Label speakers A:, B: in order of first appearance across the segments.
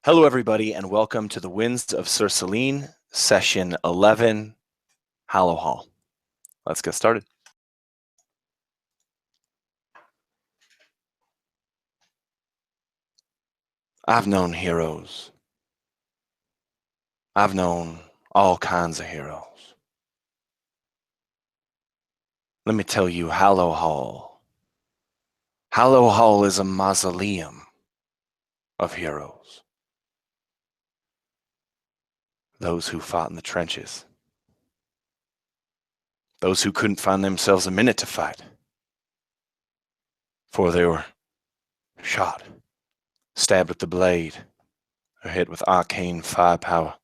A: Hello, everybody, and welcome to the Winds of Sur Salin, Session 11, Hallowhall. Let's get started. I've known heroes. I've known all kinds of heroes. Let me tell you, Hallowhall. Hallowhall is a mausoleum of heroes. Those who fought in the trenches. Those who couldn't find themselves a minute to fight. For they were shot, stabbed with the blade, or hit with arcane firepower.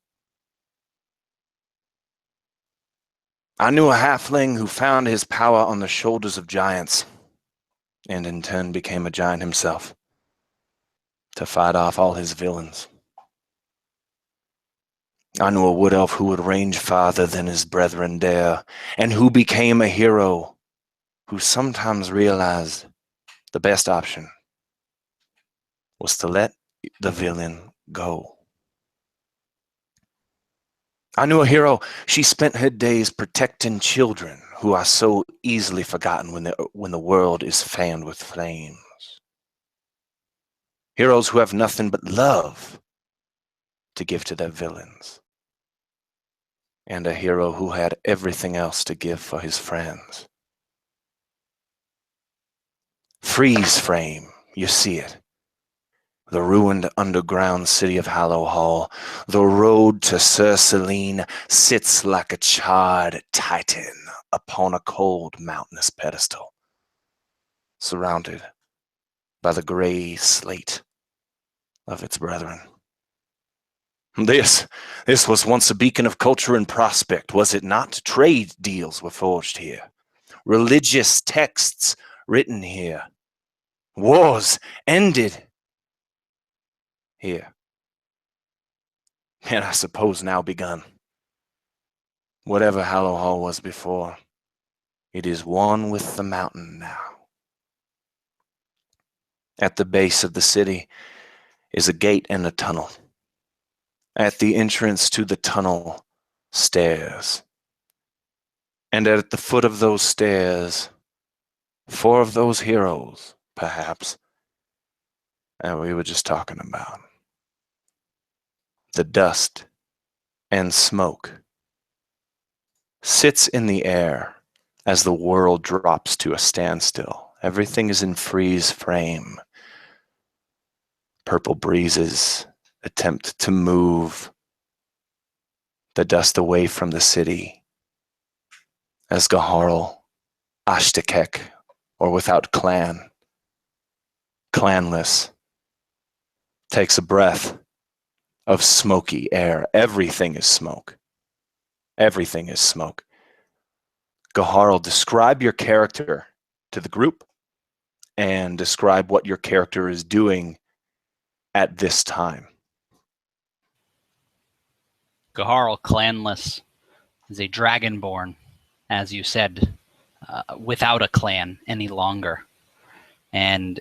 A: I knew a halfling who found his power on the shoulders of giants, and in turn became a giant himself, to fight off all his villains. I knew a wood elf who would range farther than his brethren dare, and who became a hero, who sometimes realized the best option was to let the villain go. I knew a hero, she spent her days protecting children who are so easily forgotten when the world is fanned with flames. Heroes who have nothing but love to give to their villains. And a hero who had everything else to give for his friends. Freeze frame, you see it. The ruined underground city of Hallowhall, the road to Sur Salin sits like a charred titan upon a cold mountainous pedestal, surrounded by the gray slate of its brethren. This was once a beacon of culture and prospect, was it not? Trade deals were forged here, religious texts written here, wars ended here, and I suppose now begun. Whatever Hallowhall was before, it is one with the mountain now. At the base of the city is a gate and a tunnel. At the entrance to the tunnel, stairs. And at the foot of those stairs, 4 of those heroes, perhaps, that we were just talking about. The dust and smoke sits in the air as the world drops to a standstill. Everything is in freeze frame. Purple breezes attempt to move the dust away from the city as Gaharl, Ashtakek, or without clan, clanless, takes a breath of smoky air. Everything is smoke. Everything is smoke. Gaharl, describe your character to the group and describe what your character is doing at this time.
B: Gaharl, clanless, is a dragonborn, as you said, without a clan any longer. And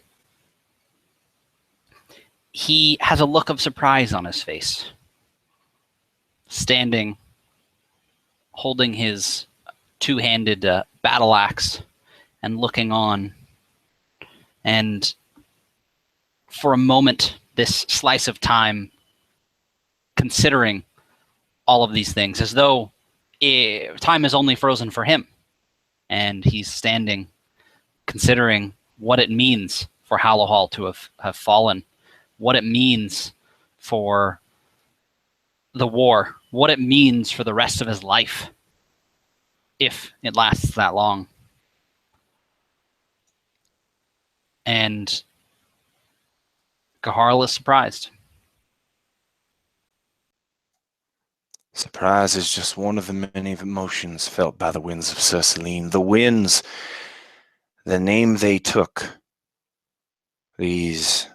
B: he has a look of surprise on his face, standing, holding his two-handed battle axe and looking on. And for a moment, this slice of time, considering all of these things, as though time is only frozen for him. And he's standing, considering what it means for Hallowhall to have fallen, what it means for the war, what it means for the rest of his life, if it lasts that long. And Gaharl is surprised.
A: Surprise is just one of the many emotions felt by the Winds of Sur Salin. The winds, the name they took, these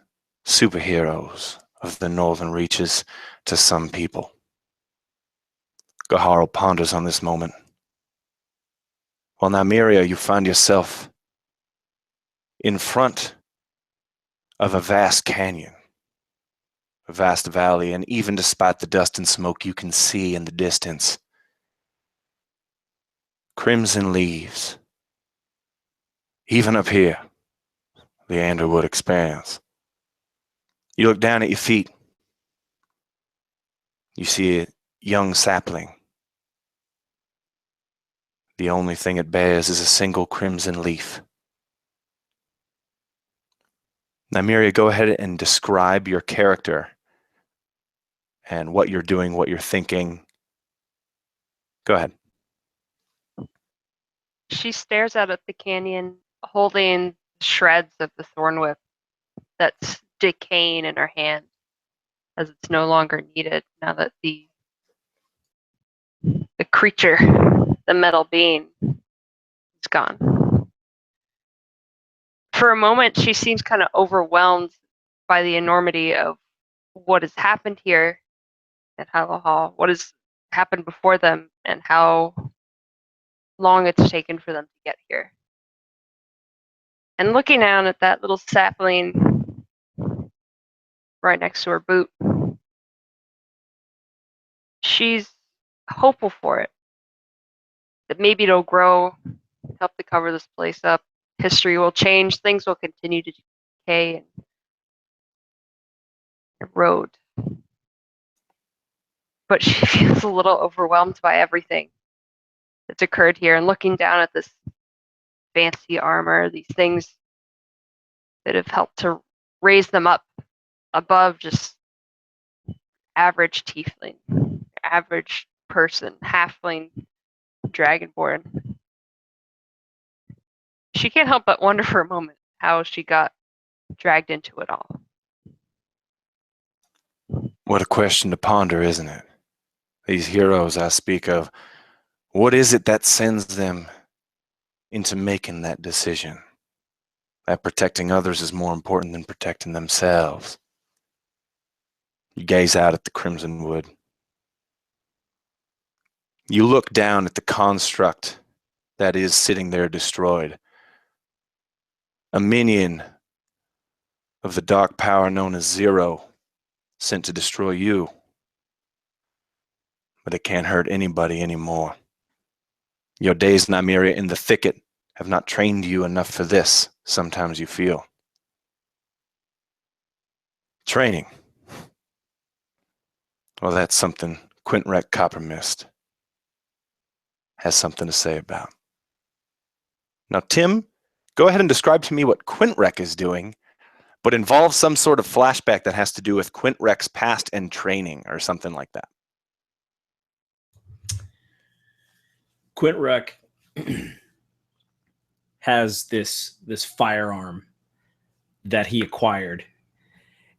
A: superheroes of the northern reaches to some people. Gaharl ponders on this moment. Well, now, Miria, you find yourself in front of a vast canyon, a vast valley, and even despite the dust and smoke you can see in the distance, crimson leaves. Even up here, the Underwood expands. You look down at your feet. You see a young sapling. The only thing it bears is a single crimson leaf. Nymeria, go ahead and describe your character and what you're doing, what you're thinking. Go ahead.
C: She stares out at the canyon, holding shreds of the thorn whip that's decaying in her hand, as it's no longer needed now that the creature, the metal being, is gone. For a moment, she seems kind of overwhelmed by the enormity of what has happened here at Hallowhall, what has happened before them, and how long it's taken for them to get here. And looking down at that little sapling right next to her boot, she's hopeful for it. That maybe it'll grow, help to cover this place up. History will change, things will continue to decay and erode. But she feels a little overwhelmed by everything that's occurred here, and looking down at this fancy armor, these things that have helped to raise them up above just average tiefling, average person, halfling, dragonborn. She can't help but wonder for a moment how she got dragged into it all.
A: What a question to ponder, isn't it? These heroes I speak of, what is it that sends them into making that decision? That protecting others is more important than protecting themselves. You gaze out at the crimson wood. You look down at the construct that is sitting there destroyed. A minion of the dark power known as Zero, sent to destroy you. But it can't hurt anybody anymore. Your days, Nymeria, in the thicket have not trained you enough for this, sometimes you feel. Training. Well, that's something Quintrek Coppermist has something to say about. Now, Tim, go ahead and describe to me what Quintrek is doing, but involve some sort of flashback that has to do with Quintrek's past and training or something like that.
D: Quintrek has this firearm that he acquired,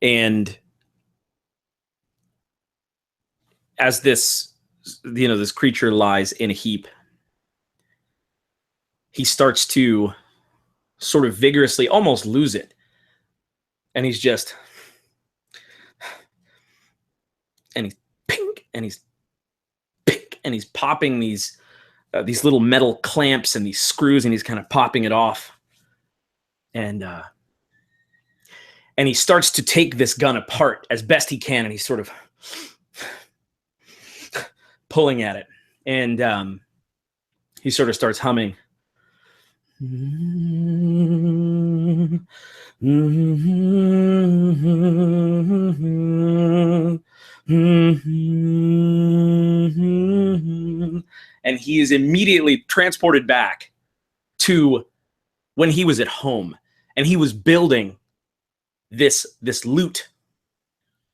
D: and as this creature lies in a heap, he starts to sort of vigorously almost lose it, and he's just and he's pink and he's pink and he's popping these little metal clamps and these screws, and he's kind of popping it off. And he starts to take this gun apart as best he can, and he's sort of pulling at it. And he sort of starts humming. And he is immediately transported back to when he was at home, and he was building this loot,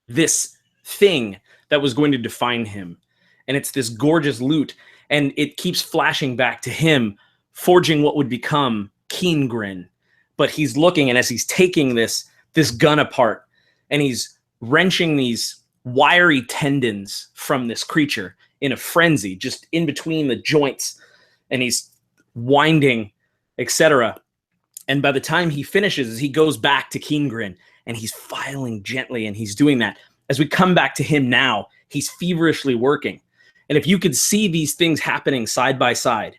D: this thing that was going to define him. And it's this gorgeous loot, and it keeps flashing back to him forging what would become Keengrin. But he's looking, and as he's taking this gun apart, and he's wrenching these wiry tendons from this creature in a frenzy, just in between the joints, and he's winding, etc. And by the time he finishes, he goes back to Keengrin, and he's filing gently, and he's doing that. As we come back to him now, he's feverishly working. And if you could see these things happening side by side,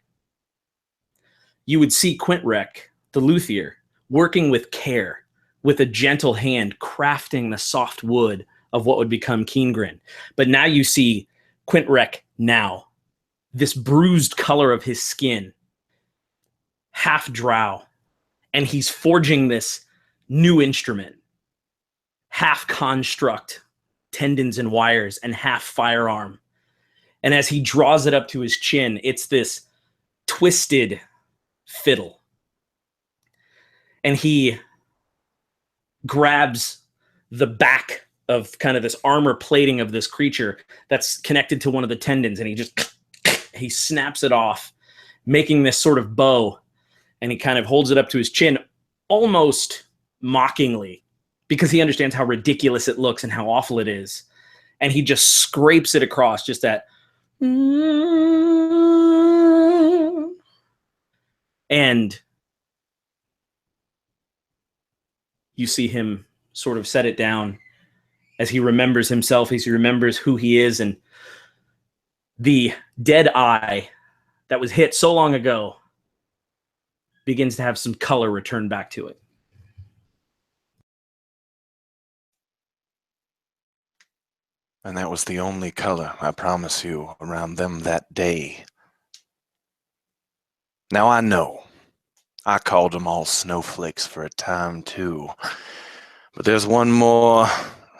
D: you would see Quintrek, the luthier, working with care, with a gentle hand, crafting the soft wood of what would become Keengrin. But now you see Quintrek now, this bruised color of his skin, half drow, and he's forging this new instrument, half construct, tendons and wires, and half firearm. And as he draws it up to his chin, it's this twisted fiddle. And he grabs the back of kind of this armor plating of this creature that's connected to one of the tendons, and he snaps it off, making this sort of bow, and he kind of holds it up to his chin almost mockingly because he understands how ridiculous it looks and how awful it is. And he just scrapes it across, just that. And you see him sort of set it down as he remembers himself, as he remembers who he is, and the dead eye that was hit so long ago begins to have some color return back to it.
A: And that was the only color, I promise you, around them that day. Now I know. I called them all snowflakes for a time, too. But there's one more.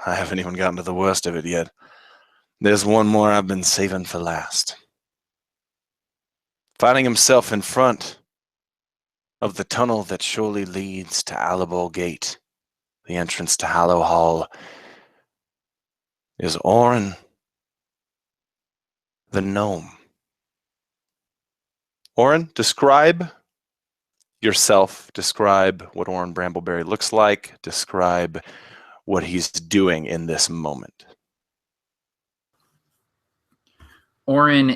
A: I haven't even gotten to the worst of it yet. There's one more I've been saving for last. Finding himself in front of the tunnel that surely leads to Hallowhall Gate, the entrance to Hallowhall, is Orin the gnome. Orin, describe yourself. Describe what Orin Brambleberry looks like. Describe what he's doing in this moment.
E: Orin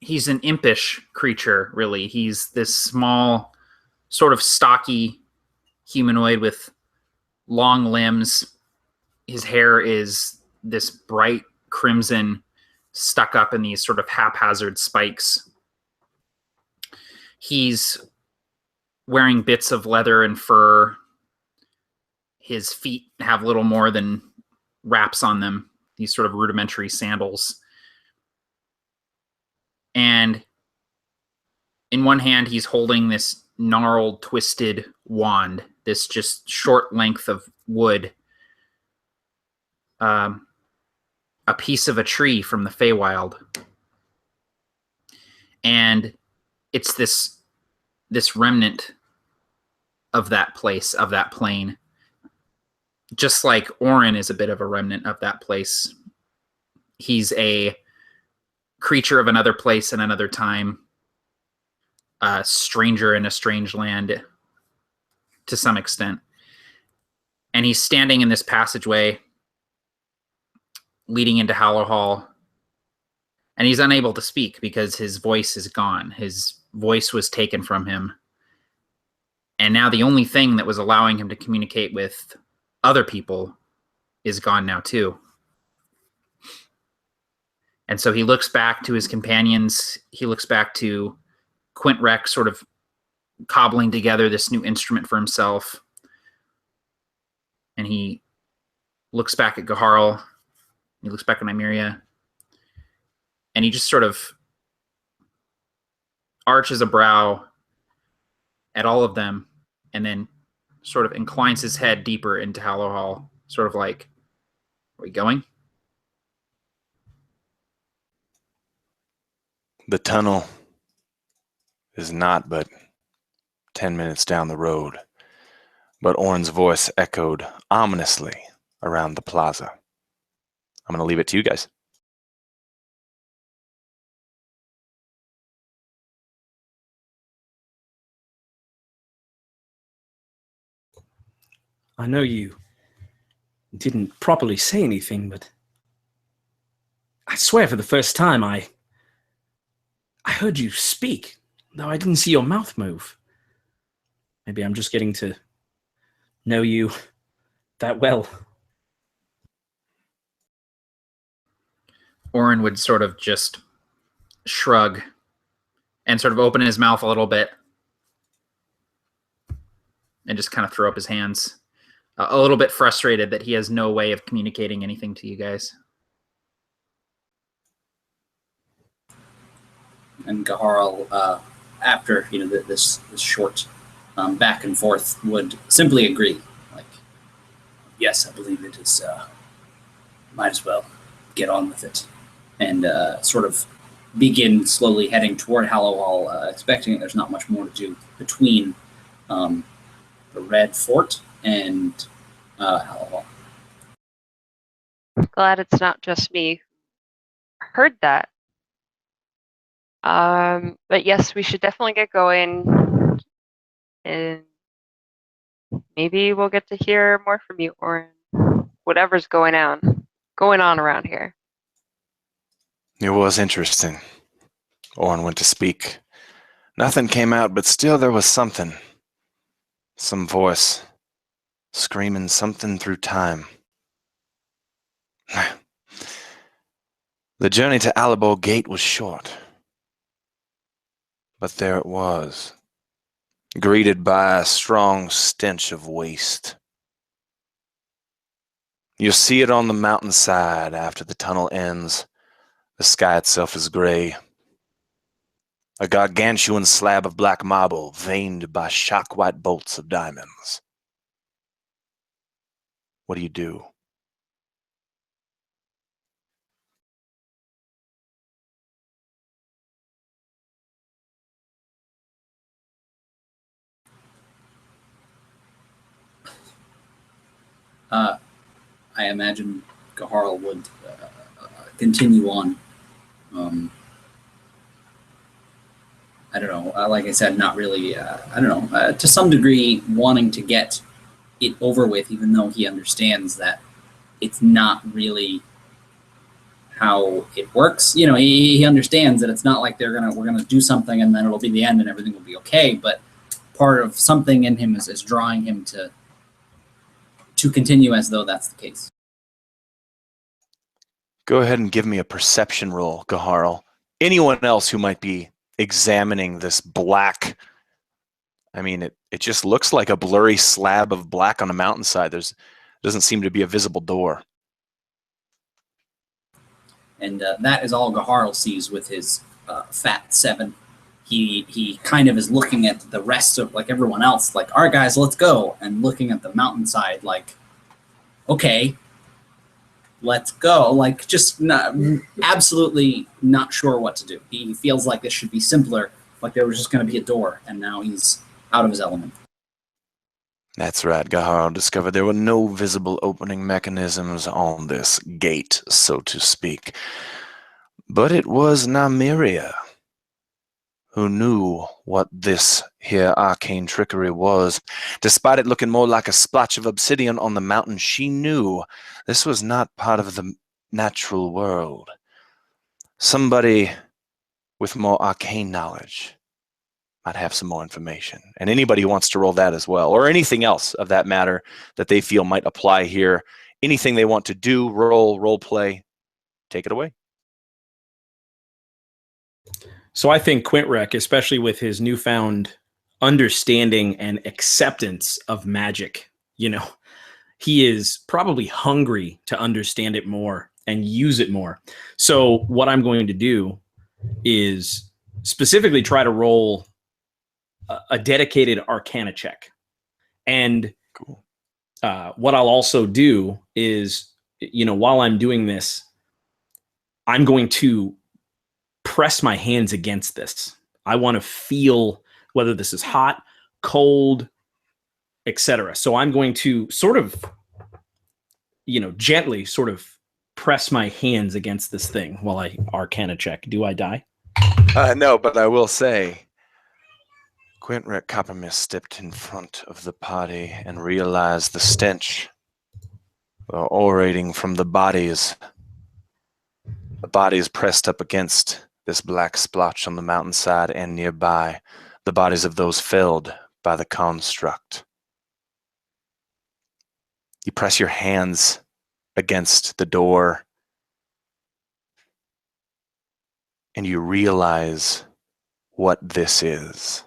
E: he's an impish creature, really. He's this small, sort of stocky humanoid with long limbs. His hair is this bright crimson, stuck up in these sort of haphazard spikes. He's wearing bits of leather and fur. His feet have little more than wraps on them, these sort of rudimentary sandals. And in one hand, he's holding this gnarled, twisted wand, this just short length of wood, a piece of a tree from the Feywild. And it's this remnant of that place, of that plane. Just like Orin is a bit of a remnant of that place. He's a creature of another place and another time, a stranger in a strange land to some extent. And he's standing in this passageway leading into Hallowhall, and he's unable to speak because his voice is gone. His voice was taken from him. And now the only thing that was allowing him to communicate with other people is gone now too. And so he looks back to his companions. He looks back to Quintrek sort of cobbling together this new instrument for himself. And he looks back at Gaharl. He looks back at Nymeria. And he just sort of arches a brow at all of them and then sort of inclines his head deeper into Hallowhall, sort of like, are we going?
A: The tunnel is not but 10 minutes down the road, but Orin's voice echoed ominously around the plaza. I'm going to leave it to you guys.
D: I know you didn't properly say anything, but I swear for the first time I heard you speak, though I didn't see your mouth move. Maybe I'm just getting to know you that well.
E: Orin would sort of just shrug and sort of open his mouth a little bit and just kind of throw up his hands. a little bit frustrated that he has no way of communicating anything to you guys.
F: And Gaharl, after this short back and forth, would simply agree, like, yes, I believe it is. Might as well get on with it, and sort of begin slowly heading toward Hallowhall, expecting that there's not much more to do between the Red Fort and Hallowhall.
C: Glad it's not just me who heard that. But yes, we should definitely get going, and maybe we'll get to hear more from you, Orin. Whatever's going on around here.
A: It was interesting. Orin went to speak. Nothing came out, but still there was something. Some voice screaming something through time. The journey to Hallowhall Gate was short. But there it was, greeted by a strong stench of waste. You'll see it on the mountainside after the tunnel ends. The sky itself is gray. A gargantuan slab of black marble veined by shock-white bolts of diamonds. What do you do?
F: I imagine Gaharl would continue on. I don't know. Like I said, not really. I don't know. To some degree, wanting to get it over with, even though he understands that it's not really how it works. He understands that it's not like we're gonna do something and then it'll be the end and everything will be okay. But part of something in him is drawing him to continue as though that's the case.
A: Go ahead and give me a perception roll, Gaharl. Anyone else who might be examining this black, I mean, it just looks like a blurry slab of black on a mountainside. Doesn't seem to be a visible door.
F: And that is all Gaharl sees with his fat 7. He kind of is looking at the rest of, like, everyone else, like, all right, guys, let's go. And looking at the mountainside, like, okay, let's go. Like, just absolutely not sure what to do. He feels like this should be simpler, like there was just going to be a door, and now he's out of his element.
A: That's right. Gaharl discovered there were no visible opening mechanisms on this gate, so to speak. But it was Nymeria who knew what this here arcane trickery was. Despite it looking more like a splotch of obsidian on the mountain, she knew this was not part of the natural world. Somebody with more arcane knowledge might have some more information. And anybody who wants to roll that as well, or anything else of that matter that they feel might apply here, anything they want to do, role play, take it away.
D: So I think Quintrek, especially with his newfound understanding and acceptance of magic, he is probably hungry to understand it more and use it more. So what I'm going to do is specifically try to roll a dedicated Arcana check. And
A: Cool.
D: What I'll also do is, while I'm doing this, I'm going to press my hands against this. I want to feel whether this is hot, cold, etc. So I'm going to sort of, gently sort of press my hands against this thing while I Arcana check. Do I die?
A: No, but I will say, Quintrek Coppermist stepped in front of the party and realized the stench orating from the bodies. The bodies pressed up against this black splotch on the mountainside and nearby, the bodies of those felled by the construct. You press your hands against the door and you realize what this is.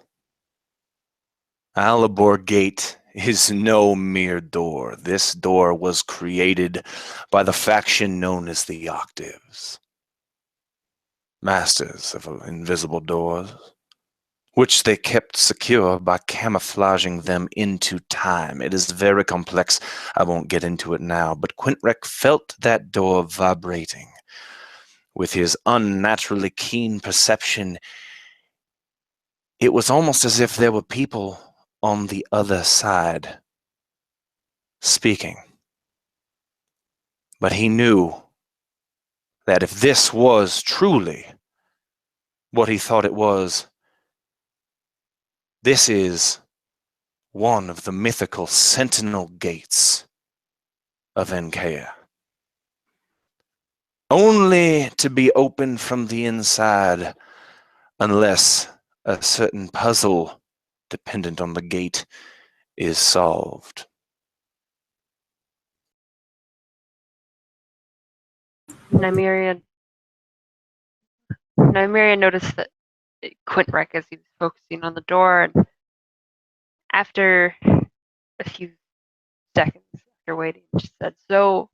A: Hallowhall Gate is no mere door. This door was created by the faction known as the Octaves, masters of invisible doors, which they kept secure by camouflaging them into time. It is very complex. I won't get into it now, but Quintrek felt that door vibrating. With his unnaturally keen perception, it was almost as if there were people on the other side speaking. But he knew that if this was truly what he thought it was, this is one of the mythical sentinel gates of Enkea. Only to be opened from the inside unless a certain puzzle dependent on the gate is solved.
C: Nymeria noticed that Quintrek, as he was focusing on the door, and after a few seconds after waiting, she said, "So,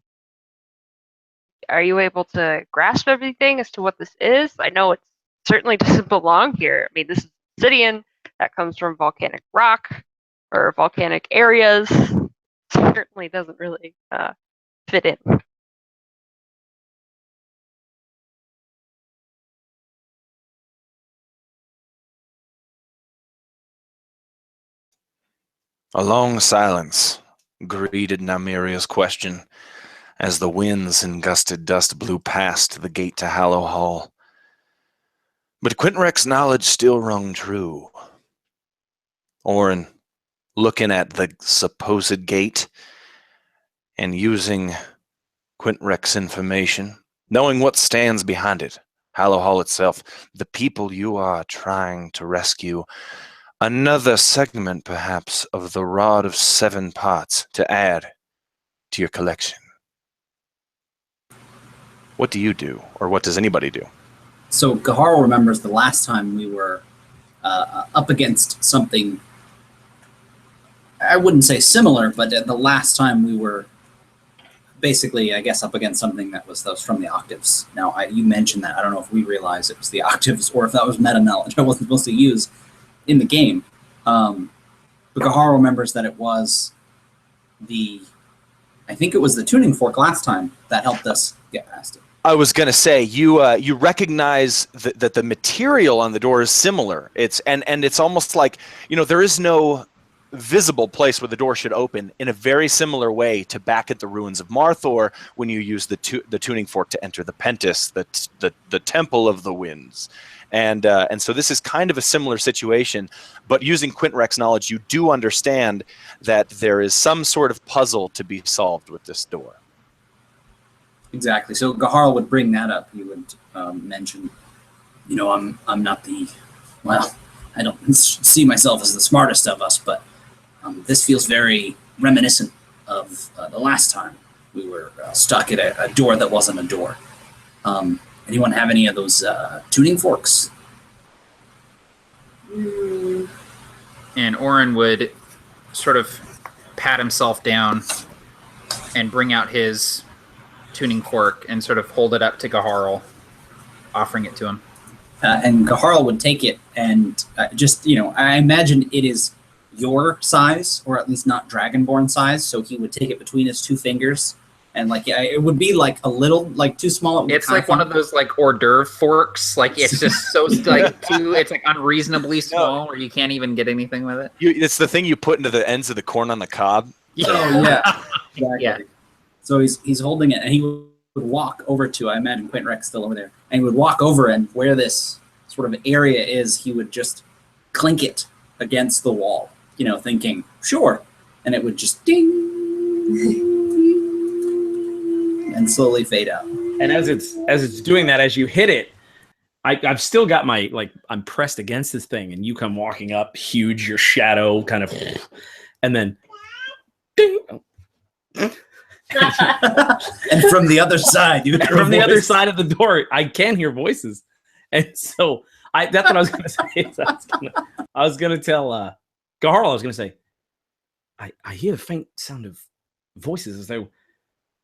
C: are you able to grasp everything as to what this is? I know it certainly doesn't belong here. I mean, this is obsidian that comes from volcanic rock or volcanic areas. Certainly doesn't really fit in."
A: A long silence greeted Nymeria's question as the winds and gusted dust blew past the gate to Hallowhall. But Quintrek's knowledge still rung true. Orin, looking at the supposed gate and using Quintrek's information, knowing what stands behind it, Hallowhall itself, the people you are trying to rescue, another segment, perhaps, of the Rod of Seven Parts to add to your collection. What do you do, or what does anybody do?
F: So Gaharo remembers the last time we were up against something, I wouldn't say similar, but the last time we were basically, I guess, up against something that was from the Octaves. Now, you mentioned that. I don't know if we realized it was the Octaves or if that was meta knowledge I wasn't supposed to use in the game. But Gaharo remembers that it was I think it was the tuning fork last time that helped us get past it.
A: I was going to say, you recognize that the material on the door is similar. It's almost like, there is no visible place where the door should open, in a very similar way to back at the ruins of Marthor when you use the tuning fork to enter the Pentis, the Temple of the Winds. And so this is kind of a similar situation, but using Quintrek's knowledge, you do understand that there is some sort of puzzle to be solved with this door.
F: Exactly. So Gaharo would bring that up. He would mention, I'm not I don't see myself as the smartest of us, but this feels very reminiscent of the last time we were stuck at a door that wasn't a door. Anyone have any of those tuning forks?
E: And Orin would sort of pat himself down and bring out his tuning fork and sort of hold it up to Gaharo, offering it to him.
F: And Gaharo would take it and I imagine it is your size, or at least not Dragonborn size, so he would take it between his two fingers. And it would be like a little, like too small.
E: It's like one of those like hors d'oeuvre forks. Like it's just so it's like unreasonably small, where you can't even get anything with it.
A: It's the thing you put into the ends of the corn on the cob.
F: Yeah. Oh yeah, exactly.
E: Yeah.
F: So he's holding it, and he would walk over to. I imagine Quintrek's still over there, and he would walk over, and where this sort of area is, he would just clink it against the wall. Thinking sure, and it would just ding. And slowly fade out.
D: And as it's doing that, as you hit it, I've still got my, I'm pressed against this thing, and you come walking up, huge, your shadow kind of, and then, ding.
F: And from the other side,
D: from the other side of the door, I can hear voices, and so that's what I was going to say. So I was going to tell Gaharo, I was going to say, I hear the faint sound of voices as though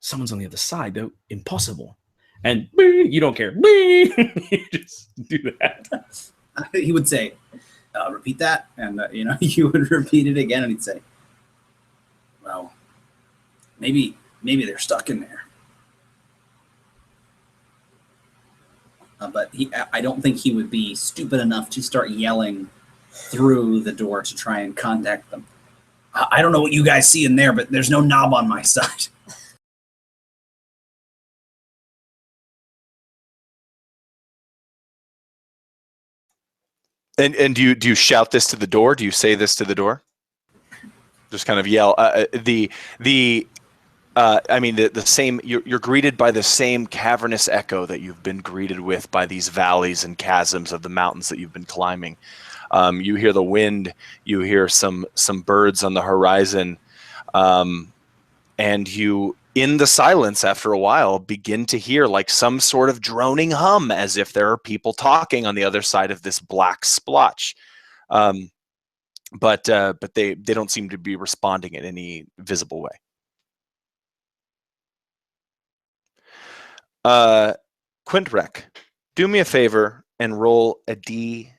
D: someone's on the other side, though impossible. And you don't care. You just do that.
F: He would say, repeat that. And, you would repeat it again. And he'd say, well, maybe they're stuck in there. But I don't think he would be stupid enough to start yelling through the door to try and contact them. I don't know what you guys see in there, but there's no knob on my side.
A: And do you shout this to the door? Do you say this to the door? Just kind of yell. The same. You're greeted by the same cavernous echo that you've been greeted with by these valleys and chasms of the mountains that you've been climbing. You hear the wind. You hear some birds on the horizon, and you, in the silence, after a while, begin to hear like some sort of droning hum, as if there are people talking on the other side of this black splotch. But they don't seem to be responding in any visible way. Quintrek, do me a favor and roll a D.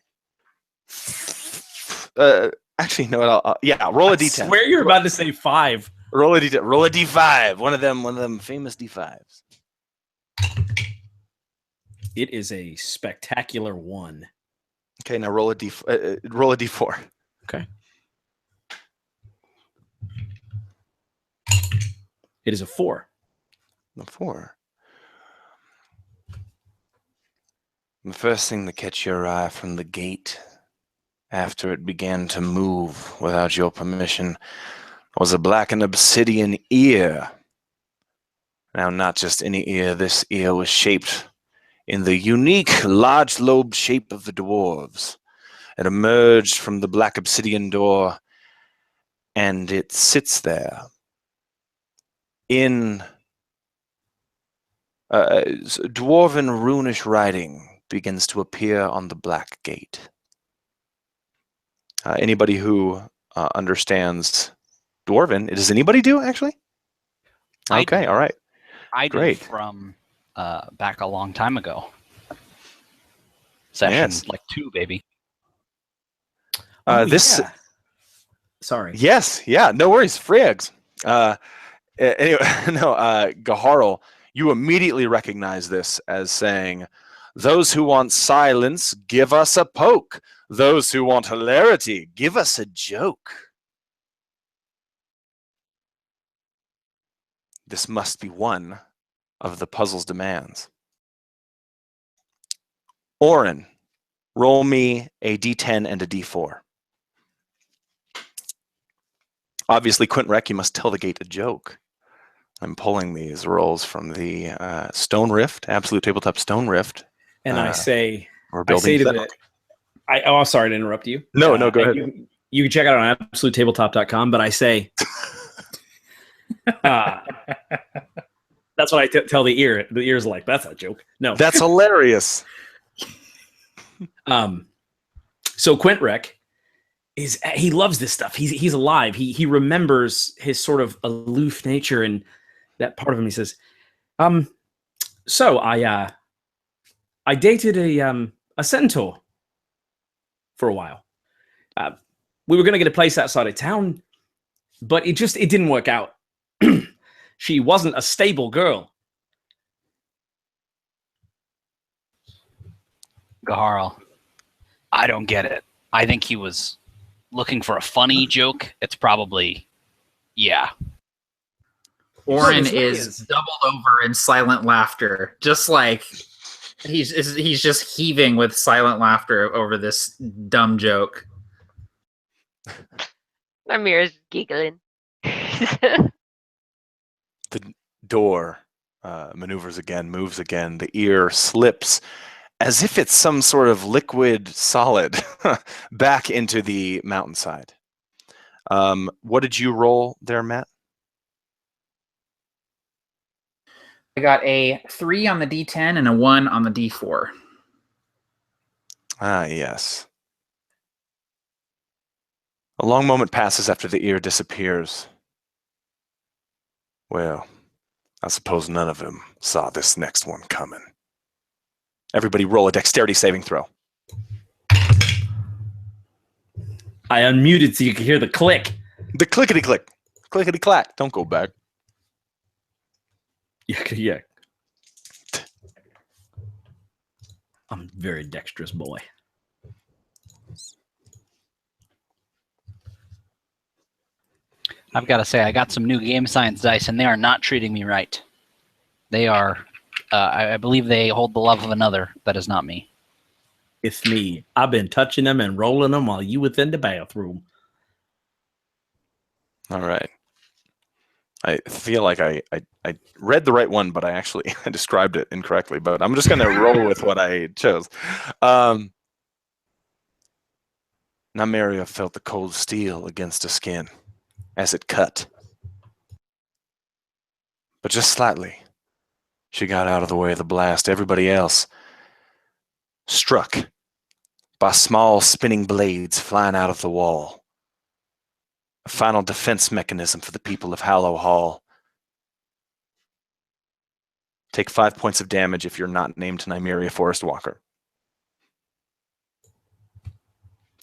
A: Actually, no. Roll a D10.
D: I swear you're about to say 5.
A: Roll a D10. Roll a D5. One of them famous D5s.
D: It is a spectacular 1.
A: Okay, now roll a roll a D4.
D: Okay. It is a 4.
A: A 4. The first thing that catch your eye from the gate, after it began to move without your permission, was a black and obsidian ear. Now, not just any ear. This ear was shaped in the unique large lobe shape of the dwarves. It emerged from the black obsidian door, and it sits there in dwarven runish writing begins to appear on the black gate. Anybody who understands dwarven, does anybody do actually? Okay, all right.
B: I do
A: Great.
B: from back a long time ago. Session like 2, baby.
A: This.
D: Yeah. Sorry.
A: Yes, yeah, no worries. Free eggs. Anyway, no, Gaharl, you immediately recognize this as saying, "Those who want silence, give us a poke. Those who want hilarity, give us a joke." This must be one of the puzzle's demands. Oren, roll me a D10 and a D4. Obviously, Quintrek, you must tell the gate a joke. I'm pulling these rolls from the Stone Rift, Absolute Tabletop Stone Rift.
D: And I say,
A: we're building
D: I'm sorry to interrupt you.
A: No, go ahead.
D: You can check it out on absolutetabletop.com, but I say, that's what I tell the ear. The ear's like, that's a joke. No.
A: That's hilarious.
D: So Quintrek, he loves this stuff. He's alive. He remembers his sort of aloof nature and that part of him. He says, so I dated a centaur for a while. We were going to get a place outside of town, but it didn't work out. She wasn't a stable girl.
B: Gaharl, I don't get it. I think he was looking for a funny joke. It's probably, yeah.
E: Oren is doubled over in silent laughter, just like he's just heaving with silent laughter over this dumb joke.
C: Amir's giggling.
A: The door maneuvers again, moves again. The ear slips as if it's some sort of liquid solid back into the mountainside. What did you roll there, Matt?
E: I got a 3 on the D10 and a 1 on the D4.
A: Ah, yes. A long moment passes after the ear disappears. Well, I suppose none of them saw this next one coming. Everybody roll a dexterity saving throw.
D: I unmuted so you could hear the click.
A: The clickety-click. Clickety-clack. Don't go back.
D: Yeah. I'm a very dexterous boy.
B: I've got to say, I got some new game science dice, and they are not treating me right. They are, I believe they hold the love of another. That is not me.
D: It's me. I've been touching them and rolling them while you was in the bathroom.
A: All right. I feel like I read the right one, but I actually described it incorrectly. But I'm just going to roll with what I chose. Nymeria felt the cold steel against her skin as it cut. But just slightly, she got out of the way of the blast. Everybody else struck by small spinning blades flying out of the wall. A final defense mechanism for the people of Hallowhall. Take 5 points of damage if you're not named Nymeria Forest Walker.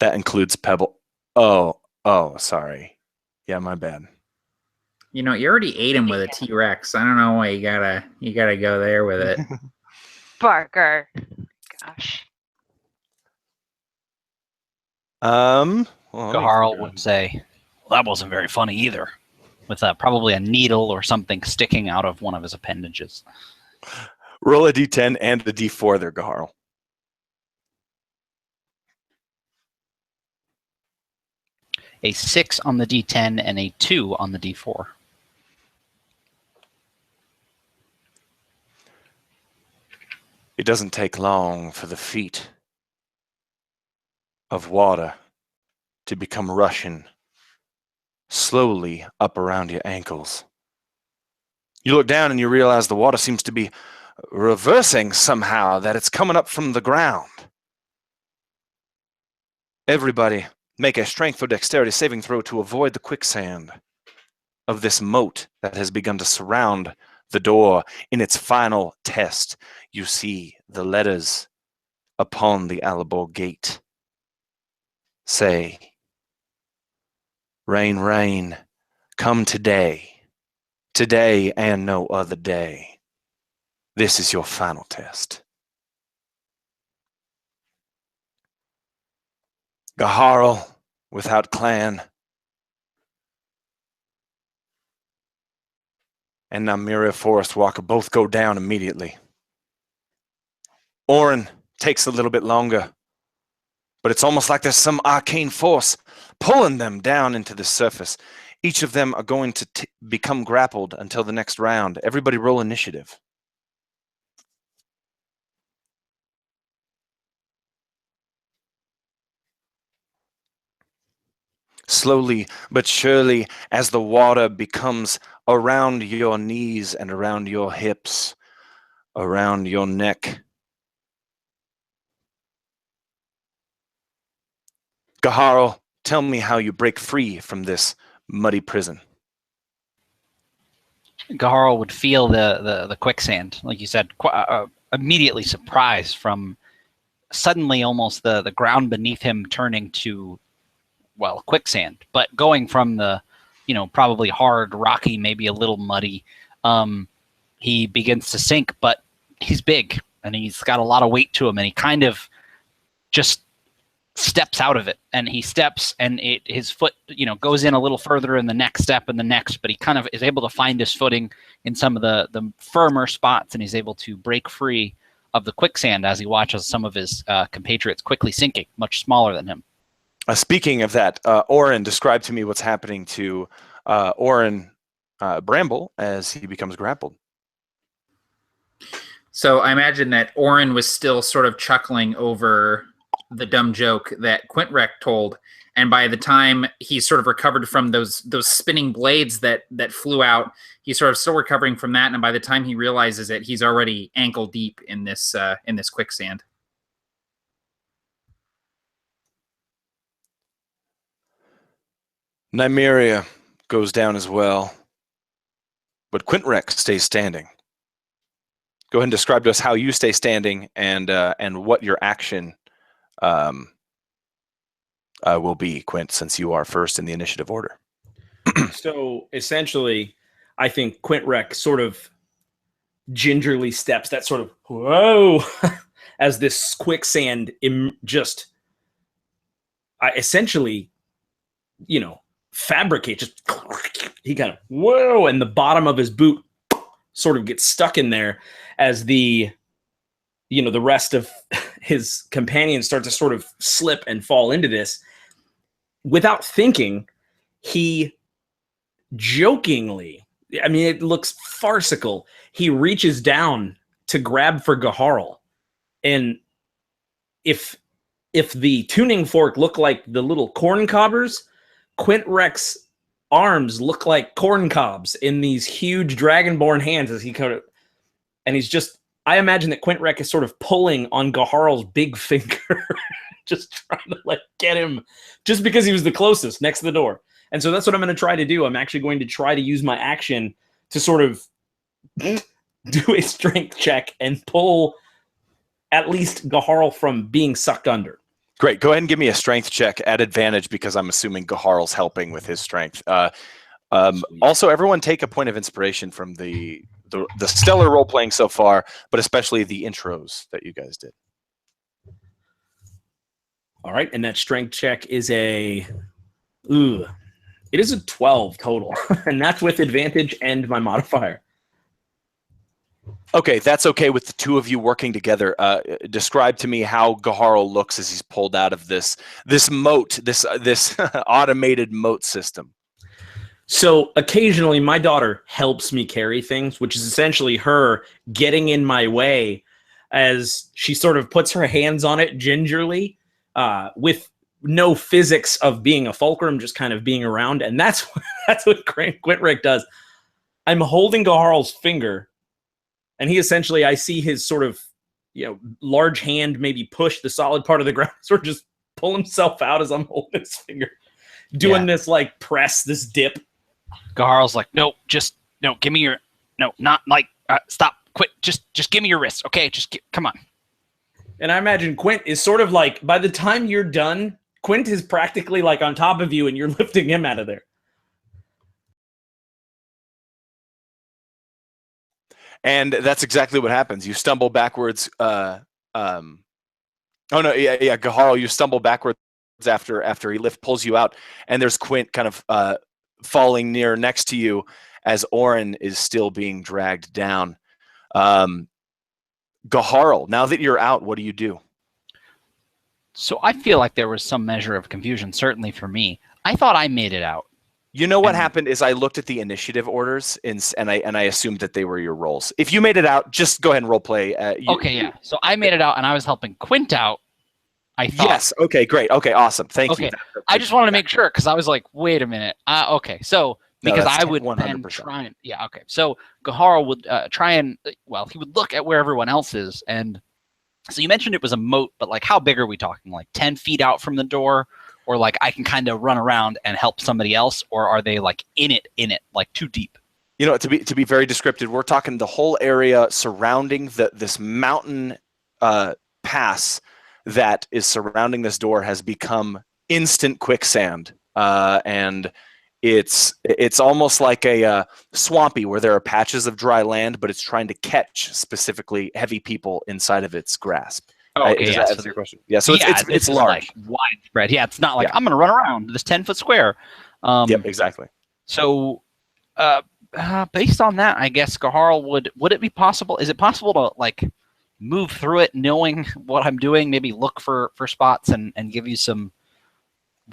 A: That includes Pebble. Oh, sorry. Yeah, my bad.
E: You know, you already ate him with a T-Rex. I don't know why you gotta go there with it.
C: Barker. Gosh.
A: Well,
B: Gaharl would say, well, that wasn't very funny either, with probably a needle or something sticking out of one of his appendages.
A: roll a d10 and a d4 there, Gaharl.
B: A 6 on the D10 and a 2 on the D4.
A: It doesn't take long for the feet of water to become rushing slowly up around your ankles. You look down and you realize the water seems to be reversing somehow, that it's coming up from the ground. Everybody make a strength or dexterity saving throw to avoid the quicksand of this moat that has begun to surround the door in its final test. You see the letters upon the Alabor gate say, "Rain, rain, come today, today and no other day. This is your final test." Gaharl, without clan, and Nymeria Forest Walker both go down immediately. Orin takes a little bit longer, but it's almost like there's some arcane force pulling them down into the surface. Each of them are going to become grappled until the next round. Everybody roll initiative. Slowly but surely, as the water becomes around your knees and around your hips, around your neck, Gaharl, tell me how you break free from this muddy prison.
B: Gaharl would feel the quicksand, like you said, immediately surprised from suddenly almost the ground beneath him turning to, well, quicksand, but going from the, probably hard, rocky, maybe a little muddy, he begins to sink, but he's big and he's got a lot of weight to him, and he kind of just steps out of it, and he steps and his foot goes in a little further in the next step and the next, but he kind of is able to find his footing in some of the firmer spots, and he's able to break free of the quicksand as he watches some of his compatriots quickly sinking, much smaller than him.
A: Speaking of that, Orin, describe to me what's happening to Orin Bramble as he becomes grappled.
E: So I imagine that Orin was still sort of chuckling over the dumb joke that Quintrek told, and by the time he sort of recovered from those spinning blades that flew out, he's sort of still recovering from that, and by the time he realizes it, he's already ankle deep in this quicksand.
A: Nymeria goes down as well, but Quintrex stays standing. Go ahead and describe to us how you stay standing and what your action will be, Quint, since you are first in the initiative order.
D: So essentially, I think Quintrex sort of gingerly steps that sort of whoa as this quicksand just essentially, fabricate. Just he kind of whoa, and the bottom of his boot sort of gets stuck in there as the rest of his companions start to sort of slip and fall into this. Without thinking, he jokingly, I mean, it looks farcical, he reaches down to grab for Gaharl. And if the tuning fork looked like the little corn cobbers, Quintrex arms look like corn cobs in these huge dragonborn hands as he kind of, and he's just, I imagine that Quintrex is sort of pulling on Gaharl's big finger, just trying to get him, just because he was the closest next to the door. And so that's what I'm going to try to do. I'm actually going to try to use my action to sort of do a strength check and pull at least Gaharl from being sucked under.
A: Great. Go ahead and give me a strength check at advantage because I'm assuming Gaharl's helping with his strength. Also, everyone take a point of inspiration from the stellar role playing so far, but especially the intros that you guys did.
D: All right, and that strength check is it is a 12 total, and that's with advantage and my modifier.
A: Okay, that's okay with the two of you working together. Describe to me how Gaharl looks as he's pulled out of this moat, this automated moat system.
D: So occasionally my daughter helps me carry things, which is essentially her getting in my way as she sort of puts her hands on it gingerly, with no physics of being a fulcrum, just kind of being around. And that's what Quintrex does. I'm holding Gaharl's finger, and he essentially, I see his sort of, large hand maybe push the solid part of the ground, sort of just pull himself out as I'm holding his finger, doing this press, this dip.
B: Gaharl's like, no, give me your, no, not stop, quit, just give me your wrist, okay? Come on.
D: And I imagine Quint is sort of by the time you're done, Quint is practically on top of you and you're lifting him out of there.
A: And that's exactly what happens. You stumble backwards. Gaharl, you stumble backwards after he pulls you out, and there's Quint kind of falling near next to you as Orin is still being dragged down. Gaharl, now that you're out, what do you do?
B: So I feel like there was some measure of confusion, certainly for me. I thought I made it out.
A: You know what happened is I looked at the initiative orders and I assumed that they were your roles. If you made it out, just go ahead and role play.
B: Okay, yeah. So I made it out, and I was helping Quint out. I thought.
A: Yes. Okay. Great. Okay. Awesome. Thank you.
B: I just wanted to make sure because I was like, wait a minute. Okay. So because I would
A: 100%.
B: try and okay. So Gaharl would try and he would look at where everyone else is, and so you mentioned it was a moat, but how big are we talking? 10 feet out from the door, or I can kind of run around and help somebody else, or are they in it too deep?
A: To be very descriptive, we're talking the whole area surrounding this mountain pass that is surrounding this door has become instant quicksand, and it's almost like a swampy where there are patches of dry land, but it's trying to catch specifically heavy people inside of its grasp.
B: Oh, okay,
A: does that answer your question? Yeah, so it's large,
B: widespread. Yeah, it's not I'm going to run around this 10-foot square.
A: Yep, exactly.
B: So, based on that, I guess Gaharl would it be possible? Is it possible to move through it, knowing what I'm doing? Maybe look for spots and give you some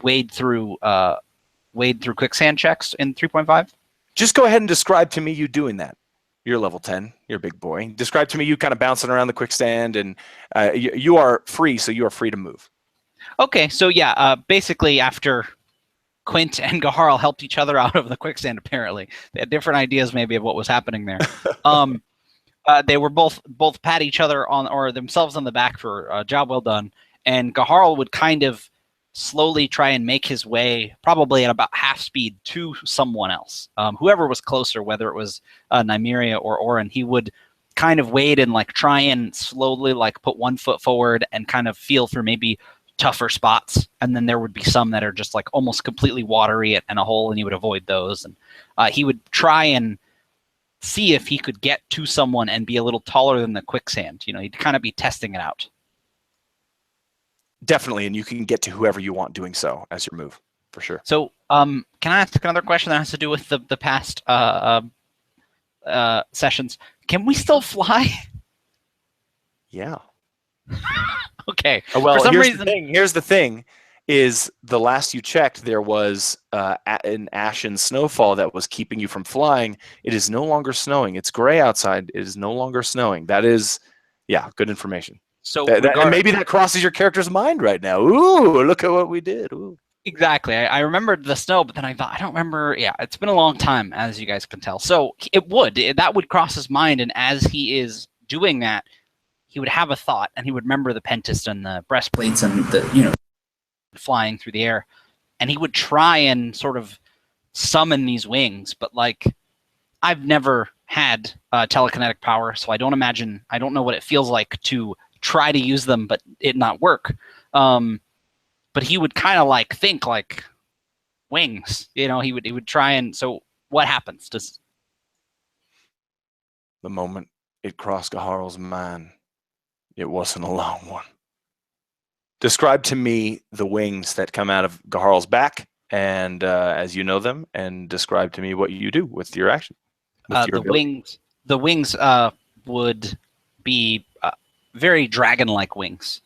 B: wade through quicksand checks in 3.5.
A: Just go ahead and describe to me you doing that. You're level 10. You're a big boy. Describe to me you kind of bouncing around the quicksand, and you are free, so you are free to move.
B: Okay, so basically after Quint and Gaharl helped each other out of the quicksand, apparently they had different ideas maybe of what was happening there. They were both pat each other on or themselves on the back for a job well done, and Gaharl would kind of slowly try and make his way, probably at about half speed, to someone else. Whoever was closer, whether it was Nymeria or Orin, he would kind of wait and like try and slowly like put one foot forward and kind of feel for maybe tougher spots. And then there would be some that are just like almost completely watery and a hole, and he would avoid those. And he would try and see if he could get to someone and be a little taller than the quicksand. You know, he'd kind of be testing it out.
A: Definitely, and you can get to whoever you want doing so as your move, for sure.
B: So, can I ask another question that has to do with the past sessions? Can we still fly?
A: Yeah.
B: Okay.
A: Well,
B: For some
A: here's
B: reason,
A: the thing is the last you checked, there was an ashen snowfall that was keeping you from flying. It is no longer snowing. It's gray outside. It is no longer snowing. That is, yeah, good information.
B: so
A: And maybe that crosses your character's mind right now. Ooh, look at what we did. Ooh.
B: exactly. I remembered the snow, but then I thought, I don't remember. Yeah, it's been a long time, as you guys can tell. So that would cross his mind, and as he is doing that, he would have a thought, and he would remember the pentist and the breastplate
F: Plates and the
B: flying through the air, and he would try and sort of summon these wings. But like, I've never had telekinetic power, so I don't know what it feels like to try to use them but it not work. But he would kind of like think like wings, you know. He would try. And so what happens?
A: The moment it crossed Gaharl's mind, it wasn't a long one. Describe to me the wings that come out of Gaharl's back, and as you know them, and describe to me what you do with your action.
B: The wings would be very dragon-like wings,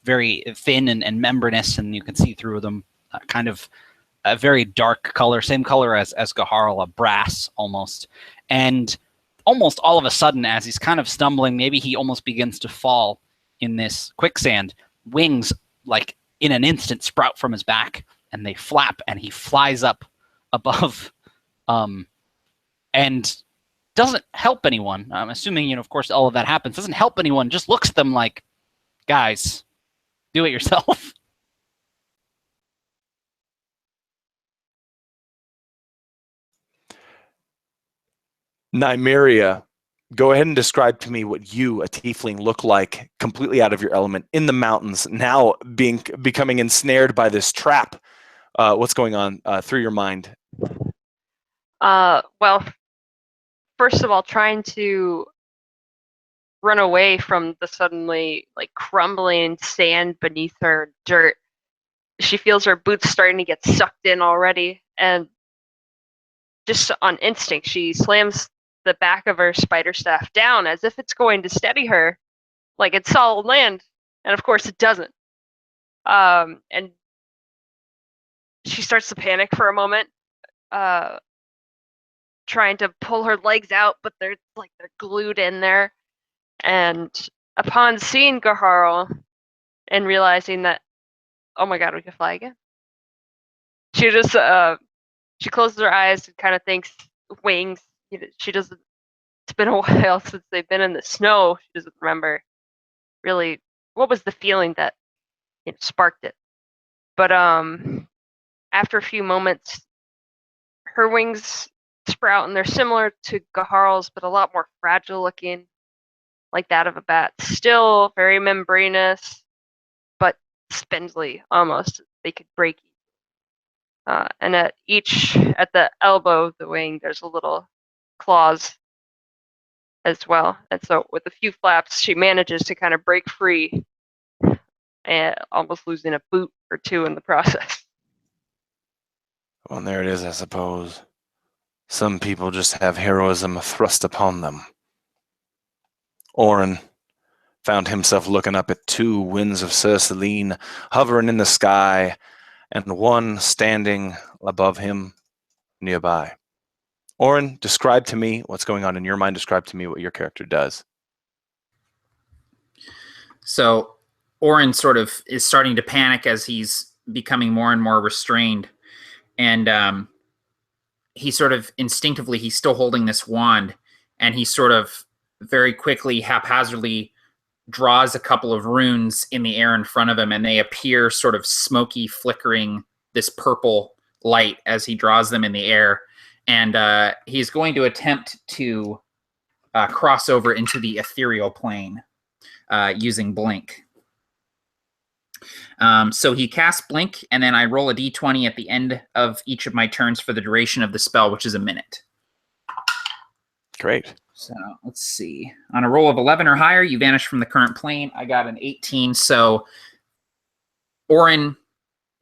B: very thin and membranous, and you can see through them. Kind of a very dark color, same color as Gaharl, a brass almost. And almost all of a sudden, as he's kind of stumbling, maybe he almost begins to fall in this quicksand. Wings, like in an instant, sprout from his back, and they flap, and he flies up above, and doesn't help anyone. I'm assuming, of course, all of that happens. Doesn't help anyone. Just looks at them like, guys, do it yourself.
A: Nymeria, go ahead and describe to me what you, a tiefling, look like completely out of your element in the mountains, now becoming ensnared by this trap. What's going on through your mind?
C: Well, first of all, trying to run away from the suddenly like crumbling sand beneath her, dirt. She feels her boots starting to get sucked in already, and just on instinct, she slams the back of her spider staff down as if it's going to steady her, like it's solid land, and of course it doesn't. And she starts to panic for a moment, trying to pull her legs out, but they're glued in there. And upon seeing Gaharl and realizing that, oh my god, we can fly again, she just she closes her eyes and kind of thinks wings. She doesn't. It's been a while since they've been in the snow. She doesn't remember really what was the feeling that sparked it. But after a few moments, her wings sprout, and they're similar to Gaharl's, but a lot more fragile looking, like that of a bat. Still very membranous, but spindly almost. They could break. And at the elbow of the wing, there's a little claws as well. And so with a few flaps, she manages to kind of break free, and almost losing a boot or two in the process.
A: Well, there it is, I suppose. Some people just have heroism thrust upon them. Orin found himself looking up at two Winds of Sur Salin hovering in the sky, and one standing above him nearby. Orin, describe to me what's going on in your mind. Describe to me what your character does.
E: So Orin sort of is starting to panic as he's becoming more and more restrained. And he sort of instinctively, he's still holding this wand, and he sort of very quickly, haphazardly draws a couple of runes in the air in front of him, and they appear sort of smoky, flickering, this purple light as he draws them in the air. And he's going to attempt to cross over into the ethereal plane using Blink. So he casts Blink, and then I roll a d20 at the end of each of my turns for the duration of the spell, which is a minute.
A: Great.
E: So let's see. On a roll of 11 or higher, you vanish from the current plane. I got an 18. So Orin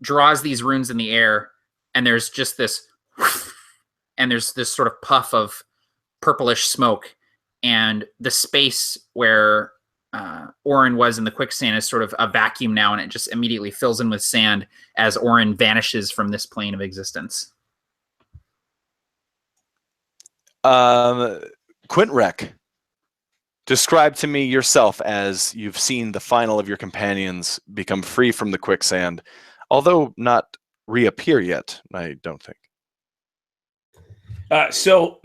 E: draws these runes in the air, and there's just this, and there's this sort of puff of purplish smoke, and the space where Orin was in the quicksand is sort of a vacuum now, and it just immediately fills in with sand as Orin vanishes from this plane of existence.
A: Quintrek, describe to me yourself as you've seen the final of your companions become free from the quicksand, although not reappear yet, I don't think.
D: So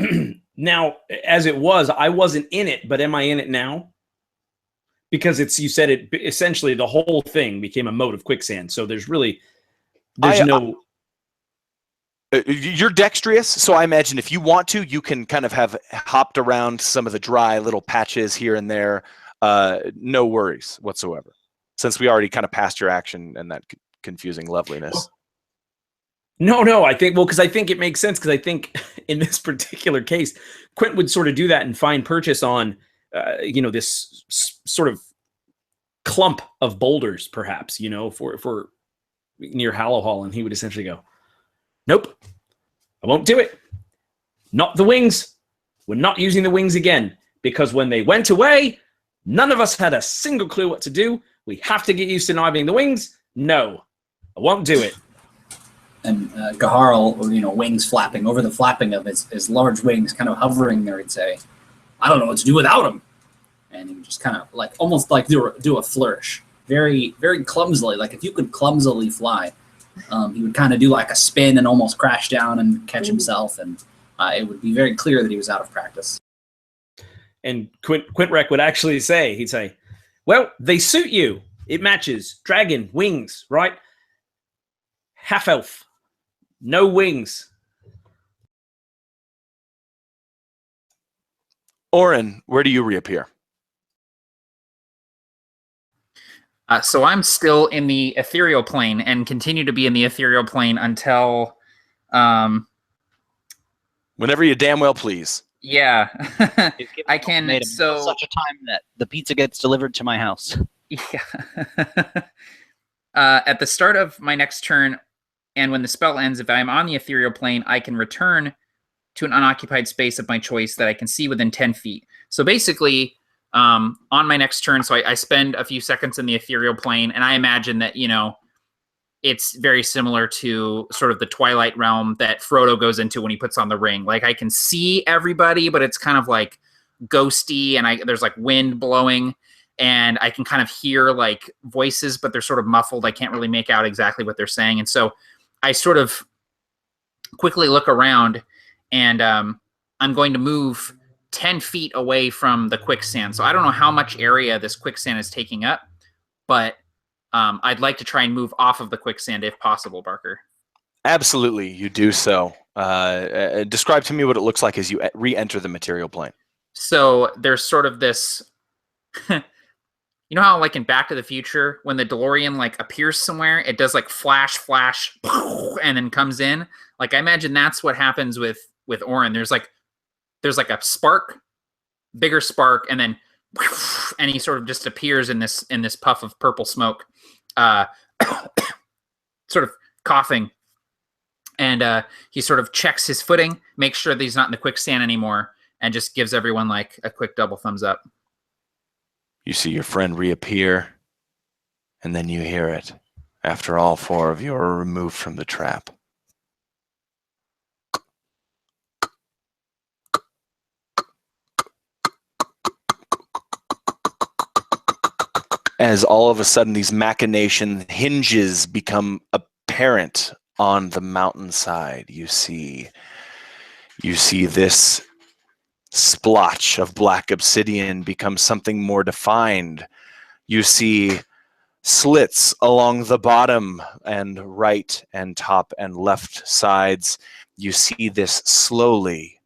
D: now, as it was, I wasn't in it, but am I in it now? Because you said it, essentially the whole thing became a mote of quicksand. So there's no...
A: You're dexterous, so I imagine if you want to, you can kind of have hopped around some of the dry little patches here and there. No worries whatsoever, since we already kind of passed your action and that confusing loveliness.
D: No, I think, because I think it makes sense, because I think in this particular case, Quint would sort of do that and find purchase on, this sort of clump of boulders, perhaps, for near Hallowhall, and he would essentially go, nope, I won't do it. Not the wings. We're not using the wings again, because when they went away, none of us had a single clue what to do. We have to get used to not having the wings. No, I won't do it.
F: And Gaharl, wings flapping over the flapping of his large wings, kind of hovering there, he'd say, I don't know what to do without him. And he would just kind of almost do a flourish. Very, very clumsily. Like if you could clumsily fly, he would kind of do like a spin and almost crash down and catch himself. And it would be very clear that he was out of practice.
D: And Quintrek would actually say, he'd say, well, they suit you. It matches. Dragon, wings, right? Half elf. No wings.
A: Orin, where do you reappear?
E: So I'm still in the ethereal plane and continue to be in the ethereal plane until...
A: Whenever you damn well please.
E: Yeah. I can... So
B: such a time that the pizza gets delivered to my house.
E: Yeah. At the start of my next turn, and when the spell ends, if I'm on the ethereal plane, I can return to an unoccupied space of my choice that I can see within 10 feet. So basically, on my next turn, so I spend a few seconds in the ethereal plane, and I imagine that, it's very similar to sort of the Twilight realm that Frodo goes into when he puts on the ring. Like, I can see everybody, but it's kind of like ghosty, and there's like wind blowing, and I can kind of hear like voices, but they're sort of muffled. I can't really make out exactly what they're saying. And so I sort of quickly look around, and I'm going to move 10 feet away from the quicksand. So I don't know how much area this quicksand is taking up, but I'd like to try and move off of the quicksand if possible, Barker.
A: Absolutely, you do so. Describe to me what it looks like as you re-enter the material plane.
E: So there's sort of this... You know how, like, in Back to the Future, when the DeLorean, like, appears somewhere, it does, like, flash, flash, and then comes in? Like, I imagine that's what happens with Orin. There's like a spark, bigger spark, and then and he sort of just appears in this puff of purple smoke, sort of coughing. And he sort of checks his footing, makes sure that he's not in the quicksand anymore, and just gives everyone, like, a quick double thumbs up.
A: You see your friend reappear, and then you hear it. After all four of you are removed from the trap. As all of a sudden these machination hinges become apparent on the mountainside, you see this splotch of black obsidian become something more defined, You see slits along the bottom and right and top and left sides. You see this slowly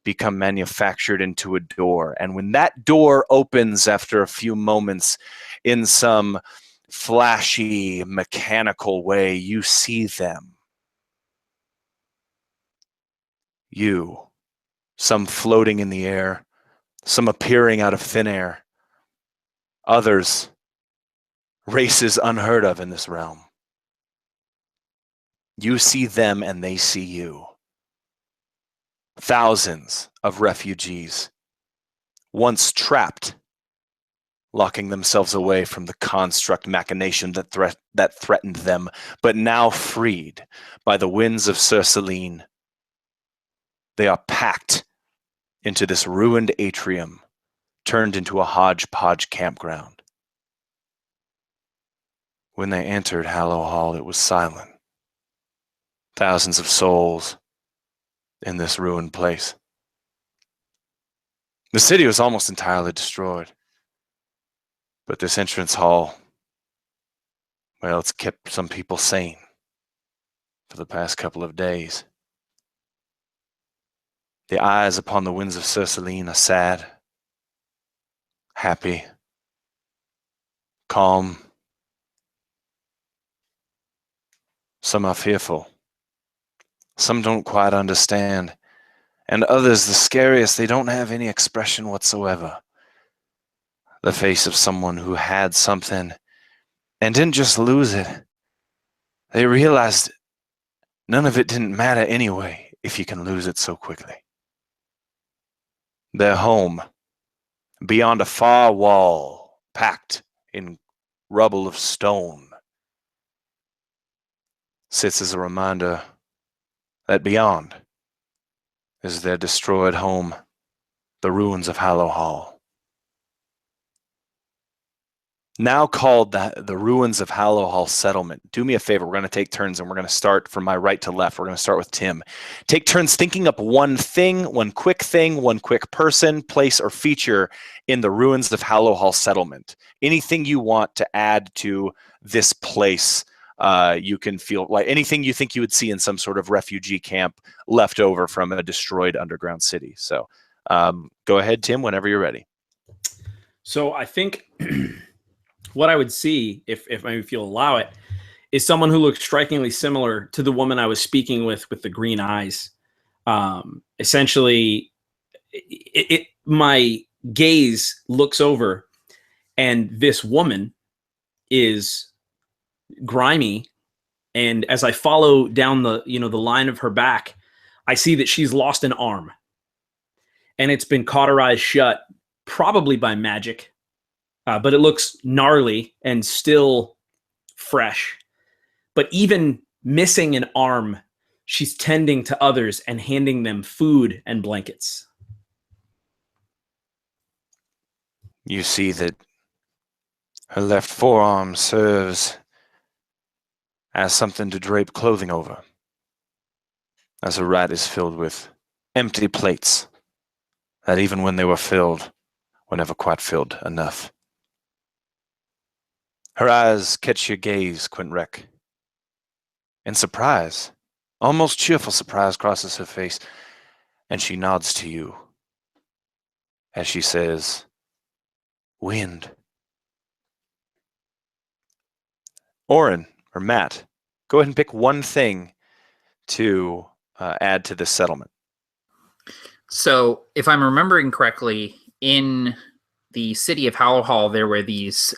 A: become manufactured into a door. And when that door opens after a few moments in some flashy, mechanical way, you see them. Some floating in the air, some appearing out of thin air, others races unheard of in this realm. You see them and they see you. Thousands of refugees, once trapped, locking themselves away from the construct machination that threatened them, but now freed by the winds of Sur Salin. They are packed into this ruined atrium, turned into a hodgepodge campground. When they entered Hallowhall, it was silent. Thousands of souls in this ruined place. The city was almost entirely destroyed. But this entrance hall, well, it's kept some people sane for the past couple of days. The eyes upon the winds of Sur Salin are sad, happy, calm. Some are fearful. Some don't quite understand. And others, the scariest, they don't have any expression whatsoever. The face of someone who had something and didn't just lose it. They realized none of it didn't matter anyway if you can lose it so quickly. Their home, beyond a far wall, packed in rubble of stone, sits as a reminder that beyond is their destroyed home, the ruins of Hallowhall. Now called the ruins of Hallowhall settlement. Do me a favor, we're going to take turns and we're going to start from my right to left. We're going to start with Tim. Take turns thinking up one quick person, place, or feature in the ruins of Hallowhall settlement. Anything you want to add to this place, you can feel like anything you think you would see in some sort of refugee camp left over from a destroyed underground city. So go ahead, Tim, whenever you're ready.
D: So I think what I would see, if you'll allow it, is someone who looks strikingly similar to the woman I was speaking with the green eyes. Essentially, my gaze looks over, and this woman is grimy. And as I follow down the line of her back, I see that she's lost an arm, and it's been cauterized shut, probably by magic. But it looks gnarly and still fresh. But even missing an arm, she's tending to others and handing them food and blankets.
A: You see that her left forearm serves as something to drape clothing over, as her right is filled with empty plates that even when they were filled, were never quite filled enough. Her eyes catch your gaze, Quintrec, and surprise, almost cheerful surprise, crosses her face, and she nods to you as she says, "Wind." Oren, or Matt, go ahead and pick one thing to add to this settlement.
E: So, if I'm remembering correctly, in the city of Hallowhall, there were these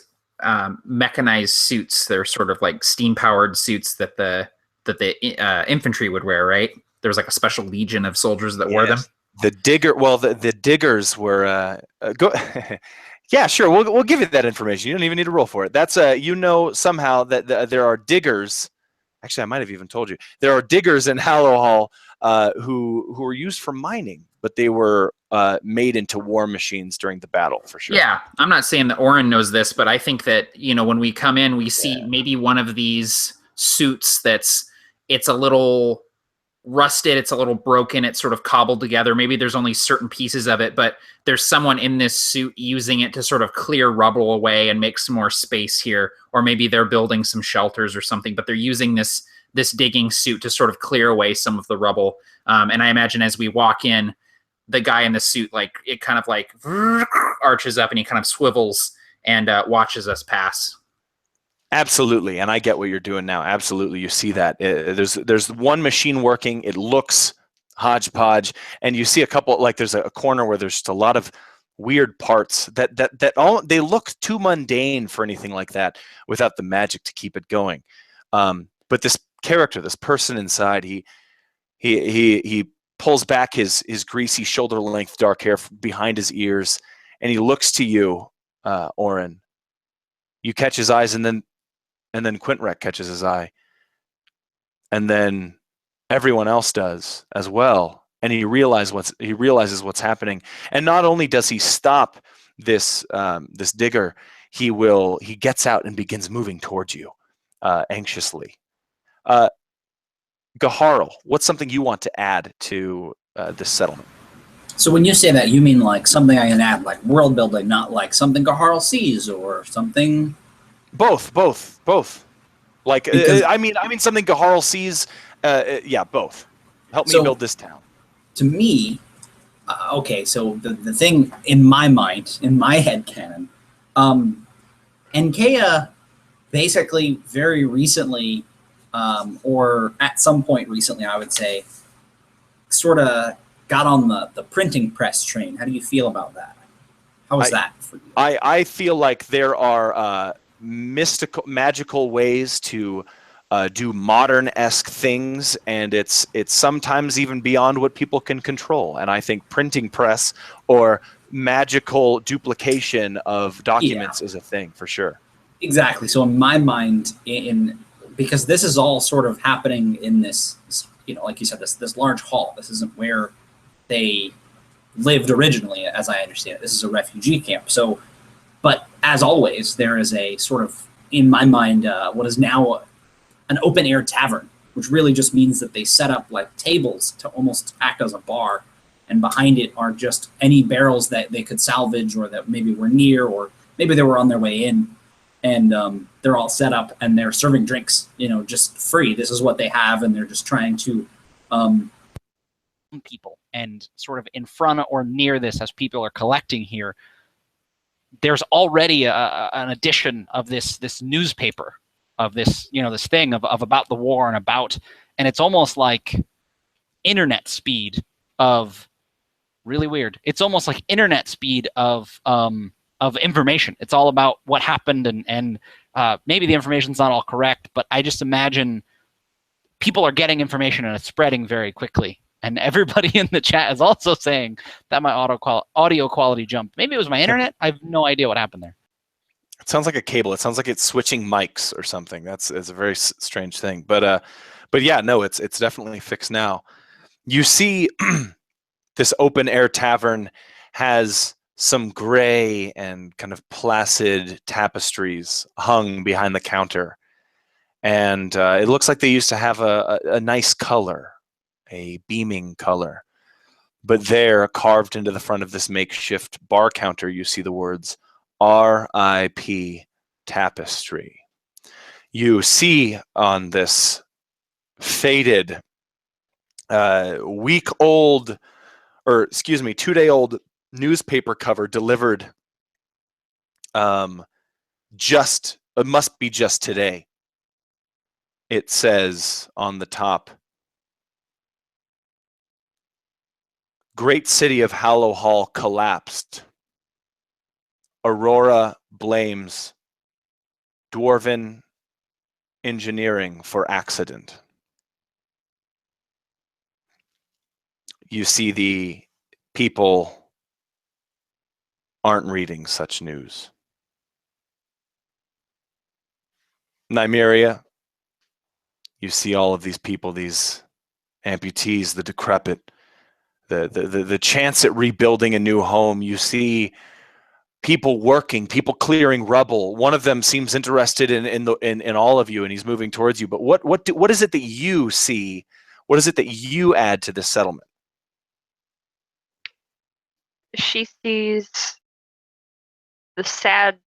E: mechanized suits. They're sort of like steam-powered suits that the infantry would wear, right? There was like a special legion of soldiers that wore them.
A: The diggers were yeah, sure. We'll give you that information. You don't even need to roll for it. That's somehow that there are diggers. Actually, I might have even told you there are diggers in Hallowhall who were used for mining, but they were made into war machines during the battle, for sure.
E: Yeah, I'm not saying that Oren knows this, but I think that when we come in, we see maybe one of these suits it's a little rusted, it's a little broken, it's sort of cobbled together. Maybe there's only certain pieces of it, but there's someone in this suit using it to sort of clear rubble away and make some more space here. Or maybe they're building some shelters or something, but they're using this digging suit to sort of clear away some of the rubble. And I imagine as we walk in, the guy in the suit, like it kind of like arches up and he kind of swivels and watches us pass.
A: Absolutely, and I get what you're doing now. Absolutely, you see that there's one machine working. It looks hodgepodge, and you see a couple, like there's a corner where there's just a lot of weird parts that all they look too mundane for anything like that without the magic to keep it going. But this character, this person inside, he pulls back his greasy shoulder length dark hair behind his ears, and he looks to you, Oren. You catch his eyes, and then Quintrek catches his eye, and then everyone else does as well. And he realizes what's happening. And not only does he stop this digger, he gets out and begins moving towards you anxiously. Gaharl, what's something you want to add to this settlement?
F: So when you say that, you mean like something I can add, like world building, not like something Gaharl sees or something.
A: Both. Like I mean something Gaharl sees. Yeah, both. Help me build this town.
F: To me, okay. So the thing in my mind, in my head canon, Enkea basically very recently, or at some point recently, I would say, sort of got on the printing press train. How do you feel about that? How is that for you?
A: I feel like there are magical ways to do modern-esque things, and it's sometimes even beyond what people can control. And I think printing press or magical duplication of documents is a thing for sure.
F: Exactly. So in my mind, because this is all sort of happening in this, like you said, this large hall. This isn't where they lived originally, as I understand it. This is a refugee camp. So, but as always, there is a sort of, in my mind, what is now an open air tavern, which really just means that they set up like tables to almost act as a bar, and behind it are just any barrels that they could salvage or that maybe were near, or maybe they were on their way in, and they're all set up and they're serving drinks, just free. This is what they have, and they're just trying to
B: people. And sort of in front or near this, as people are collecting here, there's already an edition of this newspaper, of this this thing of about the war and it's almost like internet speed of really weird. It's almost like internet speed of information. It's all about what happened, and maybe the information's not all correct, but I just imagine people are getting information and it's spreading very quickly. And everybody in the chat is also saying that my audio quality jumped. Maybe it was my internet. I have no idea what happened there.
A: It sounds like a cable. It sounds like it's switching mics or something. It's a very strange thing. But yeah, no, it's definitely fixed now. You see, this open air tavern has some gray and kind of placid tapestries hung behind the counter, and it looks like they used to have a nice color. A beaming color. But there, carved into the front of this makeshift bar counter, you see the words R.I.P. Tapestry. You see on this faded, 2-day-old newspaper cover delivered it must be just today. It says on the top, Great city of Hallowhall collapsed. Aurora blames dwarven engineering for accident. You see the people aren't reading such news. Nymeria, you see all of these people, these amputees, the decrepit, the chance at rebuilding a new home. You see people working, people clearing rubble. One of them seems interested in all of you, and he's moving towards you. But what is it that you see What is it that you add to this settlement?
C: She sees the sad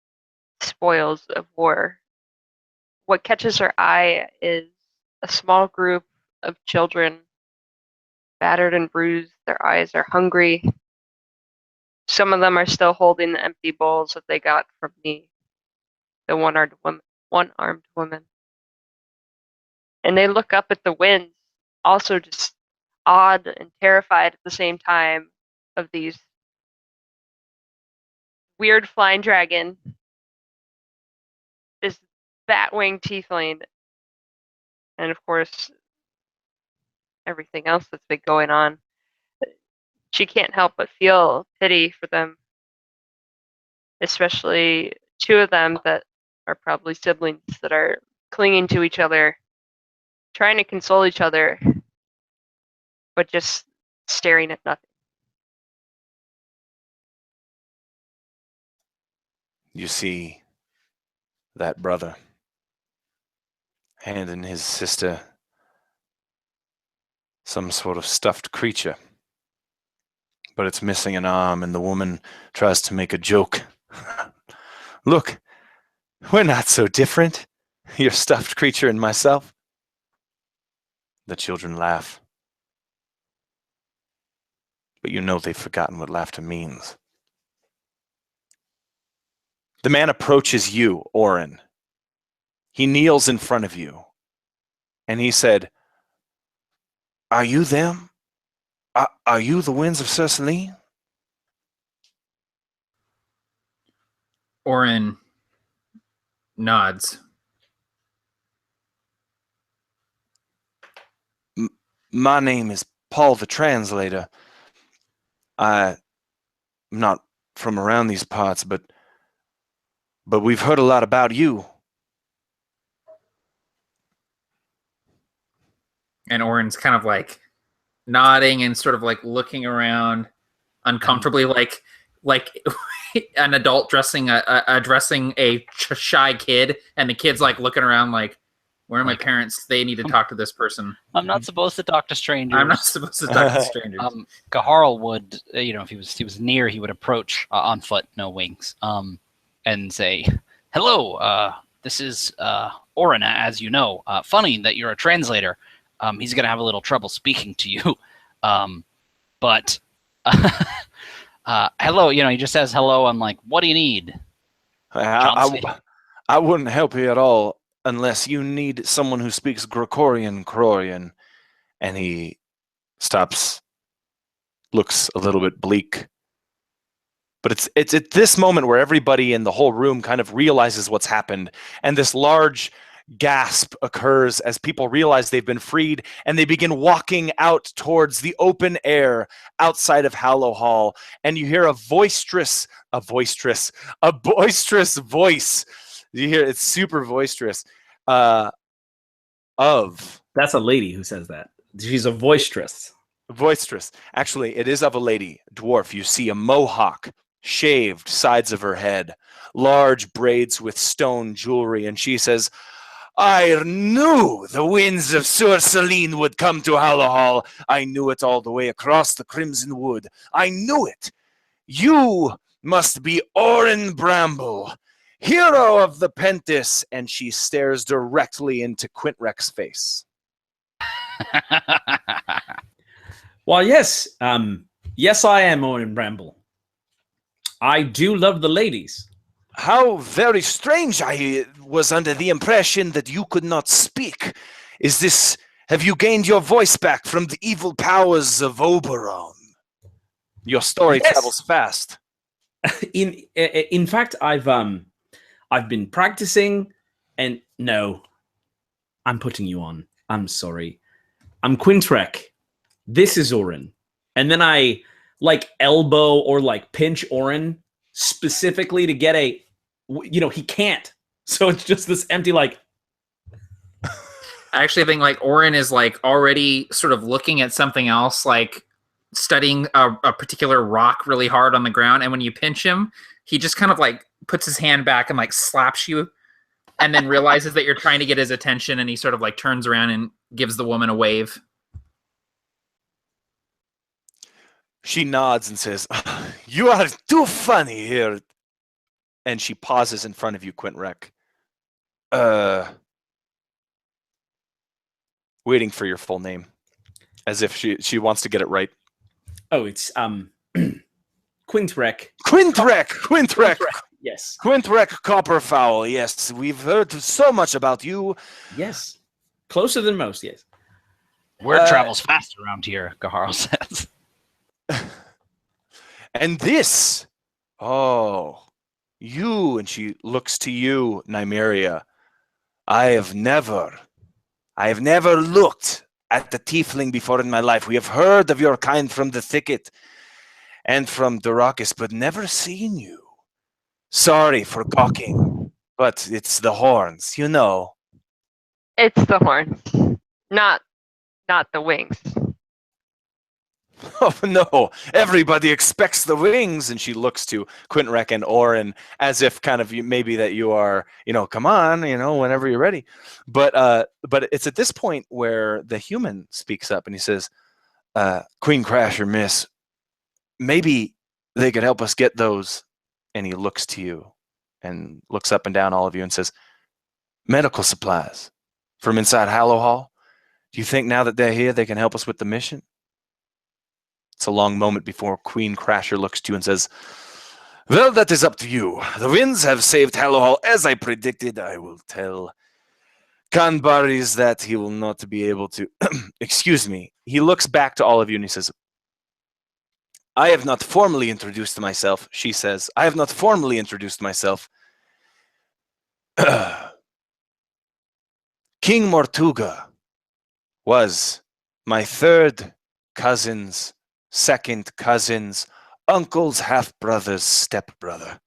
C: spoils of war. What catches her eye is a small group of children, battered and bruised. Their eyes are hungry. Some of them are still holding the empty bowls that they got from the one-armed woman. And they look up at the winds, also just awed and terrified at the same time of these weird flying dragon, this bat-winged tiefling, and of course everything else that's been going on. She can't help but feel pity for them, especially two of them that are probably siblings that are clinging to each other, trying to console each other, but just staring at nothing.
A: You see that brother handing his sister some sort of stuffed creature, but it's missing an arm, and the woman tries to make a joke. Look, we're not so different, your stuffed creature and myself. The children laugh. But you know they've forgotten what laughter means. The man approaches you, Orin. He kneels in front of you, and he said, "Are you them? Are you the Winds of Sur Salin?"
E: Orin nods.
A: My name is Paul the Translator. I'm not from around these parts, but we've heard a lot about you.
E: And Orin's kind of like nodding and sort of like looking around uncomfortably, like an adult addressing a shy kid, and the kid's like looking around like, where are my parents? They need to talk to this person.
B: I'm not supposed to talk to strangers.
E: I'm not supposed to talk to strangers.
B: Gaharl would, if he was near, he would approach on foot, no wings, and say, "Hello, this is Orin, as you know. Funny that you're a translator. He's gonna have a little trouble speaking to you, but hello. He just says hello. I'm like, what do you need?
A: I wouldn't help you at all unless you need someone who speaks Crorian. And he stops, looks a little bit bleak. But it's at this moment where everybody in the whole room kind of realizes what's happened, and this large gasp occurs as people realize they've been freed, and they begin walking out towards the open air outside of Hallowhall, and you hear a boisterous voice. You hear it's super boisterous.
D: That's a lady who says that. She's a boisterous.
A: Actually, it is of a lady, dwarf. You see a mohawk, shaved sides of her head, large braids with stone jewelry, and she says, "I knew the Winds of Sur Salin would come to Hallowhall. I knew it all the way across the Crimson Wood. I knew it. You must be Orin Bramble, hero of the Pentis." And she stares directly into Quintrek's face.
D: Well, yes. Yes, I am Orin Bramble. I do love the ladies.
A: How very strange. I was under the impression that you could not speak. Have you gained your voice back from the evil powers of Oberon? Your story travels fast.
D: In fact, I've been practicing, and no, I'm putting you on. I'm sorry. I'm Quintrek. This is Orin. And then I elbow or pinch Orin specifically to get he can't. So it's just this empty I
E: actually think Orin is already sort of looking at something else, studying a particular rock really hard on the ground. And when you pinch him, he just kind of puts his hand back and slaps you, and then realizes that you're trying to get his attention, and he sort of turns around and gives the woman a wave.
A: She nods and says, "You are too funny here." And she pauses in front of you, Quintrek. Waiting for your full name, as if she wants to get it right.
D: Oh, it's Quintrek.
A: Quintrek.
D: Yes.
A: Quintrek Copperfowl. Yes, we've heard so much about you.
D: Yes. Closer than most, yes.
B: Word travels fast around here, Gaharl says.
A: And this, you, and she looks to you, Nymeria. I have never looked at the tiefling before in my life. We have heard of your kind from the thicket and from Dorakis, but never seen you. Sorry for gawking, but it's the horns, you know.
C: It's the horns, not the wings.
A: Oh no, everybody expects the wings. And she looks to Quintrek and Orin as if kind of maybe that you are, come on, whenever you're ready. But it's at this point where the human speaks up and he says, Queen Crasher, miss, maybe they could help us get those. And he looks to you and looks up and down all of you and says, medical supplies from inside Hallowhall. Do you think now that they're here, they can help us with the mission? It's a long moment before Queen Crasher looks to you and says, well, that is up to you. The winds have saved Hallowhall as I predicted. I will tell Kanbaris that he will not be able to... Excuse me. He looks back to all of you and he says, I have not formally introduced myself, she says. I have not formally introduced myself. King Mortuga was my third cousin's second cousin's uncle's half-brother's stepbrother.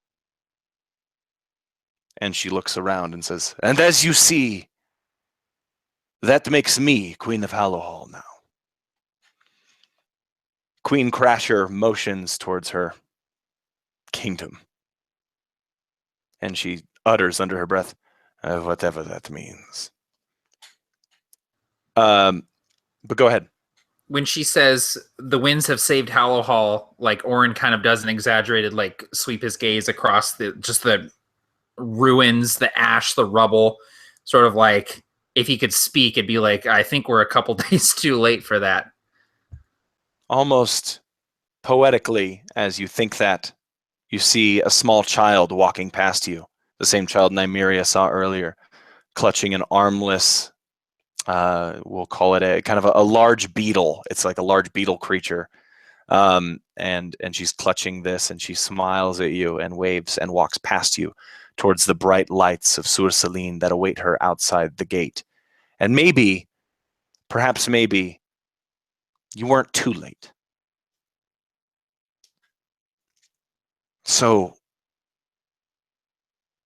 A: And she looks around and says, and as you see, that makes me Queen of Hallowhall now. Queen Crasher motions towards her kingdom. And she utters under her breath, whatever that means. But go ahead.
E: When she says the winds have saved Hallowhall, like Orin kind of does an exaggerated, like sweep his gaze across the ruins, the ash, the rubble, sort of like if he could speak, it'd be like, I think we're a couple days too late for that.
A: Almost poetically, as you think that, you see a small child walking past you, the same child Nymeria saw earlier, clutching an armless, we'll call it a kind of a large beetle. It's like a large beetle creature. And she's clutching this and she smiles at you and waves and walks past you towards the bright lights of Sur Salin that await her outside the gate. And perhaps maybe, you weren't too late. So,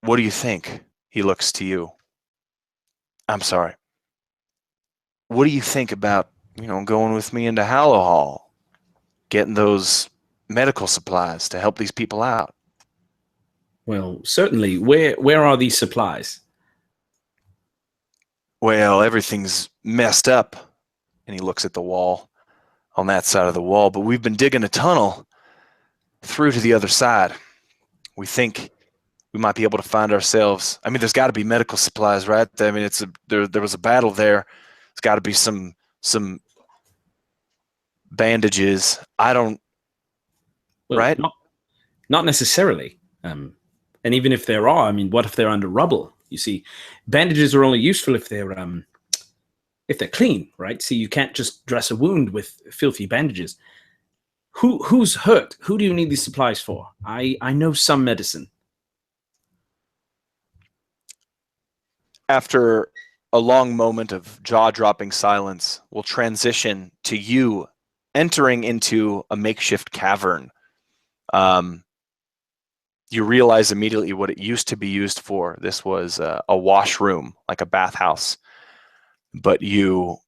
A: what do you think? He looks to you. I'm sorry. What do you think about, going with me into Hallowhall, getting those medical supplies to help these people out?
D: Well, certainly. Where are these supplies?
A: Well, everything's messed up. And he looks at the wall, on that side of the wall. But we've been digging a tunnel through to the other side. We think we might be able to find ourselves. I mean, there's got to be medical supplies, right? I mean, there was a battle there. There's got to be some bandages. Right?
D: Not necessarily. And even if there are, I mean, what if they're under rubble? You see, bandages are only useful if they're clean, right? See, you can't just dress a wound with filthy bandages. Who's hurt? Who do you need these supplies for? I know some medicine.
A: After a long moment of jaw-dropping silence, we'll transition to you entering into a makeshift cavern. You realize immediately what it used to be used for. This was a washroom, like a bathhouse. But you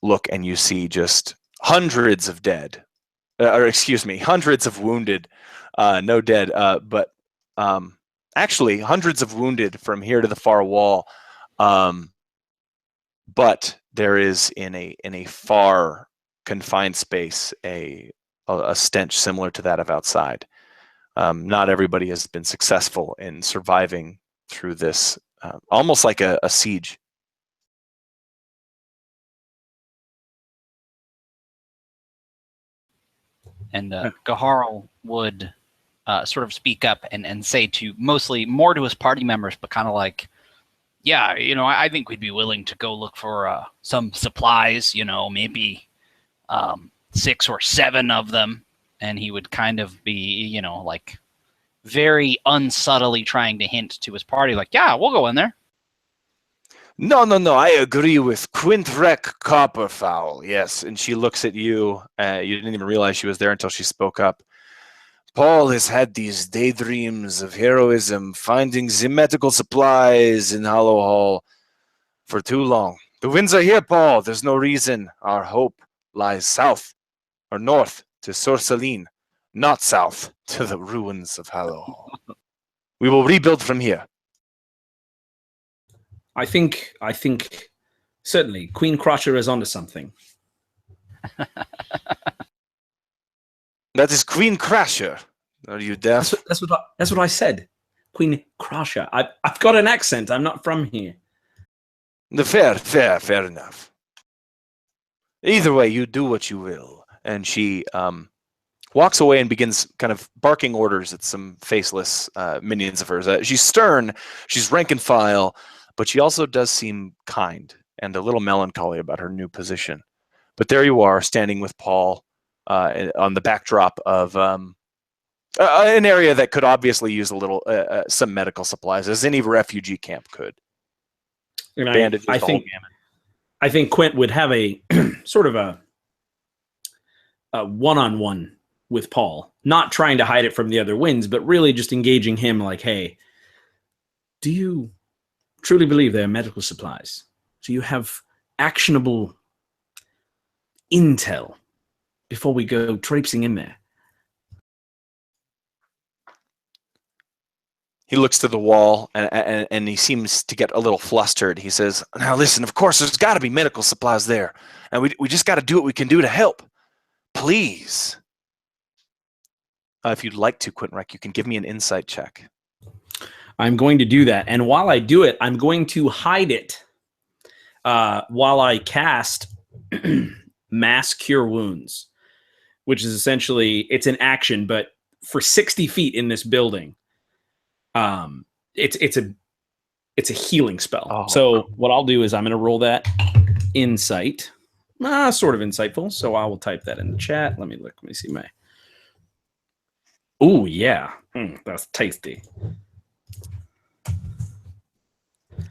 A: look and you see just hundreds of wounded, no dead, but actually hundreds of wounded from here to the far wall. But there is in a far confined space a a stench similar to that of outside. Not everybody has been successful in surviving through this, almost like a siege.
B: And Gaharl would sort of speak up and say to mostly more to his party members, but kind of like, yeah, I think we'd be willing to go look for some supplies, maybe 6 or 7 of them. And he would kind of be, like very unsubtly trying to hint to his party, like, yeah, we'll go in there.
A: No, I agree with Quintrek Copperfowl, yes. And she looks at you. You didn't even realize she was there until she spoke up. Paul has had these daydreams of heroism, finding the medical supplies in Hallowhall for too long. The winds are here, Paul. There's no reason. Our hope lies south or north to Sur Salin, not south to the ruins of Hallowhall. We will rebuild from here.
D: I think certainly Queen Crusher is onto something.
A: That is Queen Crusher. Are you deaf?
D: That's what I said. Queen Crusher. I've got an accent. I'm not from here.
A: Fair enough. Either way, you do what you will. And she walks away and begins kind of barking orders at some faceless minions of hers. She's stern. She's rank and file. But she also does seem kind and a little melancholy about her new position. But there you are, standing with Paul on the backdrop of an area that could obviously use a little some medical supplies, as any refugee camp could.
D: And
A: Bandages,
D: I
A: the
D: think
A: whole gamut.
D: I think Quint would have a sort of a one-on-one with Paul, not trying to hide it from the other winds, but really just engaging him like, hey, do you truly believe they are medical supplies? Do you have actionable intel before we go traipsing in there?
A: He looks to the wall and he seems to get a little flustered. He says, now listen, of course, there's got to be medical supplies there. And we just got to do what we can do to help. Please. If you'd like to, Quintrek, you can give me an insight check.
D: I'm going to do that. And while I do it, I'm going to hide it while I cast Mass Cure Wounds, which is essentially, it's an action, but for 60 feet in this building, it's a healing spell.
A: Oh.
D: So what I'll do is I'm going to roll that insight. Sort of insightful. So I will type that in the chat. Let me look. Let me see my. Oh, yeah. That's tasty.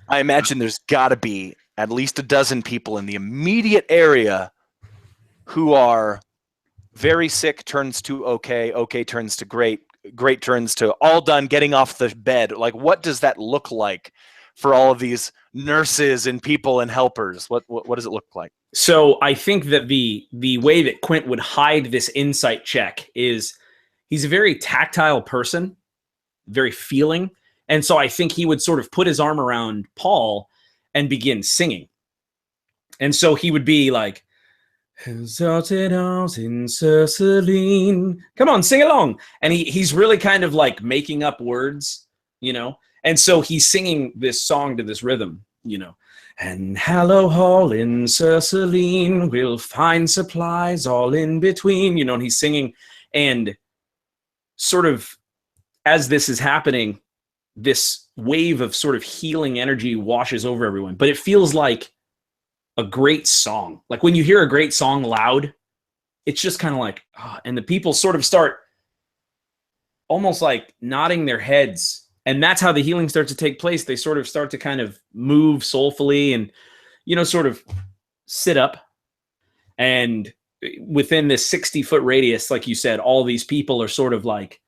A: I imagine there's got to be at least a dozen people in the immediate area who are very sick turns to okay, okay turns to great, great turns to all done, getting off the bed. Like, what does that look like for all of these nurses and people and helpers? What does it look like?
D: So I think that the way that Quint would hide this insight check is he's a very tactile person, very feeling. And so I think he would sort of put his arm around Paul and begin singing. And so he would be like, come on, sing along. And he's really kind of like making up words, And so he's singing this song to this rhythm, And Hallowhall in Sur Salin, we'll find supplies all in between, and he's singing. And sort of as this is happening, this wave of sort of healing energy washes over everyone. But it feels like a great song. Like when you hear a great song loud, it's just kind of like, and the people sort of start almost like nodding their heads. And that's how the healing starts to take place. They sort of start to kind of move soulfully and, sort of sit up. And within this 60-foot radius, like you said, all these people are sort of like,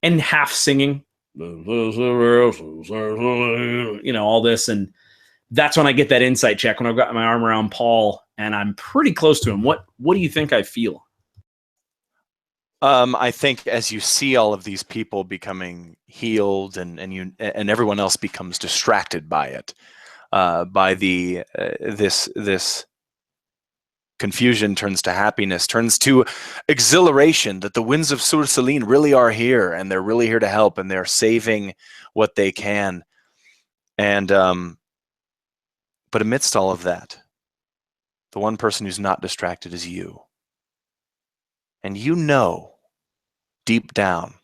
D: and half singing, all this. And that's when I get that insight check, when I've got my arm around Paul and I'm pretty close to him. What do you think I feel?
A: I think as you see all of these people becoming healed and everyone else becomes distracted by it, by this confusion turns to happiness, turns to exhilaration that the Winds of Sur Salin really are here, and they're really here to help, and they're saving what they can. And but amidst all of that, the one person who's not distracted is you. And you know, deep down,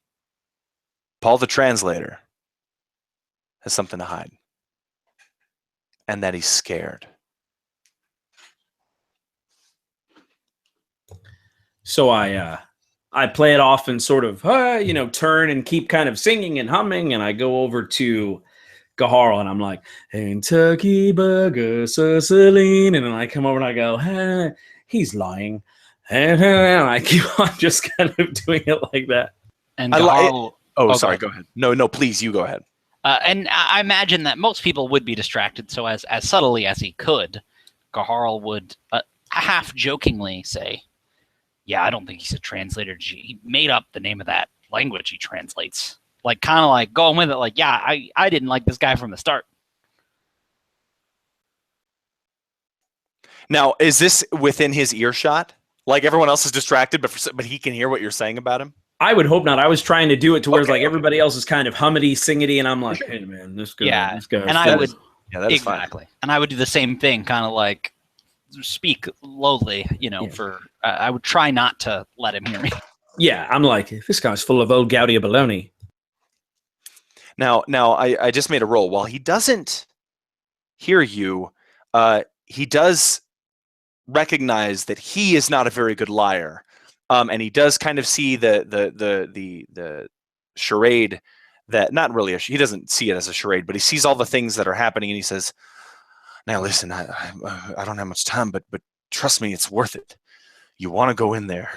A: Paul the translator has something to hide. And that he's scared.
D: So I play it off and sort of, turn and keep kind of singing and humming. And I go over to Gaharl and I'm like, Kentucky Burger, Sur Salin. And then I come over and I go, he's lying. And I keep on just kind of doing it like that.
B: And Gaharl,
A: sorry, go ahead. No, please, you go ahead.
B: And I imagine that most people would be distracted. So as subtly as he could, Gaharl would half jokingly say, yeah, I don't think he's a translator. He made up the name of that language he translates. Like, kind of like going with it. Like, yeah, I didn't like this guy from the start.
A: Now, is this within his earshot? Like everyone else is distracted, but he can hear what you're saying about him?
D: I would hope not. I was trying to do it to where it's like everybody else is kind of hummity, singity, and I'm like, hey, man, this guy.
B: Yeah,
D: this guy
B: and I would
A: that is
B: exactly,
A: fine.
B: and I would do the same thing, kind of like speak lowly, for I would try not to let him hear me.
D: Yeah, I'm like, this guy's full of old Gaudia baloney.
A: Now, I just made a roll. While he doesn't hear you, he does recognize that he is not a very good liar, and he does kind of see the charade that not really he doesn't see it as a charade, but he sees all the things that are happening, and he says, "Now listen, I don't have much time, but trust me, it's worth it. You want to go in there."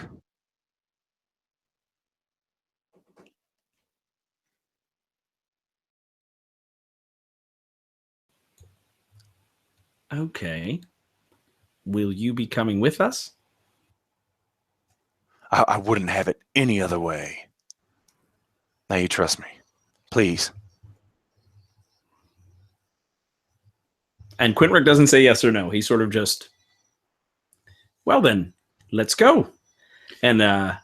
D: Okay. Will you be coming with us?
A: I wouldn't have it any other way. Now you trust me. Please.
D: And Quintric doesn't say yes or no. He sort of just, well then, let's go. And I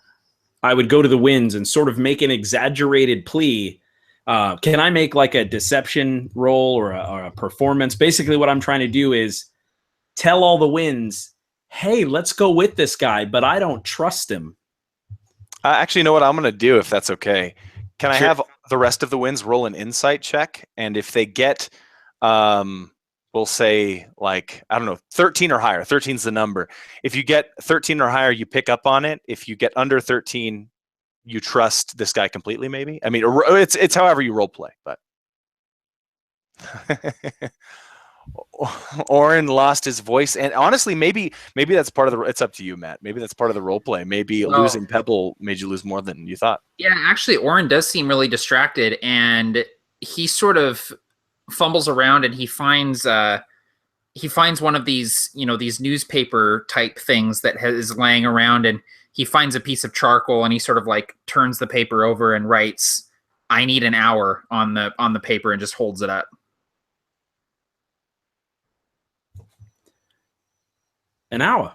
D: would go to the Winds and sort of make an exaggerated plea. Can I make like a deception roll or a performance? Basically what I'm trying to do is tell all the Winds, hey, let's go with this guy, but I don't trust him.
A: Actually, you know what I'm going to do, if that's okay? Can I
D: Sure.
A: have the rest of the Winds roll an insight check? And if they get, we'll say, like, I don't know, 13 or higher. 13's the number. If you get 13 or higher, you pick up on it. If you get under 13, you trust this guy completely, maybe? I mean, it's however you role play, but... Oren lost his voice, and honestly, maybe that's part of the. It's up to you, Matt. Maybe that's part of the role play. Maybe losing Pebble made you lose more than you thought.
E: Yeah, actually, Oren does seem really distracted, and he sort of fumbles around, and he finds one of these, these newspaper type things that is laying around, and he finds a piece of charcoal, and he sort of like turns the paper over and writes, "I need an hour" on the paper, and just holds it up.
D: An hour.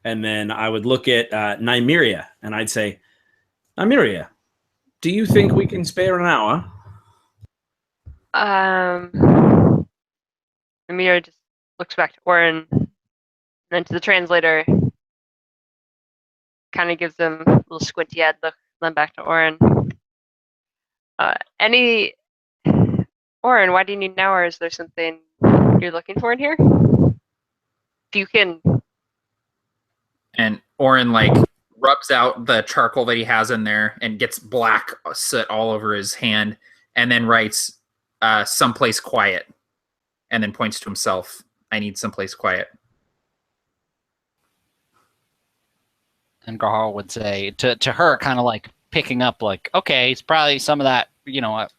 D: And then I would look at Nymeria and I'd say, Nymeria, do you think we can spare an hour?
C: Nymeria just looks back to Oren and then to the translator, kind of gives him a little squinty-eyed look, then back to Oren. Oren, why do you need an hour? Is there something you're looking for in here? If you can...
E: And Oren like rubs out the charcoal that he has in there and gets black soot all over his hand, and then writes someplace quiet, and then points to himself. I need someplace quiet.
B: And Gahar would say to her, kind of like picking up, like, okay, it's probably some of that,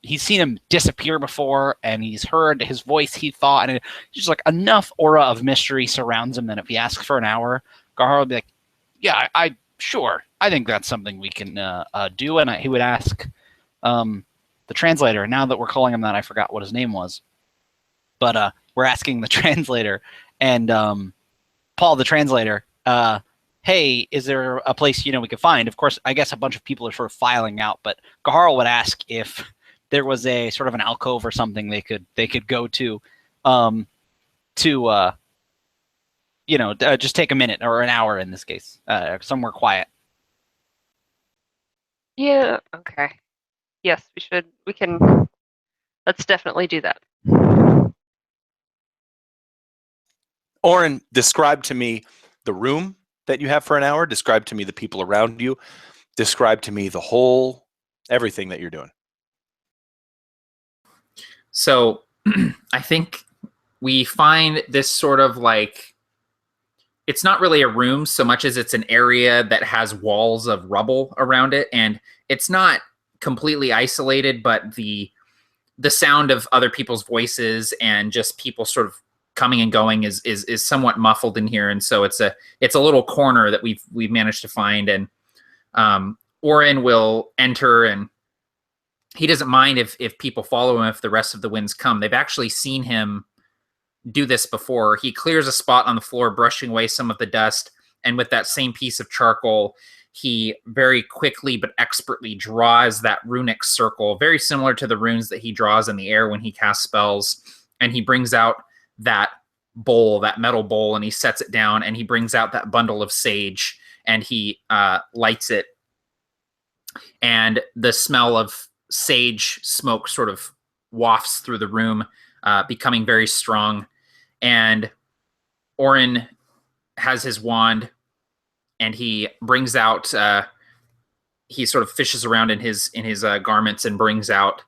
B: he's seen him disappear before, and he's heard his voice, he thought, and it's just like enough aura of mystery surrounds him that if he asks for an hour, Gahar would be like, yeah, sure. I think that's something we can do. And he would ask the translator. Now that we're calling him that, I forgot what his name was. But we're asking the translator. And Paul, the translator, hey, is there a place we could find? Of course, I guess a bunch of people are sort of filing out, but Gaharl would ask if there was a sort of an alcove or something they could go to just take a minute or an hour in this case, somewhere quiet.
C: Yeah, okay. Yes, we should. We can. Let's definitely do that.
A: Oren, describe to me the room that you have for an hour. Describe to me the people around you. Describe to me everything that you're doing.
E: So I think we find this sort of like, it's not really a room so much as it's an area that has walls of rubble around it. And it's not completely isolated, but the sound of other people's voices and just people sort of coming and going is somewhat muffled in here. And so it's a little corner that we've managed to find. And Oren will enter, and he doesn't mind if people follow him if the rest of the winds come. They've actually seen him do this before. He clears a spot on the floor, brushing away some of the dust, and with that same piece of charcoal, he very quickly but expertly draws that runic circle, very similar to the runes that he draws in the air when he casts spells. And he brings out that bowl, that metal bowl, and he sets it down, and he brings out that bundle of sage, and he lights it. And the smell of sage smoke sort of wafts through the room, becoming very strong. And Oren has his wand, and he brings out, he sort of fishes around in his garments and brings out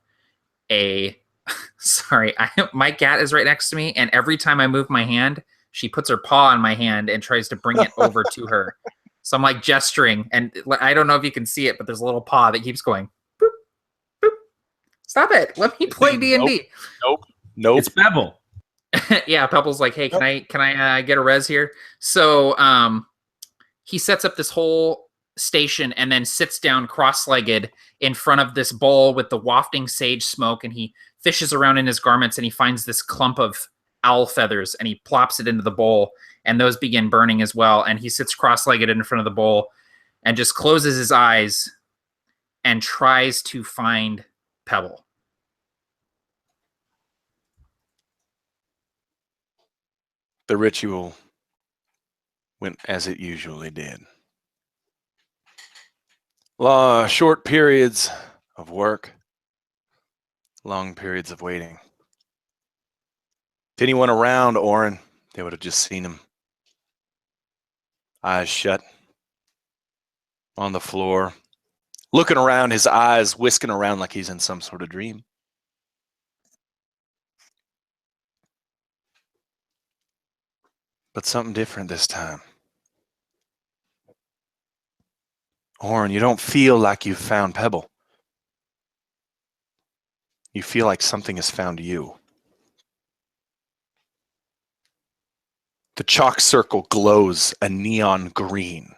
E: sorry, my cat is right next to me, and every time I move my hand, she puts her paw on my hand and tries to bring it over to her. So I'm like gesturing, and I don't know if you can see it, but there's a little paw that keeps going, boop, boop. Stop it. Let me play D&D.
A: Nope.
D: It's Pebble.
E: Yeah, Pebble's like, hey, can I get a res here? So he sets up this whole station and then sits down cross-legged in front of this bowl with the wafting sage smoke, and he fishes around in his garments, and he finds this clump of owl feathers, and he plops it into the bowl, and those begin burning as well. And he sits cross-legged in front of the bowl and just closes his eyes and tries to find Pebble.
A: The ritual went as it usually did. Short periods of work, long periods of waiting. If anyone around Oren, they would have just seen him. Eyes shut, on the floor, looking around, his eyes whisking around like he's in some sort of dream. But something different this time. Oren, you don't feel like you've found Pebble. You feel like something has found you. The chalk circle glows a neon green.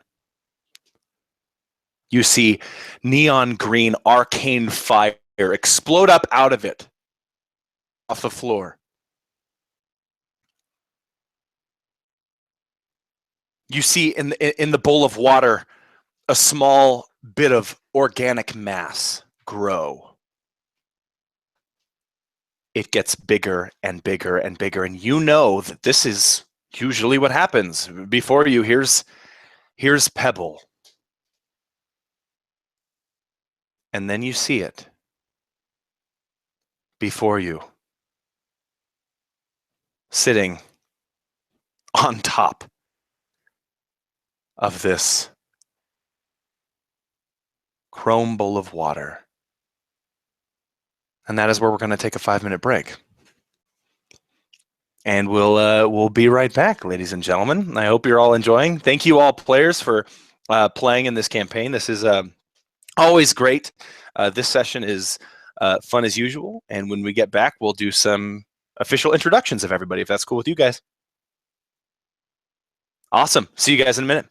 A: You see neon green arcane fire explode up out of it, off the floor. You see in the bowl of water a small bit of organic mass grow. It gets bigger and bigger and bigger, and you know that this is usually what happens. Before you, here's Pebble. And then you see it before you, sitting on top of this chrome bowl of water. And that is where we're going to take a 5-minute break. And we'll be right back, ladies and gentlemen. I hope you're all enjoying. Thank you all players for playing in this campaign. This is always great. This session is fun as usual. And when we get back, we'll do some official introductions of everybody, if that's cool with you guys. Awesome. See you guys in a minute.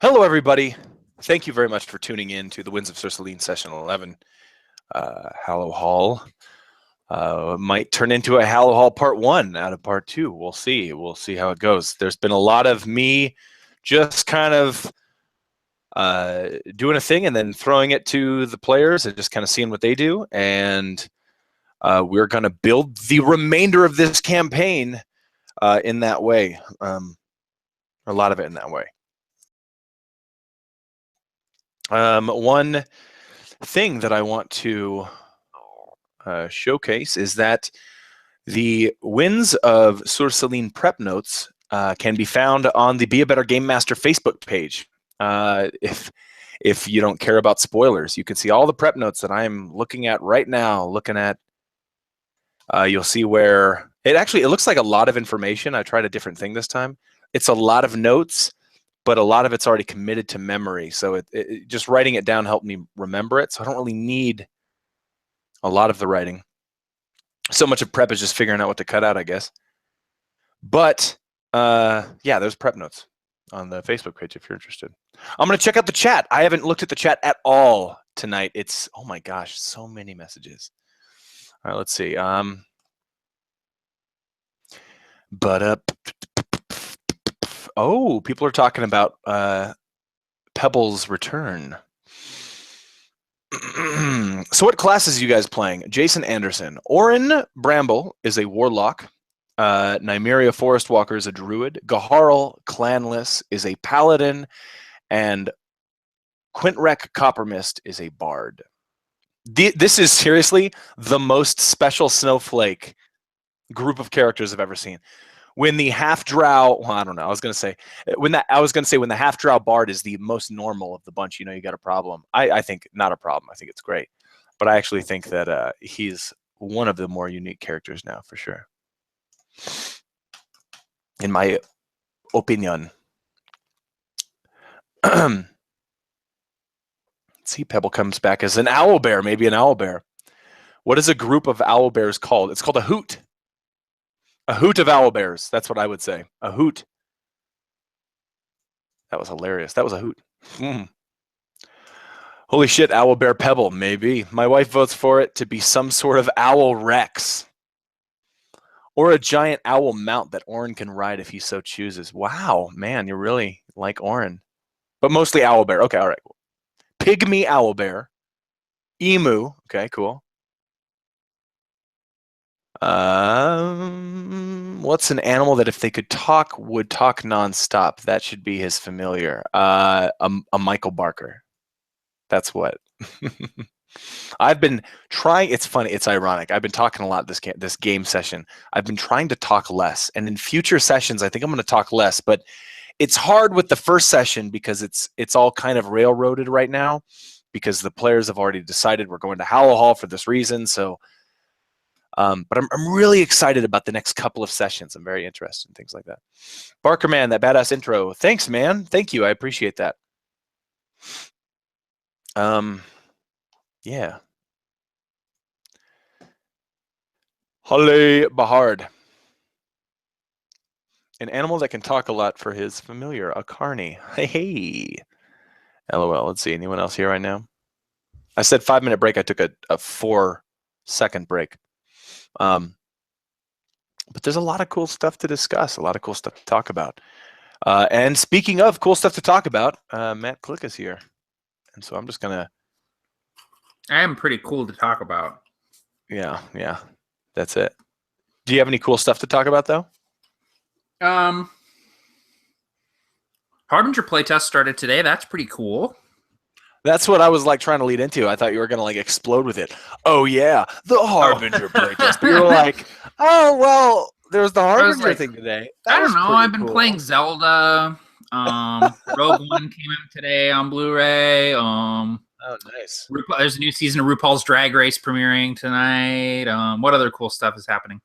A: Hello, everybody. Thank you very much for tuning in to the Winds of Sur Salin Session 11. Hallowhall might turn into a Hallowhall Part 1 out of Part 2. We'll see. We'll see how it goes. There's been a lot of me just kind of doing a thing and then throwing it to the players and just kind of seeing what they do. And we're going to build the remainder of this campaign in that way. A lot of it in that way. One thing that I want to showcase is that the Winds of Sur Salin prep notes can be found on the Be a Better Game Master Facebook page. If you don't care about spoilers, you can see all the prep notes that I'm looking at right now. You'll see where it looks like a lot of information. I tried a different thing this time. It's a lot of notes, but a lot of it's already committed to memory. So it just writing it down helped me remember it. So I don't really need a lot of the writing. So much of prep is just figuring out what to cut out, I guess. But yeah, there's prep notes on the Facebook page if you're interested. I'm going to check out the chat. I haven't looked at the chat at all tonight. It's, oh my gosh, so many messages. All right, let's see. Oh, people are talking about Pebble's return. So what classes are you guys playing? Jason Anderson. Orin Bramble is a warlock. Nymeria Forestwalker is a druid. Gaharl Clanless is a paladin. And Quintrek Coppermist is a bard. This is seriously the most special snowflake group of characters I've ever seen. When the half-drow, well, I don't know. I was gonna say when the half-drow bard is the most normal of the bunch. You know, you got a problem. I think not a problem. I think it's great, but I actually think that he's one of the more unique characters now, for sure, in my opinion. Let's see, Pebble comes back as an owlbear, maybe an owlbear. What is a group of owlbears called? It's called a hoot. A hoot of owlbears. That's what I would say. A hoot. That was hilarious. That was a hoot. Holy shit, owlbear Pebble. Maybe. My wife votes for it to be some sort of owl Rex. Or a giant owl mount that Orin can ride if he so chooses. Wow, man, you really like Orin. But mostly owlbear. Okay, all right. Pygmy owlbear. Emu. Okay, cool. What's an animal that if they could talk would talk nonstop? That should be his familiar. A Michael Barker. That's what. I've been trying. It's funny. It's ironic. I've been talking a lot this game session. I've been trying to talk less, and in future sessions, I think I'm going to talk less. But it's hard with the first session because it's all kind of railroaded right now because the players have already decided we're going to Hallowhall for this reason. So. But I'm really excited about the next couple of sessions. I'm very interested in things like that. Barker Man, that badass intro. Thanks, man. Thank you. I appreciate that. Yeah. Halle Bahard. An animal that can talk a lot for his familiar, a carny. Hey. LOL. Let's see. Anyone else here right now? I said 5-minute break. I took a 4-second break. But there's a lot of cool stuff to discuss, a lot of cool stuff to talk about. And speaking of cool stuff to talk about, Matt Click is here. And so I'm just going to...
E: I am pretty cool to talk about.
A: Yeah, that's it. Do you have any cool stuff to talk about, though?
E: Harbinger playtest started today. That's pretty cool.
A: That's what I was like trying to lead into. I thought you were going to like explode with it. Oh, yeah, the Harbinger playtest. But you were like, oh, well, there's the Harbinger thing today.
E: I don't know. I've been playing Zelda. Rogue One came out today on Blu-ray.
A: Oh, nice.
E: There's a new season of RuPaul's Drag Race premiering tonight. What other cool stuff is happening?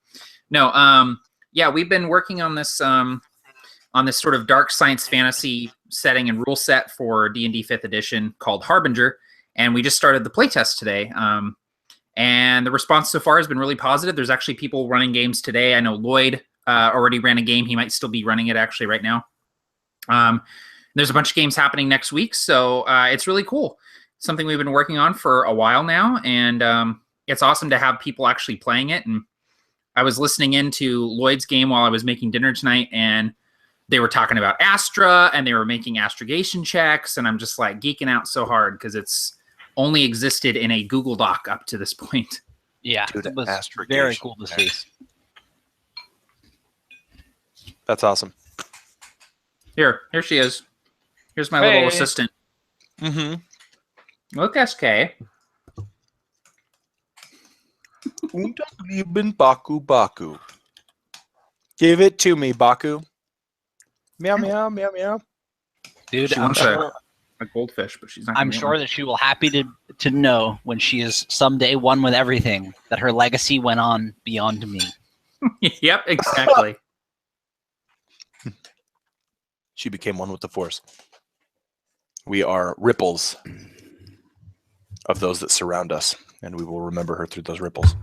E: No, yeah, we've been working on this sort of dark science fantasy setting and rule set for D&D 5th edition called Harbinger, and we just started the playtest today. And the response so far has been really positive. There's actually people running games today. I know Lloyd already ran a game. He might still be running it actually right now. There's a bunch of games happening next week, so it's really cool. Something we've been working on for a while now, and it's awesome to have people actually playing it. And I was listening into Lloyd's game while I was making dinner tonight, and they were talking about Astra, and they were making astrogation checks, and I'm just like geeking out so hard because it's only existed in a Google Doc up to this point.
B: Yeah,
A: Dude,
B: it was
A: astrogation
B: very cool to see.
A: checks. That's awesome.
E: Here she is. Here's my little
C: Hey.
E: assistant.
A: Mm-hmm.
E: Look, SK.
A: Lieben Baku Baku. Give it to me, Baku. Meow meow meow meow.
B: Dude,
E: She
B: I'm
E: wants
B: sure,
E: a goldfish, but she's not.
B: I'm
E: gonna get
B: sure
E: one.
B: that she will happy to know when she is someday one with everything that her legacy went on beyond me.
E: Yep, exactly.
A: She became one with the Force. We are ripples of those that surround us, and we will remember her through those ripples.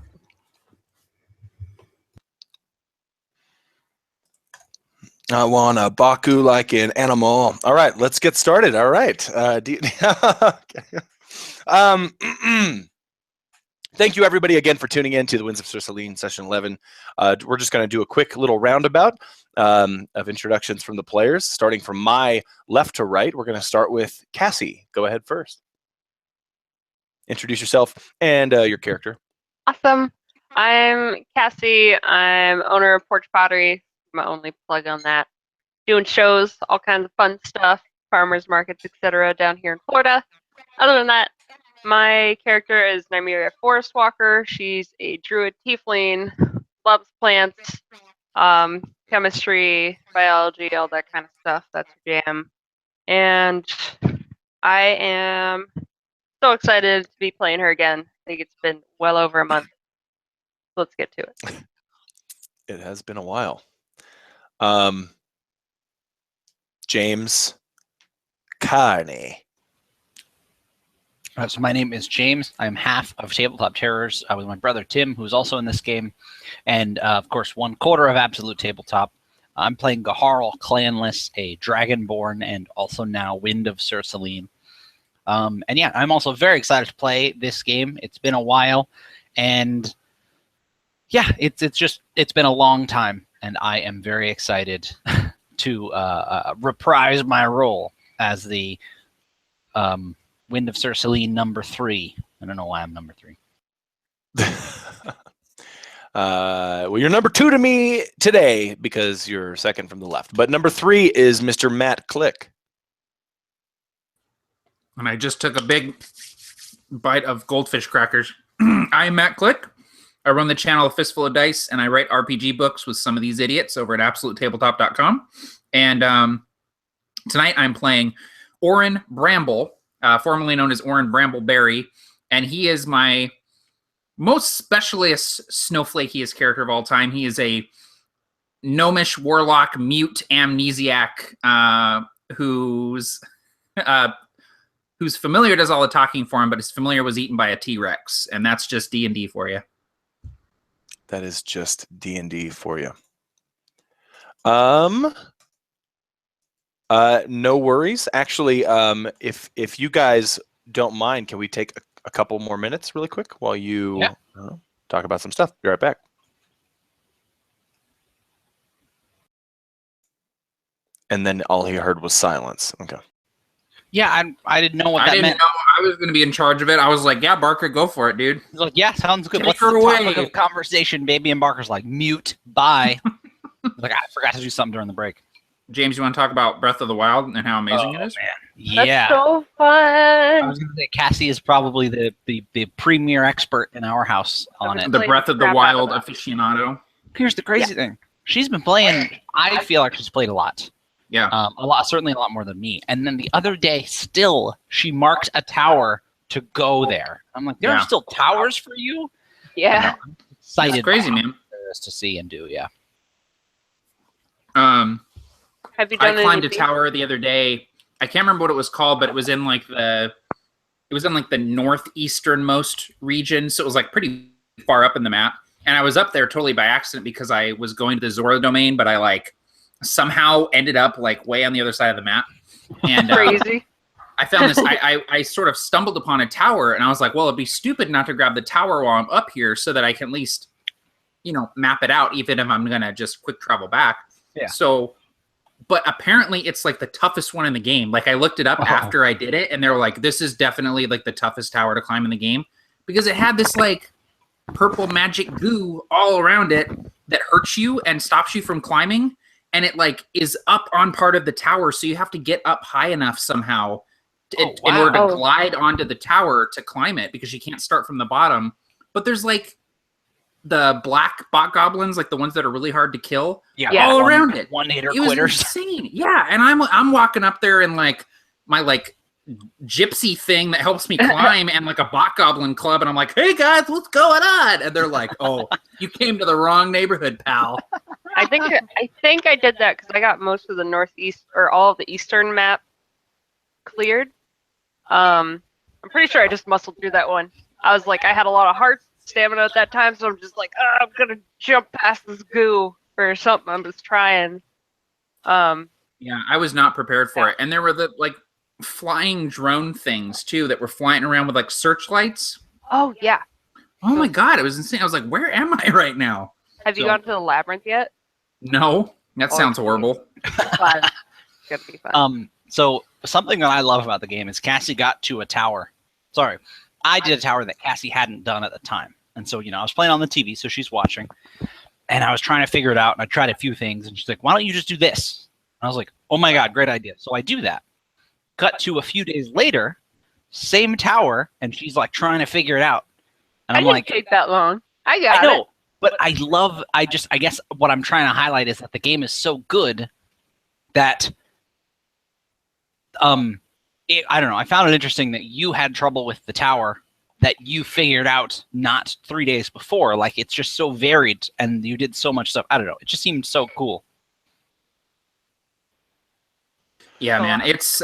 A: I want a Baku like an animal. All right, let's get started. All right. Thank you, everybody, again for tuning in to the Winds of Sur Salin, session 11. We're just going to do a quick little roundabout of introductions from the players, starting from my left to right. We're going to start with Cassie. Go ahead first. Introduce yourself and your character.
C: Awesome. I'm Cassie. I'm owner of Porch Pottery. My only plug on that. Doing shows, all kinds of fun stuff, farmers markets, etc. down here in Florida. Other than that, my character is Nymeria Forest Walker. She's a druid tiefling, loves plants, chemistry, biology, all that kind of stuff. That's her jam. And I am so excited to be playing her again. I think it's been well over a month. Let's get to it.
A: It has been a while. James Carney.
B: So my name is James. I'm half of Tabletop Terrors with my brother Tim, who's also in this game, and of course 1/4 of Absolute Tabletop. I'm playing Gaharl Clanless, a Dragonborn, and also now Wind of Sur Salin. And yeah, I'm also very excited to play this game. It's been a while, and yeah, it's been a long time, and I am very excited to reprise my role as the Wind of Sur Salin number 3. I don't know why I'm number 3.
A: Well, you're number 2 to me today because you're second from the left. But number 3 is Mr. Matt Click.
E: And I just took a big bite of goldfish crackers. I'm Matt Click. I run the channel Fistful of Dice, and I write RPG books with some of these idiots over at AbsoluteTabletop.com. And tonight I'm playing Oren Bramble, formerly known as Oren Brambleberry, and he is my most specialist snowflakiest character of all time. He is a gnomish warlock mute amnesiac whose familiar does all the talking for him, but his familiar was eaten by a T-Rex, and that's just D&D for you.
A: That is just D&D for you. No worries. Actually, if you guys don't mind, can we take a couple more minutes really quick while you talk about some stuff? Be right back. And then all he heard was silence. Okay.
B: Yeah, I didn't know what that
E: I didn't
B: meant.
E: know I was going to be in charge of it. I was like, yeah, Barker, go for it, dude.
B: He's like, yeah, sounds good.
E: Take
B: What's
E: her
B: the topic
E: away.
B: of conversation, baby? And Barker's like, mute, bye. He's like, I forgot to do something during the break.
E: James, you want to talk about Breath of the Wild and how amazing it is?
B: Man.
C: That's
B: Yeah.
C: so
B: I
C: fun.
B: was going to say, Cassie is probably the premier expert in our house on it.
E: The
C: Played
E: Breath of the
C: crap out
E: Wild
C: of that.
E: aficionado.
B: Here's the crazy thing. She's been playing, I feel like she's played a lot.
E: Yeah.
B: Certainly a lot more than me. And then the other day, still, she marked a tower to go there. I'm like, there are still towers for you?
C: Yeah.
B: I'm excited.
E: It's crazy, man.
B: To see and do, yeah.
C: Have you
E: I
C: done
E: climbed a
C: anything?
E: tower the other day. I can't remember what it was called, but it was in like the northeasternmost region, so it was like pretty far up in the map. And I was up there totally by accident because I was going to the Zora domain, but I like somehow ended up like way on the other side of the map. And
C: Crazy.
E: I found this. I sort of stumbled upon a tower, and I was like, well, it'd be stupid not to grab the tower while I'm up here, so that I can at least, map it out, even if I'm gonna just quick travel back.
B: Yeah.
E: So, but apparently, it's like the toughest one in the game. Like I looked it up after I did it, and they were like, this is definitely like the toughest tower to climb in the game because it had this like purple magic goo all around it that hurts you and stops you from climbing, and it like is up on part of the tower, so you have to get up high enough somehow in order to glide onto the tower to climb it because you can't start from the bottom. But there's like the black bot goblins, like the ones that are really hard to kill, all around it.
B: One-hitter
E: It was
B: quitters.
E: insane. Yeah, and I'm walking up there in like my like gypsy thing that helps me climb and like a bot goblin club, and I'm like, hey guys, what's going on? And they're like, oh, you came to the wrong neighborhood, pal.
C: I think I did that because I got most of the northeast or all of the eastern map cleared. I'm pretty sure I just muscled through that one. I was like, I had a lot of heart stamina at that time, so I'm just like, I'm gonna jump past this goo or something. I'm just trying.
E: Yeah, I was not prepared for it, and there were the like flying drone things too that were flying around with like searchlights.
C: Oh yeah.
E: Oh my god, it was insane. I was like, where am I right now?
C: Have you gone to the labyrinth yet?
E: No, that sounds horrible.
C: Fun. It's gonna be fun.
B: So something that I love about the game is Cassie got to a tower. Sorry, I did a tower that Cassie hadn't done at the time. And so, I was playing on the TV, so she's watching. And I was trying to figure it out, and I tried a few things. And she's like, why don't you just do this? And I was like, oh my God, great idea. So I do that. Cut to a few days later, same tower, and she's like trying to figure it out. And I'm
C: didn't
B: like,
C: take that long. I got
B: I know,
C: it.
B: but I guess what I'm trying to highlight is that the game is so good that I don't know. I found it interesting that you had trouble with the tower that you figured out not 3 days before. Like, it's just so varied, and you did so much stuff. I don't know. It just seemed so cool.
E: Yeah, man. It's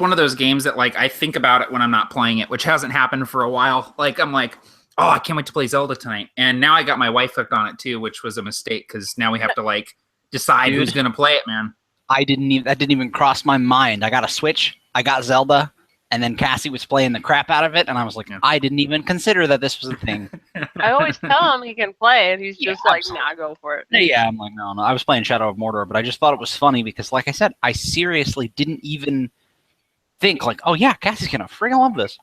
E: one of those games that like I think about it when I'm not playing it, which hasn't happened for a while. Like I'm like, oh, I can't wait to play Zelda tonight. And now I got my wife hooked on it too, which was a mistake because now we have to like decide who's gonna play it, man.
B: That didn't even cross my mind. I got a Switch, I got Zelda, and then Cassie was playing the crap out of it, and I was like, I didn't even consider that this was a thing.
C: I always tell him he can play, and he's just like,
B: absolutely.
C: nah, go for it.
B: Yeah, I'm like, no. I was playing Shadow of Mordor, but I just thought it was funny because, like I said, I seriously didn't even think, like, oh yeah, Cassie's gonna friggin' love this.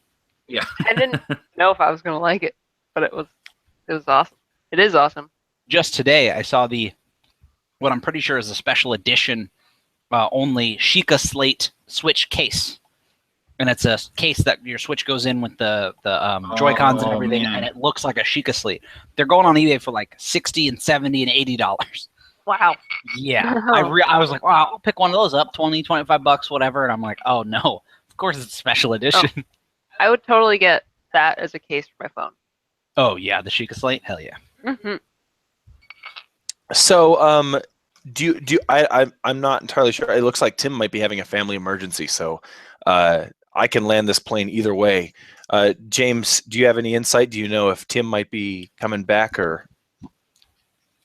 E: Yeah.
C: I didn't know if I was gonna like it, but it was awesome. It is awesome.
B: Just today, I saw what I'm pretty sure is a special edition only Sheikah Slate Switch case. And it's a case that your Switch goes in with the Joy-Cons and everything, and it looks like a Sheikah Slate. They're going on eBay for like $60 and $70 and $80.
C: Wow.
B: Yeah. I was like, wow, I'll pick one of those up, $20, $25, whatever. And I'm like, oh no, of course it's a special edition.
C: Oh. I would totally get that as a case for my phone.
B: Oh yeah, the Sheikah Slate? Hell yeah.
C: Mm-hmm.
A: So, I'm not entirely sure. It looks like Tim might be having a family emergency, so I can land this plane either way. James, do you have any insight? Do you know if Tim might be coming back or?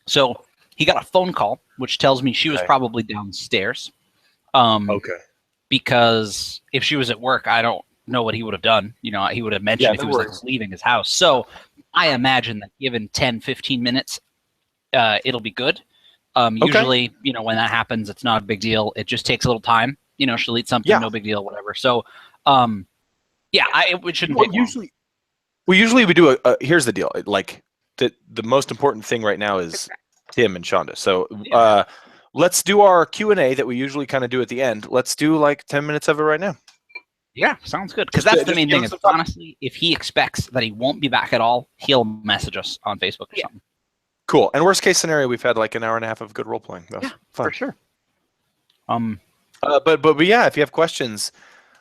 B: So he got a phone call, which tells me she was probably downstairs.
A: Okay.
B: Because if she was at work, I don't know what he would have done. He would have mentioned if he was like, leaving his house. So I imagine that given 10, 15 minutes, it'll be good. Usually, when that happens, it's not a big deal. It just takes a little time. She'll eat something, no big deal, whatever. So, it shouldn't take long.
A: Usually we do here's the deal. Like the most important thing right now is Tim and Shonda. So let's do our Q&A that we usually kind of do at the end. Let's do like 10 minutes of it right now.
B: Yeah, sounds good. Because that's the main thing. Is honestly, if he expects that he won't be back at all, he'll message us on Facebook or something.
A: Cool. And worst case scenario, we've had like an hour and a half of good role playing. That's fun.
B: For sure.
A: But yeah, if you have questions,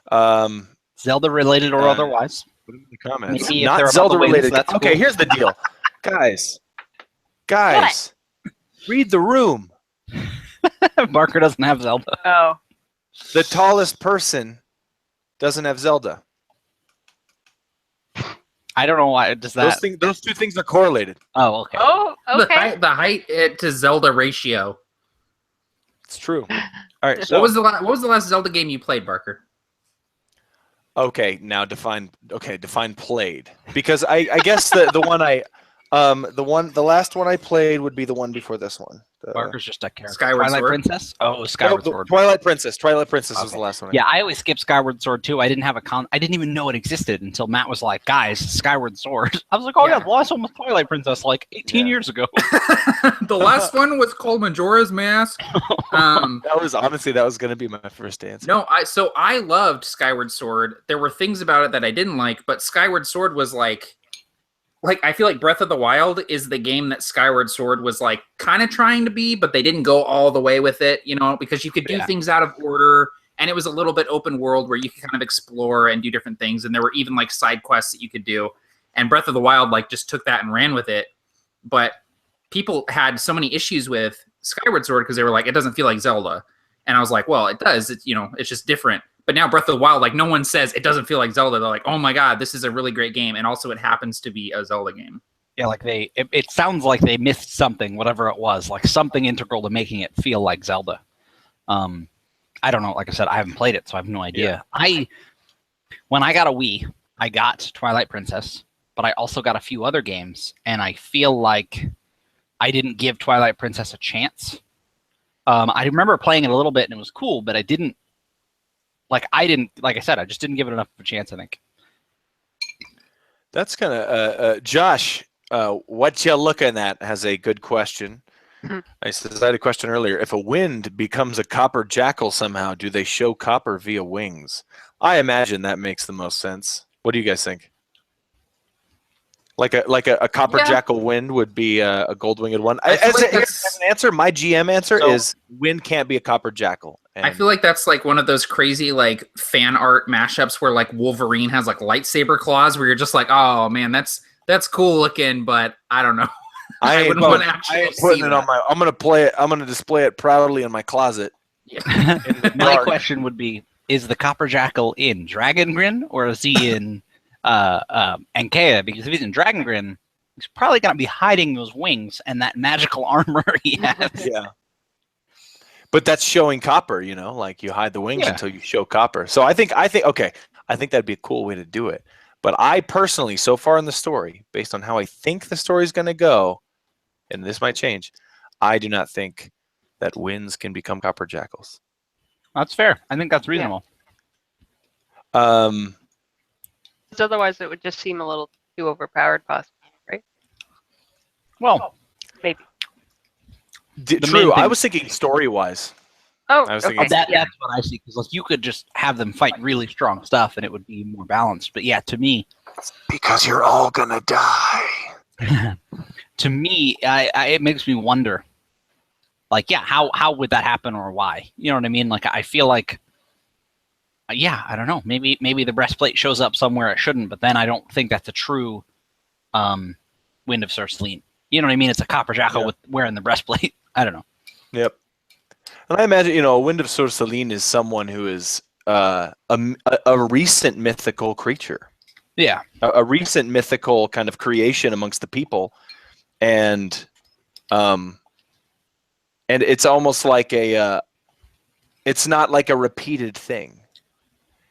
B: Zelda related or otherwise,
A: put them in the comments.
B: Maybe
A: Not Zelda related. Okay, here's the deal, guys. Read the room.
B: Barker doesn't have Zelda.
C: Oh.
A: The tallest person doesn't have Zelda.
B: I don't know why. Does that?
A: Those two things are correlated.
B: Oh, okay.
C: Oh, okay.
E: The height to Zelda ratio.
A: It's true. All right. So
E: What was the last Zelda game you played, Barker?
A: okay, now define played, because I guess the last one I played would be the one before this one.
B: Barker's just a character.
E: Skyward
B: Twilight
E: Sword?
B: Princess? Oh, Skyward Sword.
A: Twilight Princess. Twilight Princess was
B: Okay.
A: the last one.
B: Yeah, I always skip Skyward Sword too. I didn't have I didn't even know it existed until Matt was like, "Guys, Skyward Sword." I was like, "Oh yeah, the last one was Twilight Princess, like 18 years ago."
E: The last one was called Majora's Mask.
A: That was going to be my first answer.
E: No, I loved Skyward Sword. There were things about it that I didn't like, but Skyward Sword was like I feel like Breath of the Wild is the game that Skyward Sword was like kind of trying to be, but they didn't go all the way with it, because you could do things out of order, and it was a little bit open world where you could kind of explore and do different things, and there were even like side quests that you could do. And Breath of the Wild like just took that and ran with it. But people had so many issues with Skyward Sword because they were like, it doesn't feel like Zelda. And I was like, well, it does. It's, it's just different. But now Breath of the Wild, like no one says it doesn't feel like Zelda. They're like, oh my God, this is a really great game. And also it happens to be a Zelda game.
B: Yeah, like it sounds like they missed something, whatever it was, like something integral to making it feel like Zelda. I don't know. Like I said, I haven't played it, so I have no idea. Yeah. When I got a Wii, I got Twilight Princess, but I also got a few other games, and I feel like I didn't give Twilight Princess a chance. I remember playing it a little bit, and it was cool, but I didn't. Like I said, I just didn't give it enough of a chance, I think.
A: That's kind of Josh. What you looking at has a good question. I had a question earlier. If a wind becomes a copper jackal somehow, do they show copper via wings? I imagine that makes the most sense. What do you guys think? Like a copper jackal wind would be a gold-winged one. As an answer, my GM answer is wind can't be a copper jackal.
E: I feel like that's like one of those crazy like fan art mashups where like Wolverine has like lightsaber claws, where you're just like, oh man, that's cool looking, but I don't know. I wouldn't want to actually
A: putting it on my. I'm gonna play it. I'm gonna display it proudly in my closet.
B: Yeah. My question would be: is the copper jackal in Dragon Grin, or is he in Ankea? Because if he's in Dragon Grin, he's probably gonna be hiding those wings and that magical armor he has.
A: Yeah. But that's showing copper, like you hide the wings until you show copper. So I think that'd be a cool way to do it. But I personally, so far in the story, based on how I think the story is going to go, and this might change, I do not think that winds can become copper jackals.
B: That's fair. I think that's reasonable.
C: Yeah. Because otherwise it would just seem a little too overpowered, possibly, right?
B: Well,
C: maybe.
A: True. I was thinking story-wise.
C: Oh,
B: that's what I see. Because like you could just have them fight really strong stuff, and it would be more balanced. But yeah, to me,
A: because you're all gonna die.
B: To me, it makes me wonder. Like, yeah, how would that happen, or why? You know what I mean? Like, I feel like, I don't know. Maybe the breastplate shows up somewhere it shouldn't, but then I don't think that's a true Wind of Sur Salin. You know what I mean? It's a copper jackal with wearing the breastplate. I don't know.
A: Yep. And I imagine, Wind of Sur Salin is someone who is a recent mythical creature.
B: Yeah.
A: A recent mythical kind of creation amongst the people. And it's almost like it's not like a repeated thing.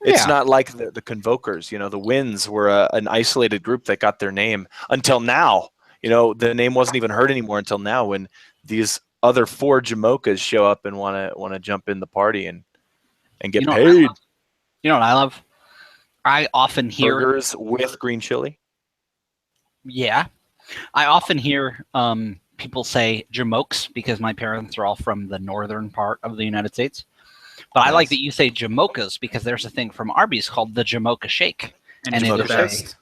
A: It's not like the Convokers. The Winds were an isolated group that got their name until now. The name wasn't even heard anymore until now, when these other 4 Jamokas show up and want to jump in the party and get paid.
B: You know what I love? I often hear
A: burgers with green chili.
B: Yeah, I often hear people say Jamokes because my parents are all from the northern part of the United States. But I like that you say Jamokas because there's a thing from Arby's called the Jamoka Shake, and it is best.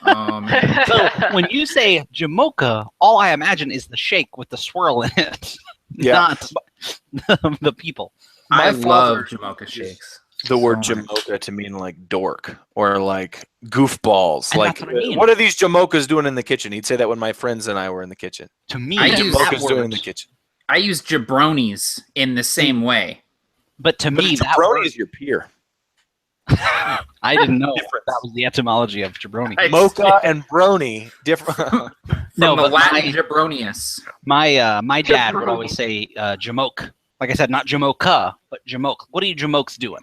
E: Oh, man.
B: So when you say Jamoka, all I imagine is the shake with the swirl in it, not the people.
E: I love Jamoka shakes.
A: The word Jamoka to mean like dork or like goofballs.
B: And
A: like,
B: that's what I mean.
A: What are these Jamokas doing in the kitchen? He'd say that when my friends and I were in the kitchen.
B: To me,
A: Jamokas doing in the kitchen.
E: I use jabronis in the same way.
B: But to me, that
A: jabroni is your peer.
B: I didn't know that was the etymology of jabroni.
A: Mocha and brony, different.
E: No, the Latin jabronius.
B: My dad would always say jamoke Like I said, not Jamoke, but Jamoke. What are you Jamokes doing?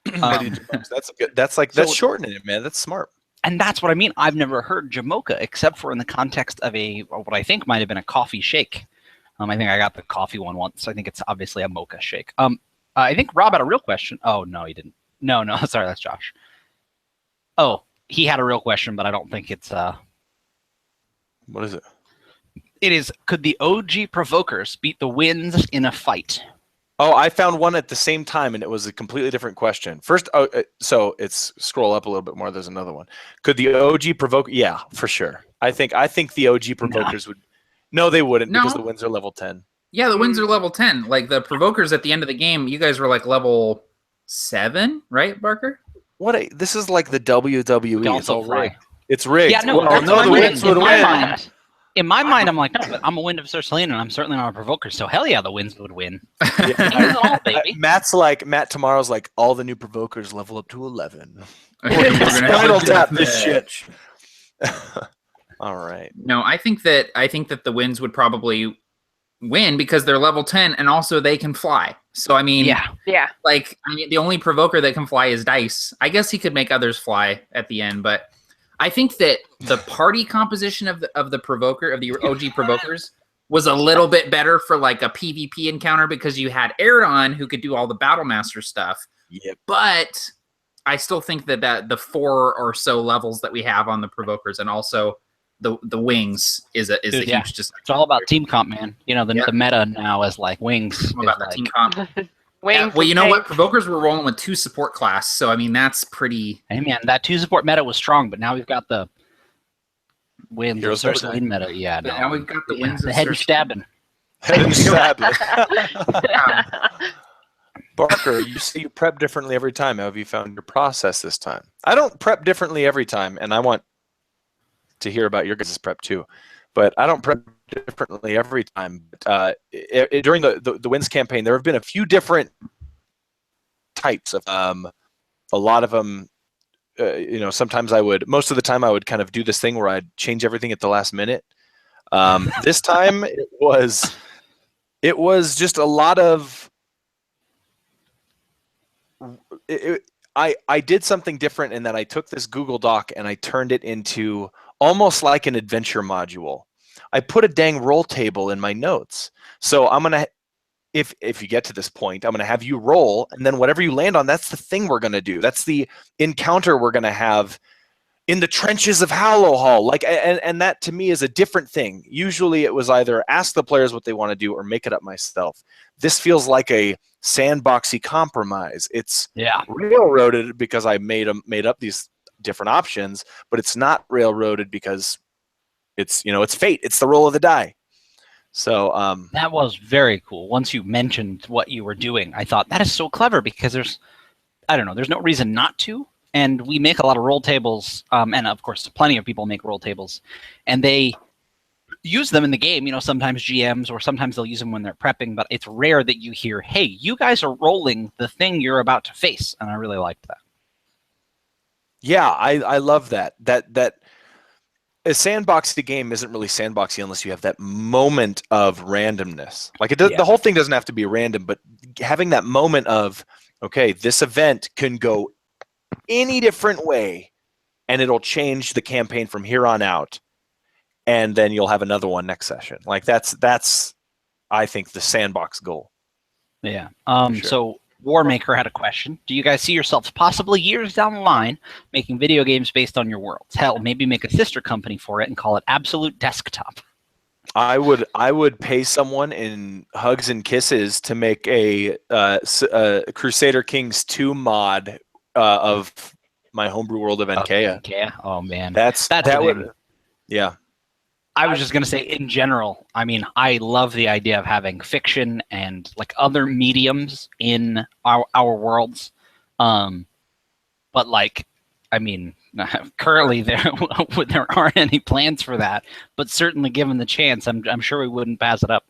A: That's good. That's shortening it, man. That's smart.
B: And that's what I mean. I've never heard Jamocha except for in the context of what I think might have been a coffee shake. I think I got the coffee one once. I think it's obviously a mocha shake. I think Rob had a real question. Oh, no, he didn't. No, sorry, that's Josh. Oh, he had a real question, but I don't think it's...
A: What is it?
B: It is, could the OG Provokers beat the Winds in a fight?
A: Oh, I found one at the same time, and it was a completely different question. First, so it's scroll up a little bit more. There's another one. Could the OG Provoker? Yeah, for sure. I think the OG Provokers would. No, they wouldn't because the Winds are level 10.
E: Yeah, the Winds are level 10. Like the Provokers at the end of the game, you guys were like level 7, right, Barker?
A: This is like the WWE. It's all rigged. It's rigged.
B: Yeah, no,
A: the Winds would win.
B: In my mind, I'm like, no, but I'm a Wind of Sur Salin, and I'm certainly not a Provoker, so hell yeah, the Winds would win.
A: Yeah. Matt tomorrow's like, all the new Provokers level up to 11.
E: We're gonna
A: Spinal tap this shit. All right.
E: No, I think that the Winds would probably win because they're level 10, and also they can fly. So I mean,
C: yeah.
E: Like, I mean, the only Provoker that can fly is Dice. I guess he could make others fly at the end, but I think that the party composition of the OG Provokers was a little bit better for like a PvP encounter because you had Aaron who could do all the Battlemaster stuff.
A: Yep.
E: But I still think that the 4 or so levels that we have on the Provokers and also the wings is a huge just.
B: It's all about team comp, man. You know, the meta now is like wings.
E: About the team comp.
C: Wings
E: well, you know what? Provokers were rolling with 2 support class, so I mean that's pretty.
B: Hey man, that 2 support meta was strong, but now we've got the Winds of Sur Salin meta. Yeah, no.
E: Now we've got the Winds of
B: the head and stabbing.
A: Head and stabbing. Barker, you say you prep differently every time. How have you found your process this time? I don't prep differently every time, and I want to hear about your guys' prep too. But I don't prep differently every time. During the Winds campaign, there have been a few different types of a lot of them. Sometimes most of the time I would kind of do this thing where I'd change everything at the last minute. This time it was just a lot of. I did something different in that I took this Google Doc and I turned it into almost like an adventure module. I put a dang roll table in my notes. So I'm going to, if you get to this point, I'm going to have you roll, and then whatever you land on, that's the thing we're going to do. That's the encounter we're going to have in the trenches of Hallowhall. Like, and that to me is a different thing. Usually it was either ask the players what they want to do or make it up myself. This feels like a sandboxy compromise. It's railroaded because I made up these different options, but it's not railroaded because it's fate. It's the roll of the die. So
B: that was very cool. Once you mentioned what you were doing, I thought that is so clever because there's no reason not to. And we make a lot of roll tables, and of course, plenty of people make roll tables, and they use them in the game. Sometimes GMs or sometimes they'll use them when they're prepping, but it's rare that you hear, "Hey, you guys are rolling the thing you're about to face," and I really liked that.
A: Yeah, I love that. That a sandboxy game isn't really sandboxy unless you have that moment of randomness. Like the whole thing doesn't have to be random, but having that moment of, okay, this event can go any different way, and it'll change the campaign from here on out, and then you'll have another one next session. Like that's I think the sandbox goal.
B: Yeah.
A: Sure.
B: So Warmaker had a question. Do you guys see yourselves possibly years down the line making video games based on your worlds? Hell, maybe make a sister company for it and call it Absolute Desktop.
A: I would pay someone in hugs and kisses to make a Crusader Kings 2 mod of my homebrew world of Enkea.
B: Oh man,
A: that would. Yeah.
B: I was just going to say, in general, I mean, I love the idea of having fiction and like other mediums in our worlds. But like, I mean, currently there aren't any plans for that, but certainly given the chance, I'm sure we wouldn't pass it up.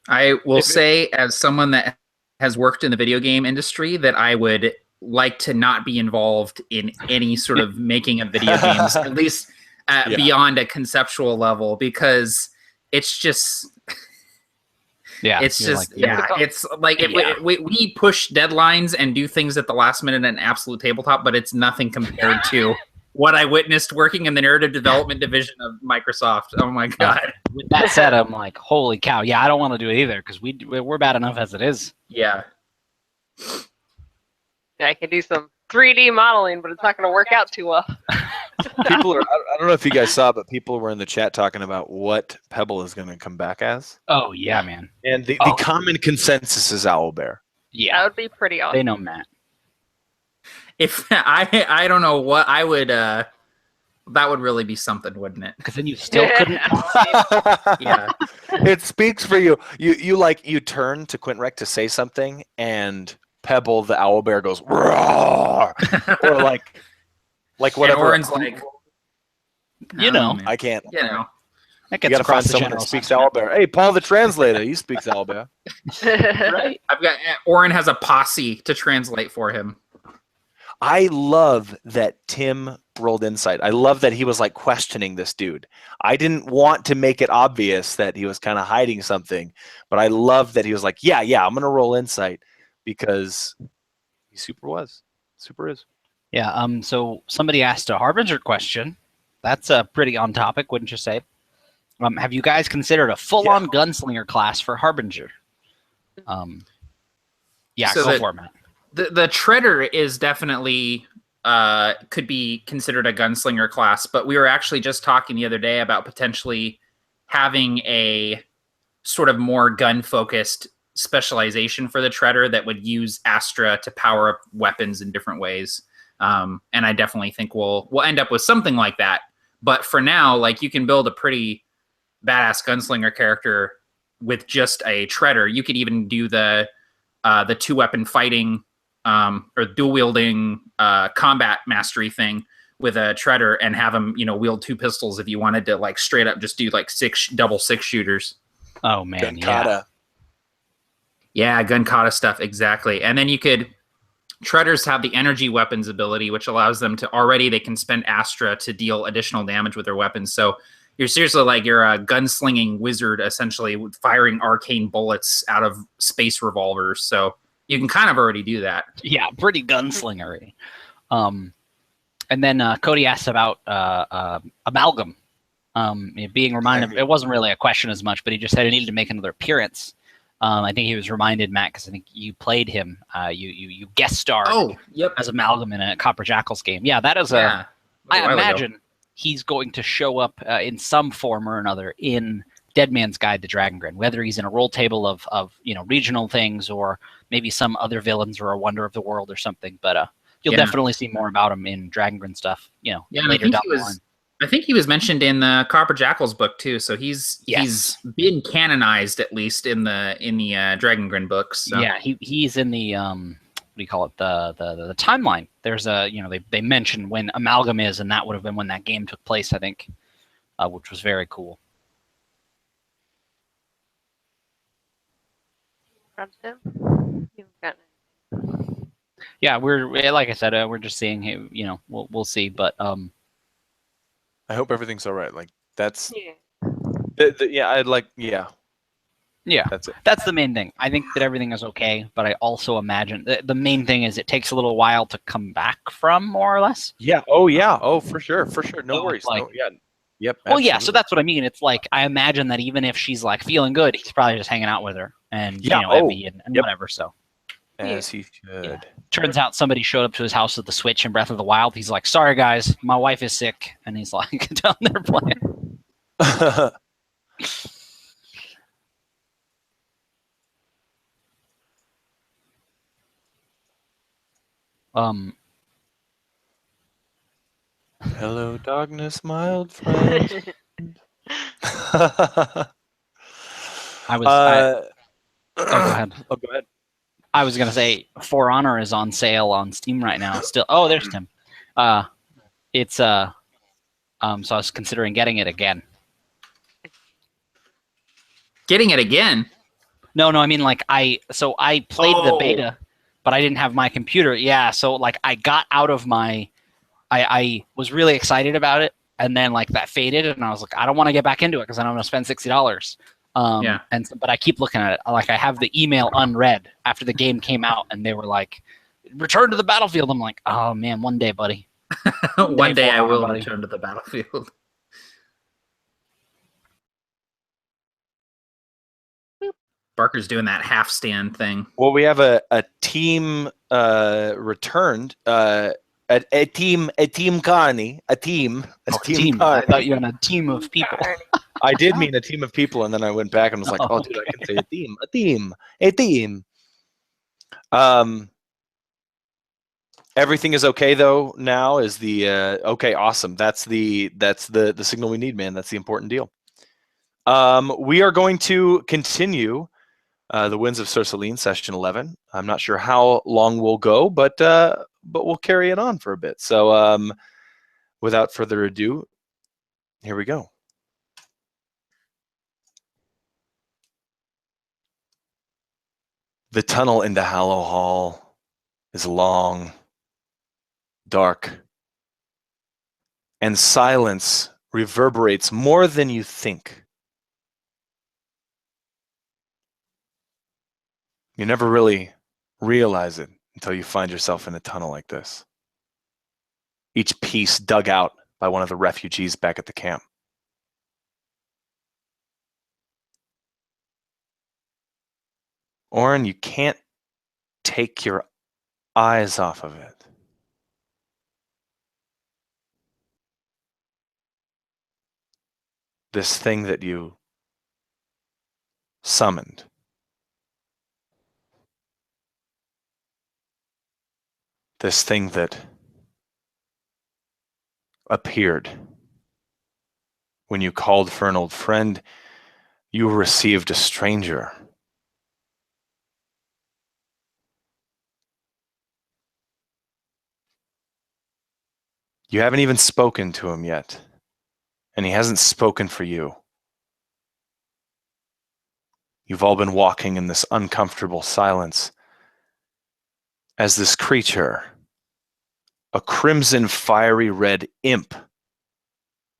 E: I will say, as someone that has worked in the video game industry, that I would like to not be involved in any sort of making of video games, at least beyond a conceptual level, because it's just
B: Yeah,
E: It's
B: you're
E: just
B: like, yeah.
C: Difficult.
E: it's like
B: Yeah.
E: we push deadlines and do things at the last minute in absolute tabletop, but it's nothing compared to what I witnessed working in the narrative development division of Microsoft. Oh my god.
B: With that said, I'm like, holy cow! Yeah, I don't want to do it either because we're bad enough as it is.
E: Yeah.
C: I can do some 3D modeling, but it's not going to work out too well.
A: People are. I don't know if you guys saw, but people were in the chat talking about what Pebble is going to come back as,
B: Oh yeah, man.
A: and the
B: Oh.
A: common consensus is Owlbear.
B: Yeah,
C: That would be pretty awesome.
B: they know Matt.
E: If I don't know what I would that would really be something, wouldn't it?
B: Because then you still couldn't.
E: Yeah.
A: It speaks for you. You turn to Quintrec to say something, and Pebble the Owlbear goes roar, or like
E: And
A: whatever.
E: Oren's like,
B: You know.
E: man.
A: I can't.
E: You know.
B: That
A: You
B: gets
A: got to find
B: across the
A: someone
B: general
A: that speaks
B: sentiment.
A: Owlbear. Hey, Paul the translator, he speaks Owlbear.
B: Right?
E: I've got Oren has a posse to translate for him.
A: I love that Tim rolled insight. I love that he was like questioning this dude. I didn't want to make it obvious that he was kind of hiding something, but I love that he was like, yeah, I'm going to roll insight because he super is.
B: Yeah. So somebody asked a Harbinger question. That's pretty on topic, wouldn't you say? Have you guys considered a full-on gunslinger class for Harbinger? Yeah,
E: So
B: go
E: that-
B: for it, Matt.
E: The Treader is definitely could be considered a gunslinger class, but we were actually just talking the other day about potentially having a sort of more gun-focused specialization for the Treader that would use Astra to power up weapons in different ways. And I definitely think we'll end up with something like that. But for now, like, you can build a pretty badass gunslinger character with just a Treader. You could even do the 2-weapon fighting or dual wielding combat mastery thing with a Treader and have him, wield 2 pistols if you wanted to, like, straight up just do like double 6 shooters.
B: Oh man, yeah.
A: Gankata.
E: Yeah, gun kata stuff, exactly. And then you could Treaders have the energy weapons ability, which allows them to they can spend Astra to deal additional damage with their weapons. So you're seriously like you're a gunslinging wizard, essentially, with firing arcane bullets out of space revolvers. So you can kind of already do that.
B: Yeah, pretty gunslingery. And then Cody asked about Amalgam. Being reminded, it wasn't really a question as much, but he just said he needed to make another appearance. I think he was reminded, Matt, because I think you played him. You guest starred as Amalgam in a Copper Jackals game. Yeah, that is I imagine he's going to show up in some form or another in Dead Man's Guide to Dragongrin, whether he's in a roll table of regional things or maybe some other villains or a Wonder of the World or something. But you'll definitely see more about him in Dragongrin stuff. Later down the line.
E: I think he was mentioned in the Copper Jackals book too, so he's been canonized at least in the Dragongrin books. So.
B: Yeah, he's in the what do you call it, the timeline. There's a they mention when Amalgam is, and that would have been when that game took place, I think, which was very cool.
C: From Tim? You've gotten
B: Yeah, we're like I said, we're just seeing. We'll see, but
A: I hope everything's all right. Like that's
C: yeah.
B: yeah,
A: that's it.
B: that's the main thing. I think that everything is okay, but I also imagine the main thing is it takes a little while to come back from, more or less.
A: Yeah. Oh, for sure. No
B: So,
A: worries.
B: like-
A: No, yeah. Yep.
B: Well, yeah, so
A: absolutely.
B: that's what I mean. It's like I imagine that even if she's like feeling good, he's probably just hanging out with her and Evie and
A: yep.
B: whatever. So
A: As he should.
B: Yeah. Turns out somebody showed up to his house with the Switch in Breath of the Wild. He's like, "Sorry guys, my wife is sick," and he's like, "Down there playing."
A: Hello, darkness, mild friend.
B: I was. Go ahead.
A: Oh, go ahead.
B: I was gonna say For Honor is on sale on Steam right now. Still, there's Tim. It's so I was considering getting it again.
E: Getting it again.
B: No, I mean like I played the beta, but I didn't have my computer. Yeah, so like I got out of my. I was really excited about it, and then like that faded, and I was like, I don't want to get back into it because I don't want to spend $60.
E: Yeah.
B: But I keep looking at it. Like I have the email unread after the game came out, and they were like, "Return to the battlefield." I'm like, "Oh man, one day, buddy.
E: One day I
B: For honor,
E: will
B: buddy."
E: return to the battlefield. Barker's doing that half stand thing.
A: Well, we have a team returned. A team Carney. A team.
B: Oh, team. I
A: Carney.
B: thought you had a team of people.
A: I did mean a team of people, and then I went back and was like,
B: Oh,
A: "Oh, dude, I can say a team." Everything is okay though. Now is the okay. Awesome. That's the signal we need, man. That's the important deal. We are going to continue the Winds of Sur Salin, session 11. I'm not sure how long we'll go, but we'll carry it on for a bit. So without further ado, here we go. The tunnel into Hallowhall is long, dark, and silence reverberates more than you think. You never really realize it until you find yourself in a tunnel like this. Each piece dug out by one of the refugees back at the camp. Oren, you can't take your eyes off of it. This thing that you summoned. This thing that appeared when you called for an old friend, you received a stranger. You haven't even spoken to him yet, and he hasn't spoken for you. You've all been walking in this uncomfortable silence as this creature, a crimson fiery red imp,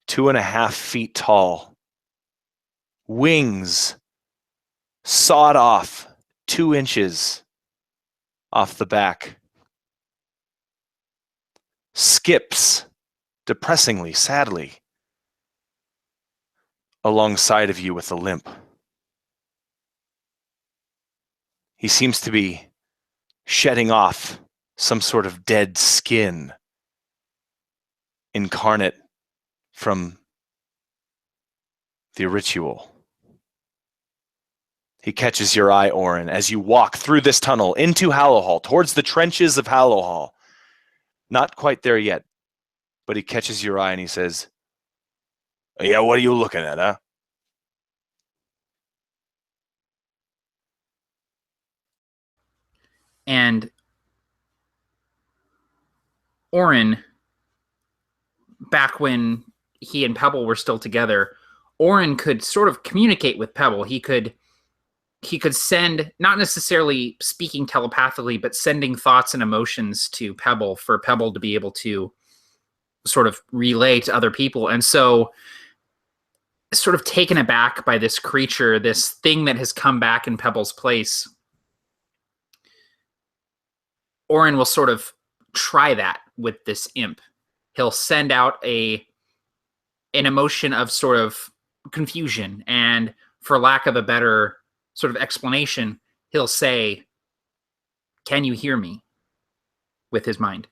A: 2.5 feet tall, wings sawed off 2 inches off the back, skips depressingly, sadly, alongside of you with a limp. He seems to be shedding off some sort of dead skin, incarnate from the ritual. He catches your eye, Oren, as you walk through this tunnel into Hallowhall, towards the trenches of Hallowhall. Not quite there yet, but he catches your eye and he says, "Yeah, what are you looking at, huh?"
E: And Oren, back when he and Pebble were still together, Oren could sort of communicate with Pebble. He could send, not necessarily speaking telepathically, but sending thoughts and emotions to Pebble for Pebble to be able to sort of relay to other people. And so, sort of taken aback by this creature, this thing that has come back in Pebble's place, Oren will sort of try that with this imp. He'll send out an emotion of sort of confusion, and for lack of a better sort of explanation, he'll say, "Can you hear me?" with his mind.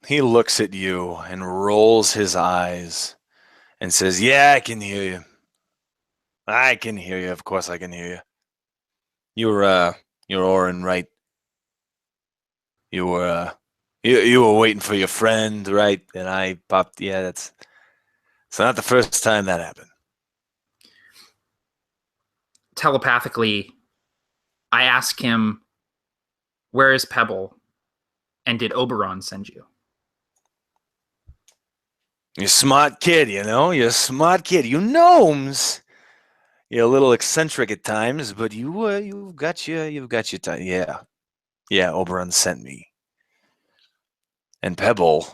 A: He looks at you and rolls his eyes and says, "Yeah, I can hear you. I can hear you. Of course I can hear you. You're Oren, right? You were waiting for your friend, right? And I popped. Yeah, it's not the first time that happened."
E: Telepathically, I ask him, "Where is Pebble? And did Oberon send you?"
A: You're a smart kid, you know? You're a smart kid. You gnomes. You're a little eccentric at times, but you've got your time. Yeah. Yeah, Oberon sent me. And Pebble,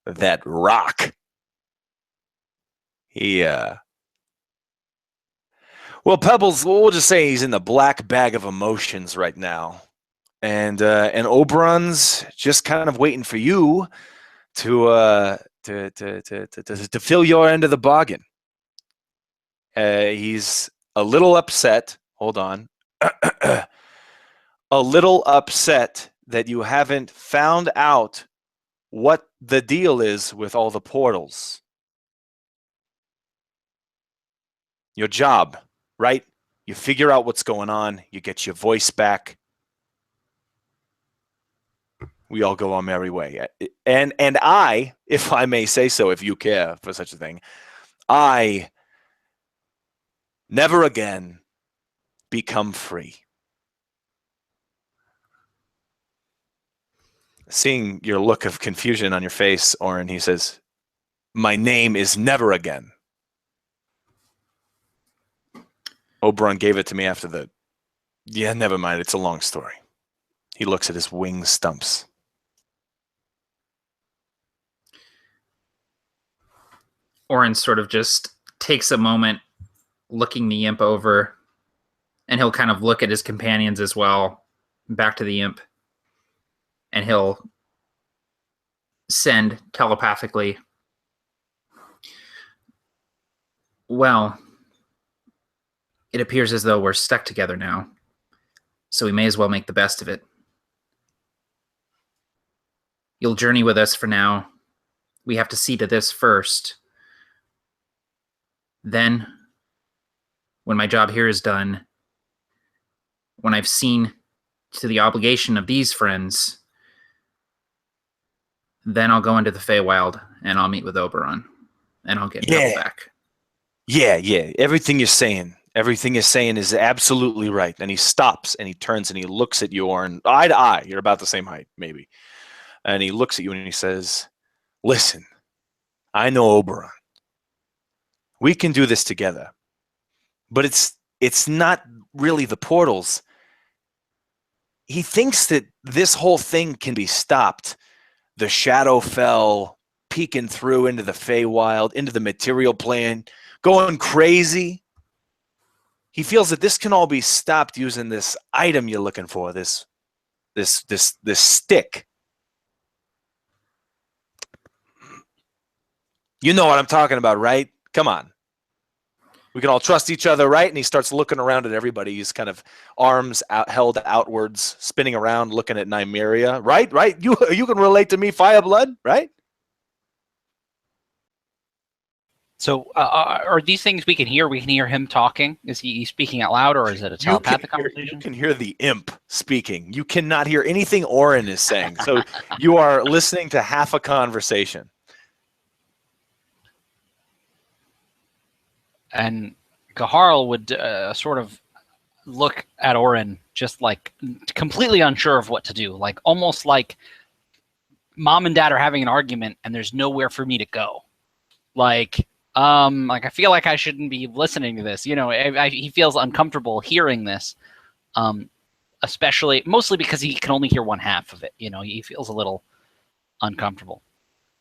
A: that rock. Well, Pebbles, we'll just say he's in the black bag of emotions right now. And Oberon's just kind of waiting for you to fill your end of the bargain. He's a little upset. Hold on. A little upset that you haven't found out what the deal is with all the portals. Your job, right? You figure out what's going on. You get your voice back. We all go our merry way. And I, if I may say so, if you care for such a thing, I never again become free. Seeing your look of confusion on your face, Oren, he says, my name is never again. Oberon gave it to me after the... Yeah, never mind. It's a long story. He looks at his wing stumps.
E: Oren sort of just takes a moment looking the imp over, and he'll kind of look at his companions as well, back to the imp, and he'll send telepathically, well, it appears as though we're stuck together now, so we may as well make the best of it. You'll journey with us for now. We have to see to this first. Then, when my job here is done, when I've seen to the obligation of these friends, then I'll go into the Feywild and I'll meet with Oberon and I'll get Pebble back.
A: Yeah. Everything you're saying is absolutely right. And he stops and he turns and he looks at you, Oren, eye to eye. You're about the same height, maybe. And he looks at you and he says, listen, I know Oberon. We can do this together. But it's not really the portals. He thinks that this whole thing can be stopped. The Shadowfell peeking through into the Feywild, into the material plane, going crazy. He feels that this can all be stopped using this item you're looking for, this stick. You know what I'm talking about, right? Come on. We can all trust each other, right? And he starts looking around at everybody. He's kind of arms held outwards, spinning around, looking at Nymeria. Right? You can relate to me, Fireblood, right?
B: So are these things we can hear? We can hear him talking? Is he speaking out loud, or is it a telepathic conversation?
A: You can hear the imp speaking. You cannot hear anything Oren is saying. So you are listening to half a conversation.
B: And Gaharl would sort of look at Oren just like completely unsure of what to do. Like almost like mom and dad are having an argument and there's nowhere for me to go. Like I feel like I shouldn't be listening to this. You know, he feels uncomfortable hearing this, mostly because he can only hear one half of it. You know, he feels a little uncomfortable.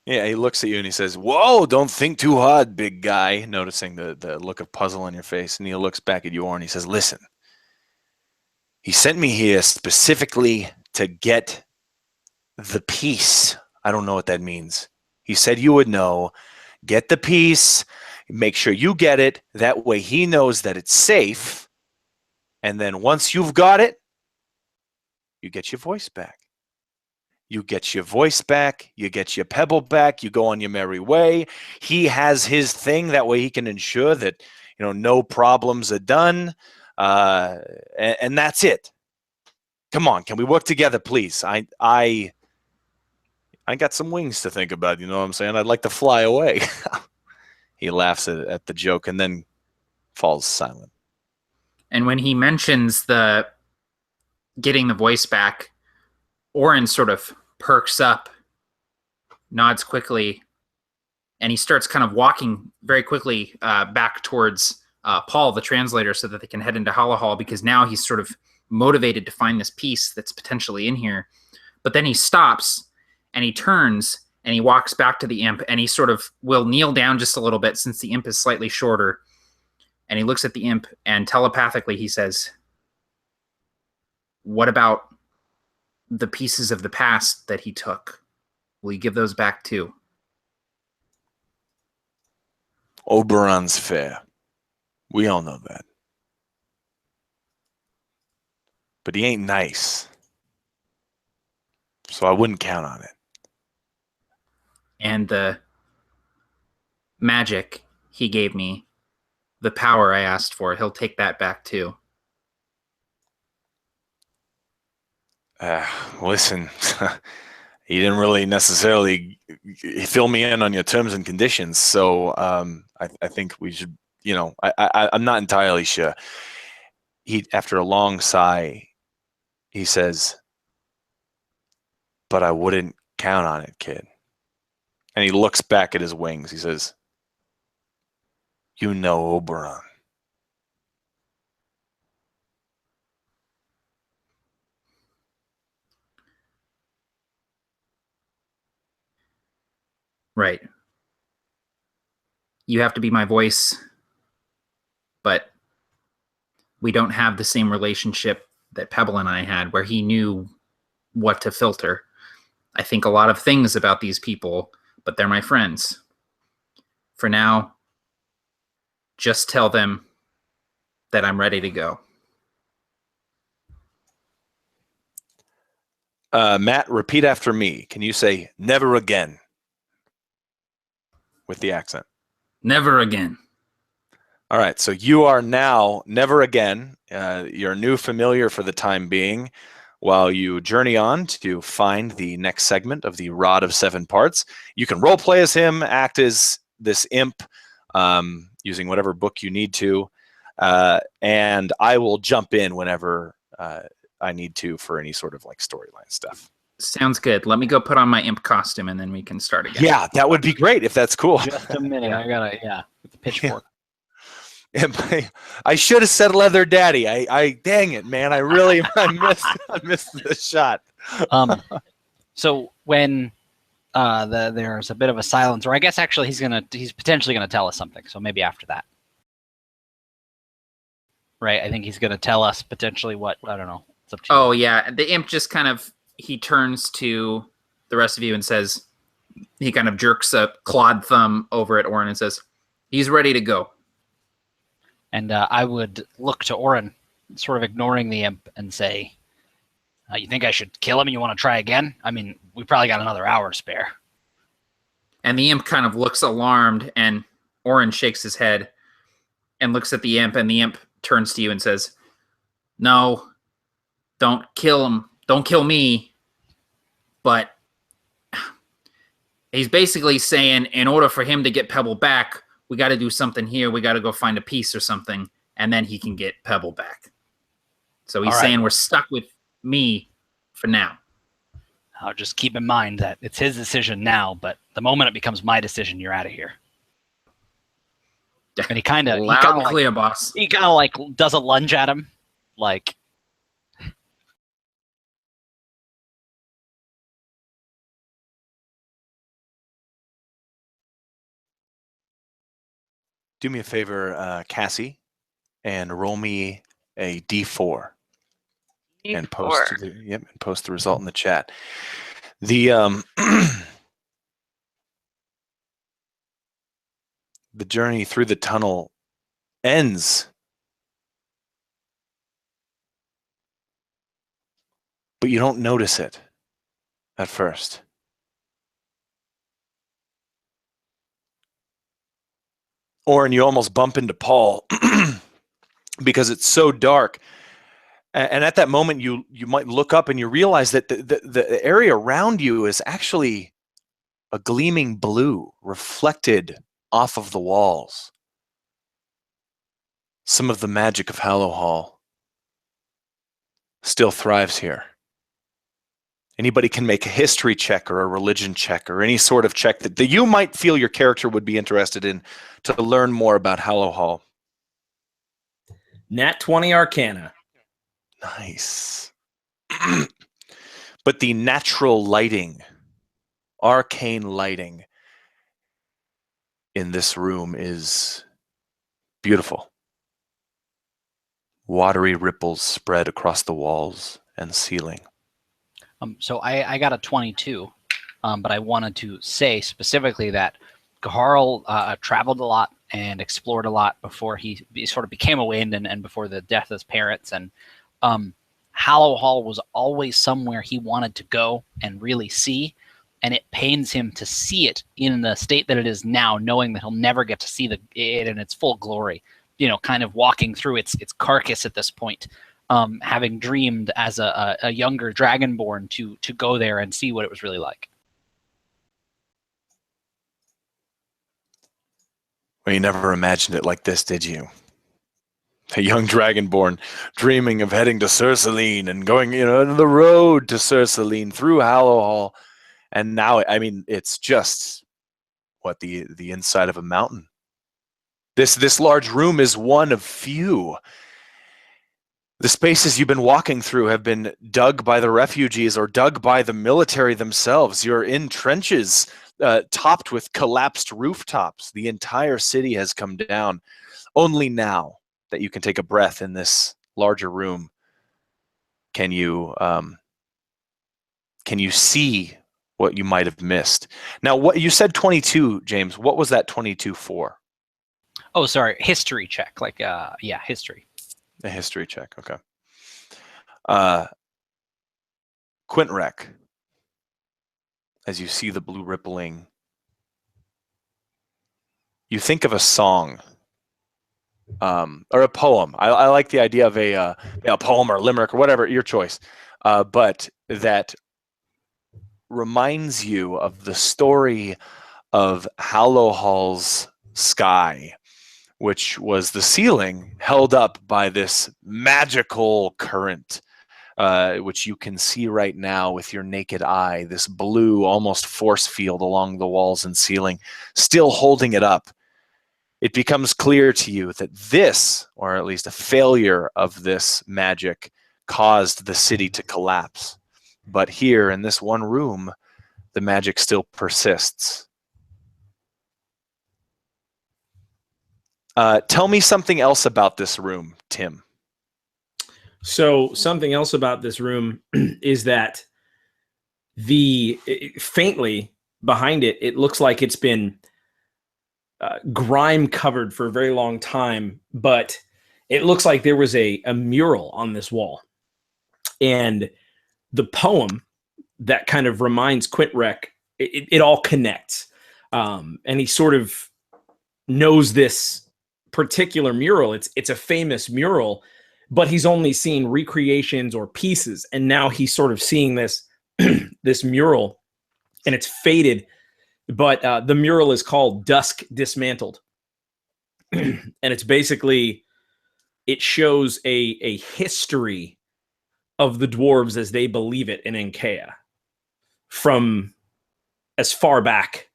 A: Yeah, he looks at you and he says, whoa, don't think too hard, big guy, noticing the look of puzzle on your face. And he looks back at you, Oren, and he says, listen, he sent me here specifically to get the piece. I don't know what that means. He said you would know. Get the piece, make sure you get it. That way he knows that it's safe. And then once you've got it, you get your voice back. You get your voice back, you get your pebble back, you go on your merry way. He has his thing, that way he can ensure that, you know, no problems are done. And that's it. Come on, can we work together, please? I got some wings to think about, you know what I'm saying? I'd like to fly away. He laughs at the joke and then falls silent.
E: And when he mentions the getting the voice back, Oren sort of perks up, nods quickly, and he starts kind of walking very quickly back towards Paul, the translator, so that they can head into Hallowhall, because now he's sort of motivated to find this piece that's potentially in here. But then he stops and he turns And he walks back to the imp, and he sort of will kneel down just a little bit since the imp is slightly shorter. And he looks at the imp, and telepathically he says, "What about the pieces of the past that he took? Will you give those back too?"
A: Oberon's fair. We all know that. But he ain't nice. So I wouldn't count on it.
E: And the magic he gave me, the power I asked for, he'll take that back too.
A: Listen, he didn't really necessarily fill me in on your terms and conditions. So I think we should, I'm not entirely sure. After a long sigh, he says, "But I wouldn't count on it, kid." And he looks back at his wings. He says, "You know Oberon."
E: Right. You have to be my voice, but we don't have the same relationship that Pebble and I had, where he knew what to filter. I think a lot of things about these people, but they're my friends. For now, just tell them that I'm ready to go.
A: Matt, repeat after me. Can you say "never again" with the accent?
E: Never again.
A: All right. So you are now never again. Your new familiar for the time being, while you journey on to find the next segment of the Rod of Seven Parts. You can role play as him, act as this imp, using whatever book you need to. And I will jump in whenever I need to for any sort of like storyline stuff.
E: Sounds good. Let me go put on my imp costume and then we can start again.
A: Yeah, that would be great if that's cool.
B: Just a minute. I gotta, with the pitchfork.
A: I should have said leather daddy. I dang it, man. I missed the shot.
B: So when there's a bit of a silence, or I guess actually he's potentially gonna tell us something. So maybe after that, right? I think he's gonna tell us potentially what, I don't know. It's up to you.
E: Oh yeah, the imp just kind of, he turns to the rest of you and says, he kind of jerks a clawed thumb over at Orin and says, "He's ready to go."
B: And I would look to Orin, sort of ignoring the imp, and say, "You think I should kill him? You want to try again? I mean, we probably got another hour to spare."
E: And the imp kind of looks alarmed, and Orin shakes his head and looks at the imp, and the imp turns to you and says, "No, don't kill him. Don't kill me." But he's basically saying, in order for him to get Pebble back, we got to do something here. We got to go find a piece or something, and then he can get Pebble back. So he's saying we're stuck with me for now.
B: I'll just keep in mind that it's his decision now, but the moment it becomes my decision, you're out of here. And he kind of
E: loud and clear, boss.
B: He kind of like does a lunge at him, like.
A: Do me a favor, Cassie, and roll me a D4. And post the result in the chat. The the journey through the tunnel ends, but you don't notice it at first. Orin, you almost bump into Paul because it's so dark. And at that moment, you might look up and you realize that the area around you is actually a gleaming blue reflected off of the walls. Some of the magic of Hallowhall still thrives here. Anybody can make a history check or a religion check or any sort of check that you might feel your character would be interested in to learn more about Hallowhall.
D: Nat 20 Arcana.
A: Nice. But the natural lighting arcane lighting in this room is beautiful. Watery ripples spread across the walls and ceiling.
B: So I got a 22, but I wanted to say specifically that Gaharl traveled a lot and explored a lot before he sort of became a wind and before the death of his parents. And Hallowhall was always somewhere he wanted to go and really see. And it pains him to see it in the state that it is now, knowing that he'll never get to see it in its full glory. You know, kind of walking through its carcass at this point, having dreamed as a younger dragonborn to go there and see what it was really like.
A: Well, you never imagined it like this, did you? A young dragonborn dreaming of heading to Sur Salin and going, the road to Sur Salin through Hallowhall. And now, I mean, it's just the inside of a mountain. This large room is one of few. The spaces you've been walking through have been dug by the refugees or dug by the military themselves. You're in trenches topped with collapsed rooftops. The entire city has come down. Only now that you can take a breath in this larger room can you see what you might have missed. Now, what you said 22, James, what was that 22 for?
B: Oh, sorry, history check. History.
A: A history check, okay. Quintrek, as you see the blue rippling, you think of a song or a poem. I like the idea of a poem or a limerick or whatever, your choice, but that reminds you of the story of Hallowhall's sky, which was the ceiling held up by this magical current, which you can see right now with your naked eye, this blue, almost force field along the walls and ceiling, still holding it up. It becomes clear to you that this, or at least a failure of this magic, caused the city to collapse. But here, in this one room, the magic still persists. Tell me something else about this room, Tim.
D: So something else about this room is that faintly behind it, it looks like it's been grime covered for a very long time, but it looks like there was a mural on this wall. And the poem that kind of reminds Quintrek, it all connects. And he sort of knows this particular mural. It's a famous mural, but he's only seen recreations or pieces. And now he's sort of seeing this, this mural, and it's faded, but the mural is called Dusk Dismantled. And it's basically, it shows a history of the dwarves as they believe it in Ankea, from as far back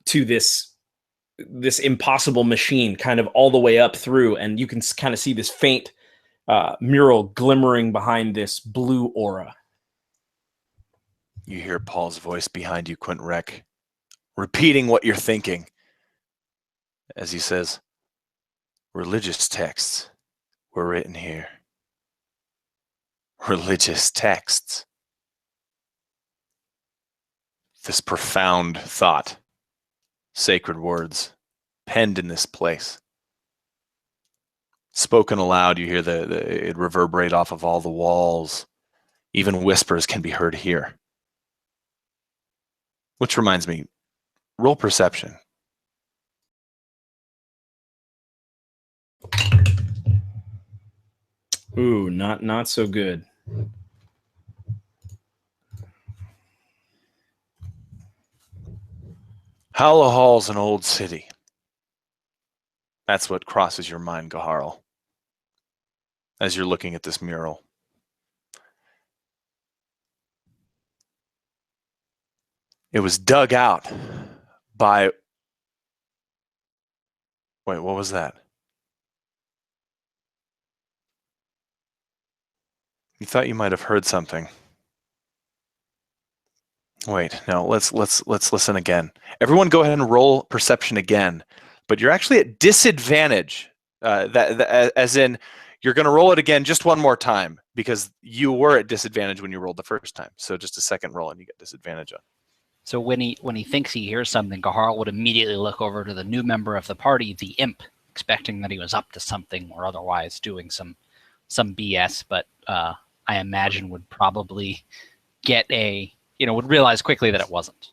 D: to this impossible machine, kind of all the way up through, and you can kind of see this faint mural glimmering behind this blue aura.
A: You hear Paul's voice behind you, Quintrek, repeating what you're thinking as he says, religious texts were written here. Religious texts. This profound thought, sacred words, penned in this place. Spoken aloud, you hear it reverberate off of all the walls. Even whispers can be heard here. Which reminds me, roll perception.
D: Ooh, not so good.
A: Hallowhall's an old city. That's what crosses your mind, Gaharl, as you're looking at this mural. It was dug out by... Wait, what was that? You thought you might have heard something. Wait, no. Let's listen again. Everyone, go ahead and roll perception again. But you're actually at disadvantage. As in, you're going to roll it again just one more time because you were at disadvantage when you rolled the first time. So just a second roll and you get disadvantage on.
B: So when he thinks he hears something, Gahar would immediately look over to the new member of the party, the imp, expecting that he was up to something or otherwise doing some BS. But I imagine would probably get would realize quickly that it wasn't.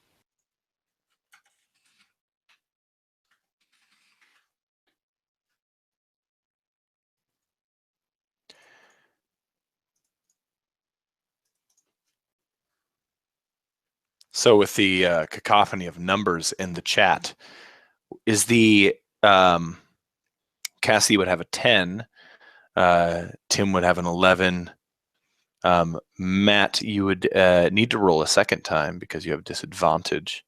A: So with the cacophony of numbers in the chat, is the Cassie would have a 10, Tim would have an 11, Matt, you would need to roll a second time because you have disadvantage.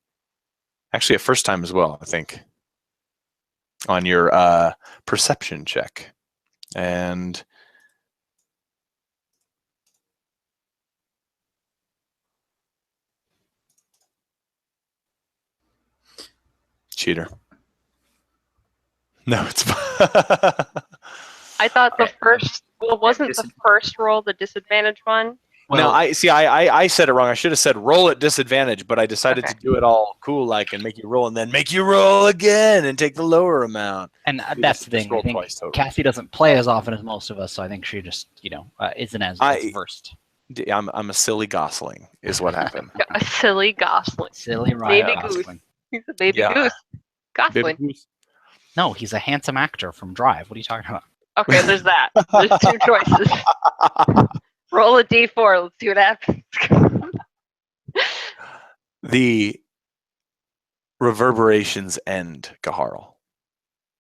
A: Actually, a first time as well, I think, on your perception check. And cheater. No, it's
C: I thought the first, wasn't the first roll the disadvantage one?
A: no, I said it wrong. I should have said roll at disadvantage, but I decided to do it all cool like and make you roll and then make you roll again and take the lower amount.
B: And that's the thing. I think Cassie doesn't play as often as most of us, so I think she just isn't as versed.
A: I'm a silly gosling, is what happened.
C: A silly gosling.
B: Silly Ryan
C: Baby
B: Gosling.
C: goose. He's a baby goose. Gosling.
A: Baby goose.
B: No, he's a handsome actor from Drive. What are you talking about?
C: Okay, there's that. There's two choices. Roll a d4. Let's see what happens.
A: The reverberations end, Gaharl.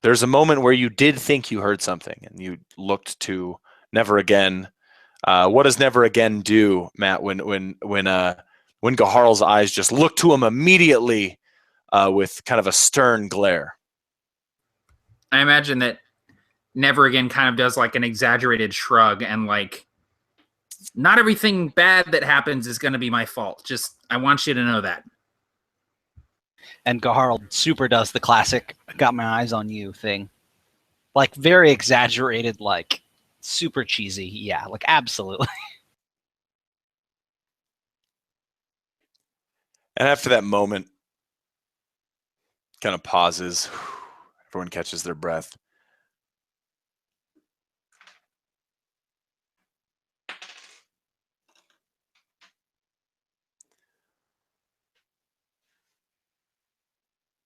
A: There's a moment where you did think you heard something, and you looked to Never Again. What does Never Again do, Matt? When Gaharl's eyes just look to him immediately with kind of a stern glare.
E: I imagine that Never Again kind of does like an exaggerated shrug and like, not everything bad that happens is going to be my fault. Just, I want you to know that.
B: And Gahar super does the classic "got my eyes on you" thing. Like very exaggerated, like super cheesy. Yeah, like absolutely.
A: And after that moment, kind of pauses. Everyone catches their breath.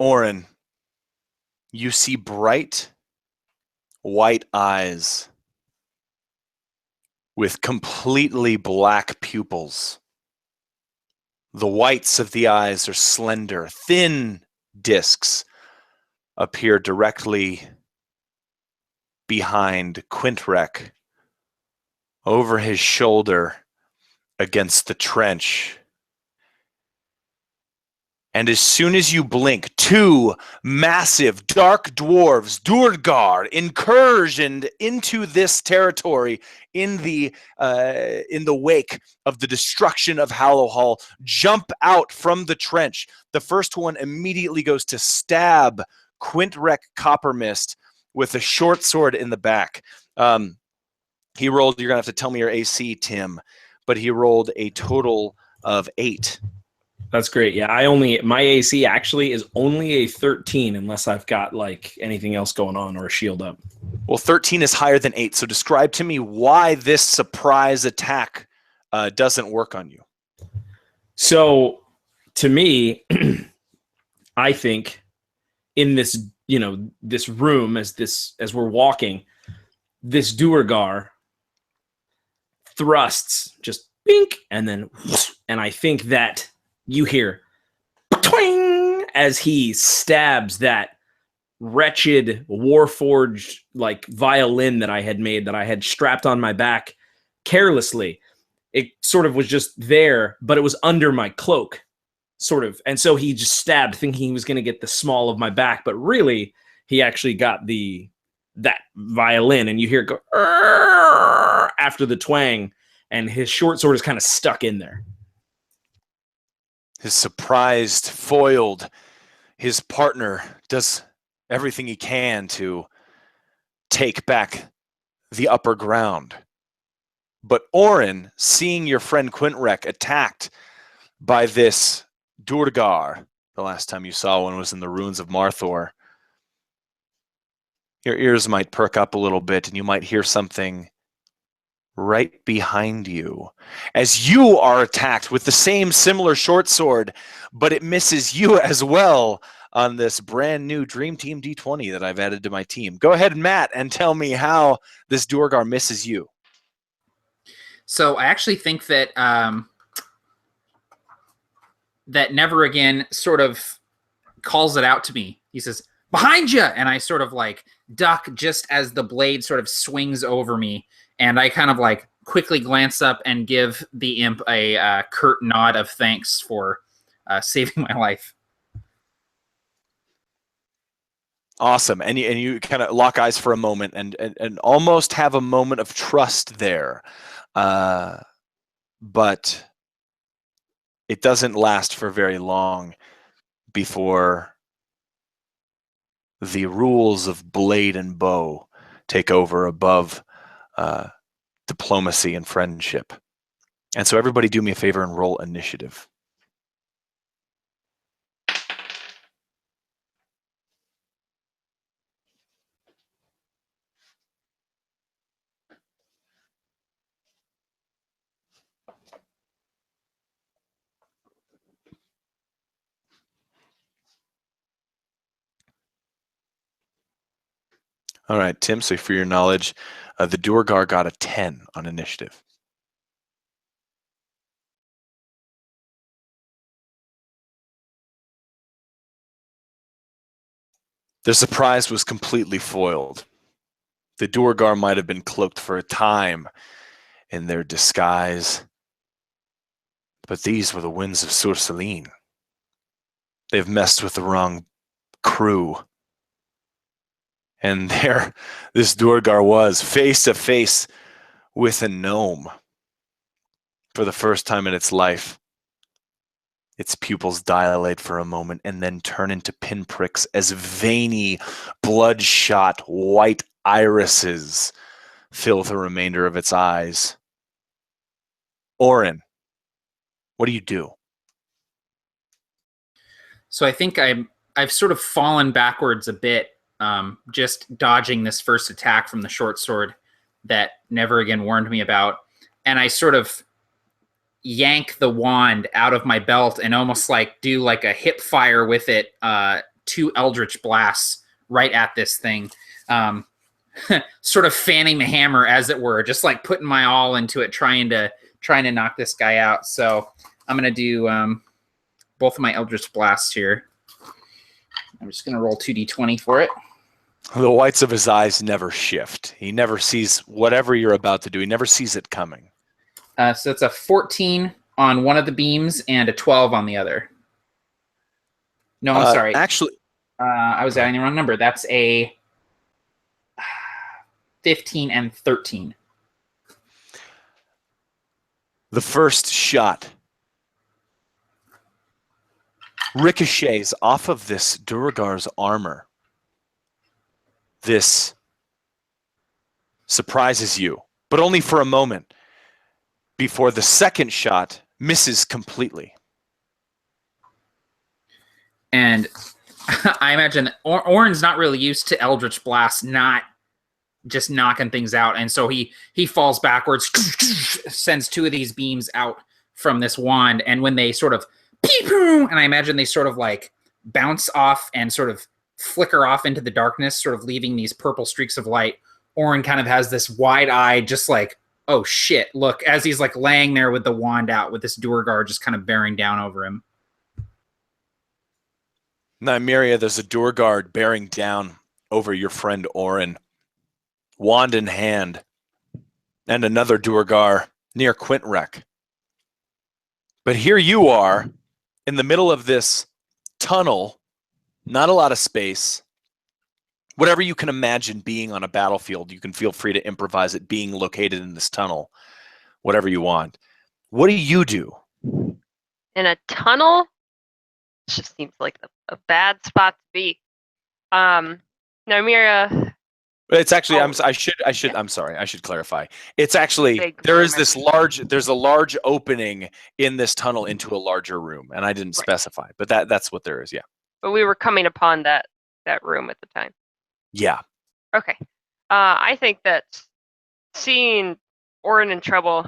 A: Oren, you see bright white eyes with completely black pupils. The whites of the eyes are slender, thin discs appear directly behind Quintrek, over his shoulder against the trench. And as soon as you blink, two massive dark dwarves, Durgar, incursioned into this territory in the wake of the destruction of Hallowhall, jump out from the trench. The first one immediately goes to stab Quintrek Coppermist with a short sword in the back. He rolled, you're going to have to tell me your AC, Tim, but he rolled a total of 8.
D: That's great. Yeah, my AC actually is only a 13 unless I've got like anything else going on or a shield up.
A: Well, 13 is higher than 8. So describe to me why this surprise attack doesn't work on you.
D: So to me, I think in this, this room as we're walking, this Duergar thrusts just bink and then, and I think that you hear twing as he stabs that wretched Warforged like violin that I had made, that I had strapped on my back carelessly. It sort of was just there, but it was under my cloak, sort of. And so he just stabbed, thinking he was going to get the small of my back, but really he actually got that violin, and you hear it go after the twang, and his short sword is kind of stuck in there.
A: His surprised, foiled, his partner does everything he can to take back the upper ground. But Orin, seeing your friend Quintrek attacked by this Durgar, the last time you saw one was in the ruins of Marthor, your ears might perk up a little bit and you might hear something right behind you as you are attacked with the same similar short sword, but it misses you as well on this brand new Dream Team D20 that I've added to my team. Go ahead, Matt, and tell me how this Durgar misses you.
E: So I actually think that that Never Again sort of calls it out to me. He says, "Behind you!" And I sort of like duck just as the blade sort of swings over me. And I kind of like quickly glance up and give the imp a curt nod of thanks for saving my life.
A: Awesome. And you kind of lock eyes for a moment and almost have a moment of trust there. But it doesn't last for very long before the rules of blade and bow take over above diplomacy and friendship. And so everybody do me a favor and roll initiative. All right, Tim, so for your knowledge, the Durgar got a 10 on initiative. The surprise was completely foiled. The Durgar might have been cloaked for a time in their disguise, but these were the Winds of Sur Salin. They've messed with the wrong crew. And there, this Durgar was face to face with a gnome. For the first time in its life, its pupils dilate for a moment and then turn into pinpricks as veiny, bloodshot white irises fill the remainder of its eyes. Orin, what do you do?
E: So I think I've sort of fallen backwards a bit, just dodging this first attack from the short sword that Never Again warned me about. And I sort of yank the wand out of my belt and almost like do like a hip fire with it, 2 eldritch blasts right at this thing. Sort of fanning the hammer, as it were, just like putting my all into it, trying to knock this guy out. So I'm going to do both of my eldritch blasts here. I'm just going to roll 2d20 for it.
A: The whites of his eyes never shift. He never sees whatever you're about to do. He never sees it coming.
E: So it's a 14 on one of the beams and a 12 on the other. No, I'm sorry.
A: Actually,
E: I was adding the wrong number. That's a 15 and 13.
A: the first shot ricochets off of this Durgar's armor. This surprises you, but only for a moment, before the second shot misses completely.
E: And I imagine Orin's not really used to Eldritch Blast not just knocking things out. And so he falls backwards, sends two of these beams out from this wand. And when they sort of, and I imagine they sort of like bounce off and sort of flicker off into the darkness, sort of leaving these purple streaks of light. Orin kind of has this wide eye, just like, oh shit, look, as he's like laying there with the wand out with this Durgar just kind of bearing down over him.
A: Nymeria, there's a Durgar bearing down over your friend Orin, wand in hand, and another Durgar near Quintrek. But here you are in the middle of this tunnel, not a lot of space. Whatever you can imagine being on a battlefield, you can feel free to improvise it being located in this tunnel, whatever you want. What do you do?
C: In a tunnel? This just seems like a bad spot to be. Nymeria,
A: It's actually
C: Oh,
A: I'm sorry, I should clarify. It's actually
C: big
A: there
C: room,
A: is this there's a large opening in this tunnel into a larger room, and I didn't
C: Right.
A: specify, but that's what there is. Yeah.
C: but we were coming upon that room at the time.
A: Yeah.
C: Okay. I think that seeing Orin in trouble,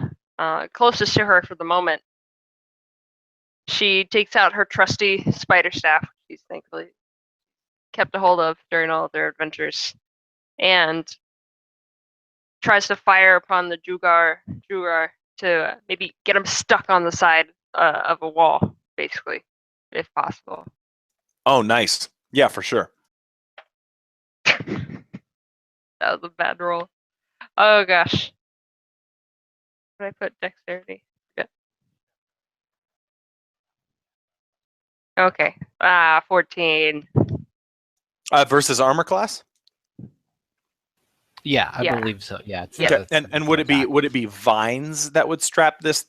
C: closest to her for the moment, she takes out her trusty spider staff, which she's thankfully kept a hold of during all of their adventures, and tries to fire upon the Drugar to maybe get him stuck on the side of a wall, basically, if possible.
A: Oh, nice. Yeah, for sure.
C: That was a bad roll. Oh gosh. Did I put dexterity? Yeah. Okay. 14.
A: Versus armor class.
B: Yeah, I
C: Yeah.
B: believe so. Yeah. It's,
C: Yeah.
A: Okay. And would it be vines that would strap this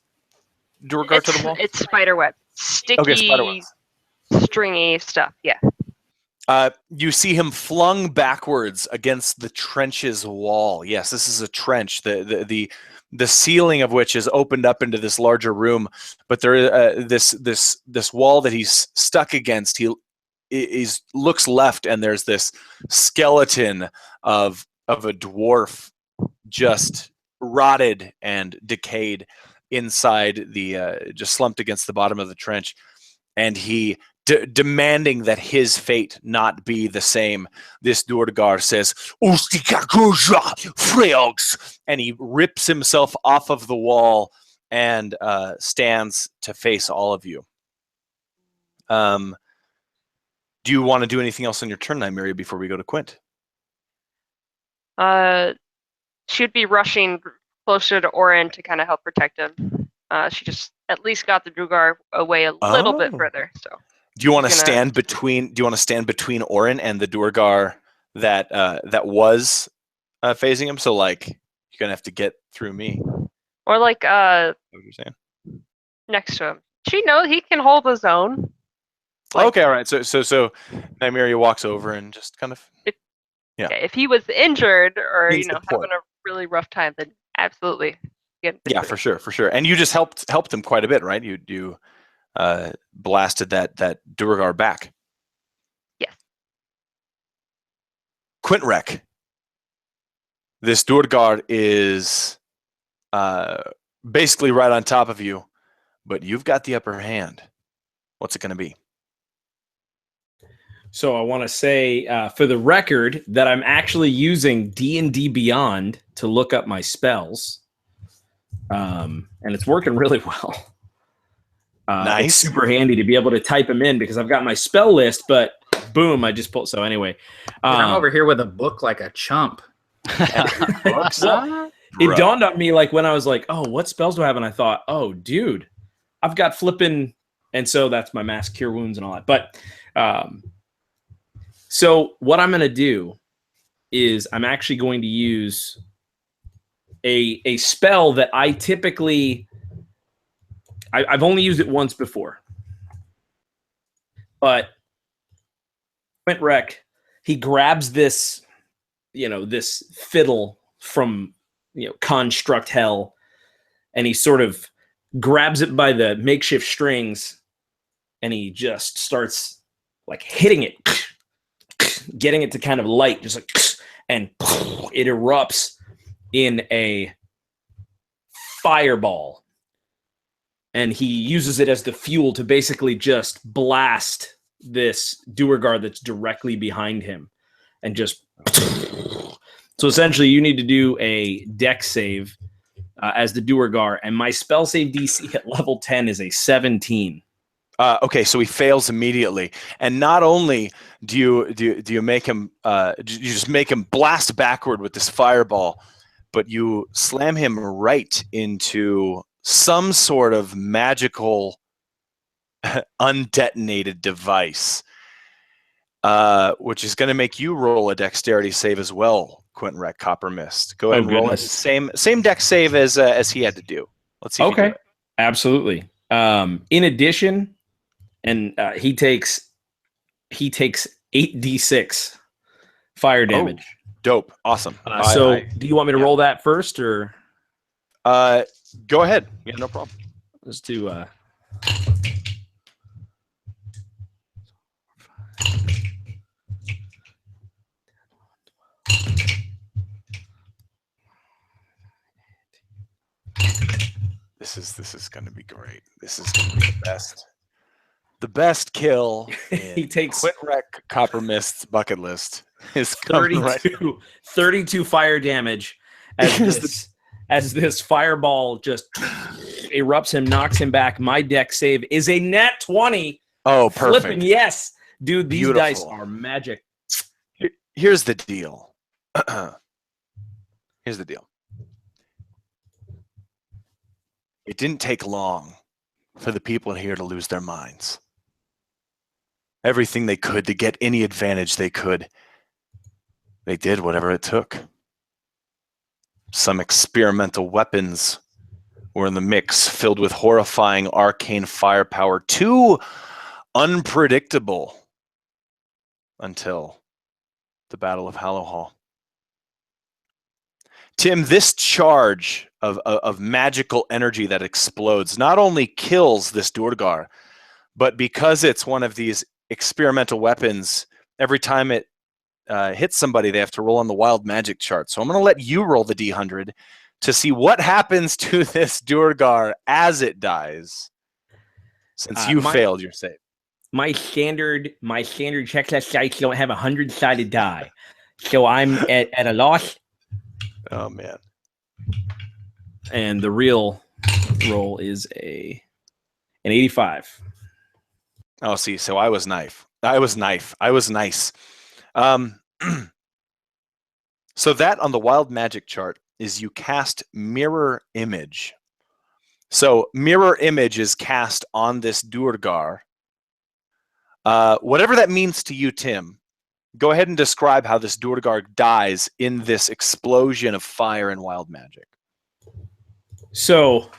A: Duergar to the wall?
C: It's spider web. Sticky,
A: Okay, spider webs.
C: stringy stuff. Yeah.
A: You see him flung backwards against the trench's wall. Yes, this is a trench. The ceiling of which is opened up into this larger room, but there this wall that he's stuck against. He looks left, and there's this skeleton of a dwarf, just rotted and decayed inside the just slumped against the bottom of the trench, and he. Demanding that his fate not be the same, this Duergar says, and he rips himself off of the wall and stands to face all of you. Do you want to do anything else on your turn, Nymeria, before we go to Quint?
C: She'd be rushing closer to Orin to kind of help protect him. She just at least got the Drugar away a little bit further. So.
A: Do you want to stand between? Do you want to stand between Orin and the Duergar that was phasing him? So like you're gonna have to get through me.
C: Or like
A: What you're saying?
C: next to him. She knows he can hold his own.
A: Okay, all right. So Nymeria walks over and just kind of. Yeah.
C: If he was injured or
A: Needs support.
C: having a really rough time, then absolutely.
A: Yeah, for sure. And you just helped him quite a bit, right? You blasted that Duergar back.
C: Yes.
A: Quintrek. This Duergar is basically right on top of you, but you've got the upper hand. What's it going to be?
D: So I want to say, for the record, that I'm actually using D&D Beyond to look up my spells, and it's working really well.
A: Nice.
D: It's super handy to be able to type them in because I've got my spell list, but boom, I just pulled. So anyway,
E: I'm over here with a book like a chump.
D: It dawned on me like when I was like, oh, what spells do I have? And I thought, oh, dude, I've got flipping. And so that's my mass cure wounds and all that. But so what I'm going to do is I'm actually going to use a spell that I typically... I've only used it once before. But Quintrek, he grabs this, this fiddle from, construct hell, and he sort of grabs it by the makeshift strings, and he just starts like hitting it, getting it to kind of light, just like, and it erupts in a fireball. And he uses it as the fuel to basically just blast this Duergar that's directly behind him. And just... So essentially, you need to do a dex save as the Duergar. And my spell save DC at level 10 is a 17.
A: Okay, so he fails immediately. And not only do you make him... you just make him blast backward with this fireball, but you slam him right into... some sort of magical undetonated device, which is going to make you roll a dexterity save as well, Quintrek Copper Mist. Go ahead and roll it. Same dex save as he had to do. Let's see.
D: Okay, absolutely. In addition, and he takes 8d6 fire damage.
A: Dope. Awesome.
D: Do you want me to roll that first, or
A: Go ahead. Yeah, no problem.
D: let's do?
A: This is going to be great. This is going to be the best. The best kill
D: He
A: in
D: takes
A: Quintrek Copper Mist's bucket list is coming
D: 32 fire damage as this fireball just erupts him, knocks him back. My deck save is a nat 20.
A: Oh, perfect.
D: Flipping yes. Dude, these
A: Beautiful.
D: dice are magic.
A: Here's the deal. Here's the deal. It didn't take long for the people here to lose their minds. Everything they could to get any advantage they could. They did whatever it took. Some experimental weapons were in the mix, filled with horrifying arcane firepower, too unpredictable until the Battle of Hallowhall. Tim, this charge of magical energy that explodes not only kills this Durgar, but because it's one of these experimental weapons, every time it hits somebody, they have to roll on the wild magic chart. So I'm going to let you roll the D100 to see what happens to this Durgar as it dies, since you failed your save.
D: My standard checklist dice don't have 100-sided die, so I'm at a loss.
A: Oh man!
D: And the real roll is an 85.
A: Oh, see, so I was nice. I was nice. So that on the wild magic chart is you cast mirror image. So mirror image is cast on this Durgar. Whatever that means to you, Tim, go ahead and describe how this Durgar dies in this explosion of fire and wild magic.
D: So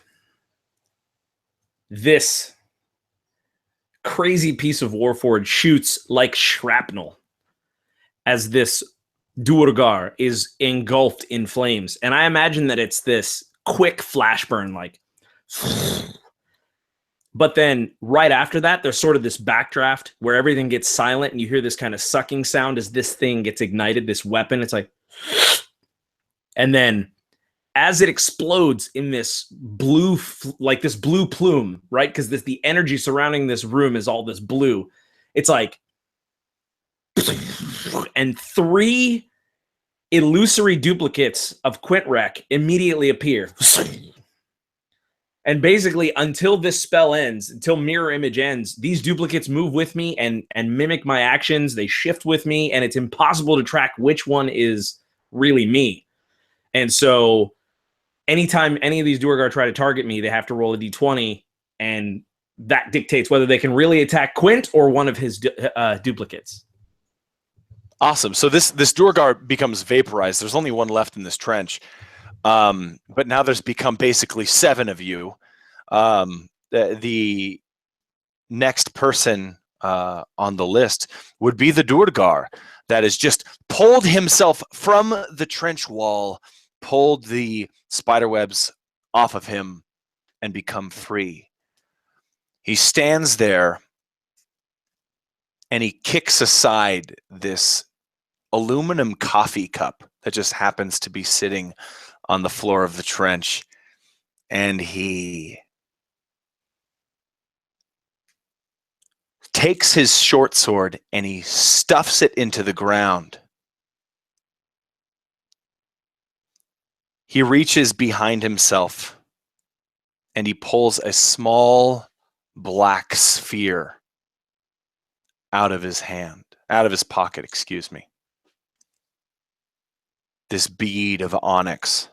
D: this crazy piece of Warforged shoots like shrapnel as this Durgar is engulfed in flames. And I imagine that it's this quick flash burn, like. But then right after that, there's sort of this backdraft where everything gets silent and you hear this kind of sucking sound as this thing gets ignited, this weapon. It's like. And then as it explodes in this blue, like this blue plume, right? Because the energy surrounding this room is all this blue. It's like. And 3 illusory duplicates of Quintrek immediately appear. And basically, until this spell ends, until mirror image ends, these duplicates move with me and mimic my actions. They shift with me, and it's impossible to track which one is really me. And so anytime any of these Durgar try to target me, they have to roll a d20, and that dictates whether they can really attack Quint or one of his duplicates.
A: Awesome. So this Durgar becomes vaporized. There's only one left in this trench. But now there's become basically 7 of you. The next person on the list would be the Durgar that has just pulled himself from the trench wall, pulled the spiderwebs off of him, and become free. He stands there and he kicks aside this aluminum coffee cup that just happens to be sitting on the floor of the trench, and he takes his short sword and he stuffs it into the ground. He reaches behind himself and he pulls a small black sphere out of his pocket, excuse me. This bead of onyx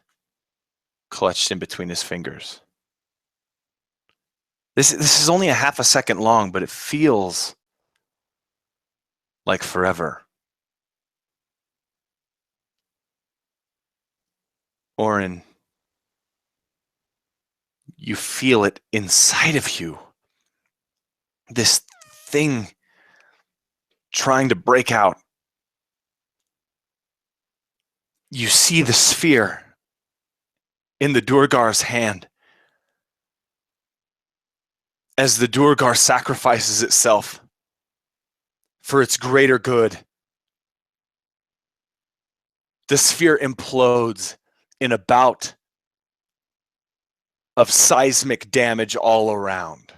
A: clutched in between his fingers. This is only a half a second long, but it feels like forever. Orin, You feel it inside of you. This thing trying to break out. You see the sphere in the Durgar's hand as the Durgar sacrifices itself for its greater good. The sphere implodes in a bout of seismic damage all around.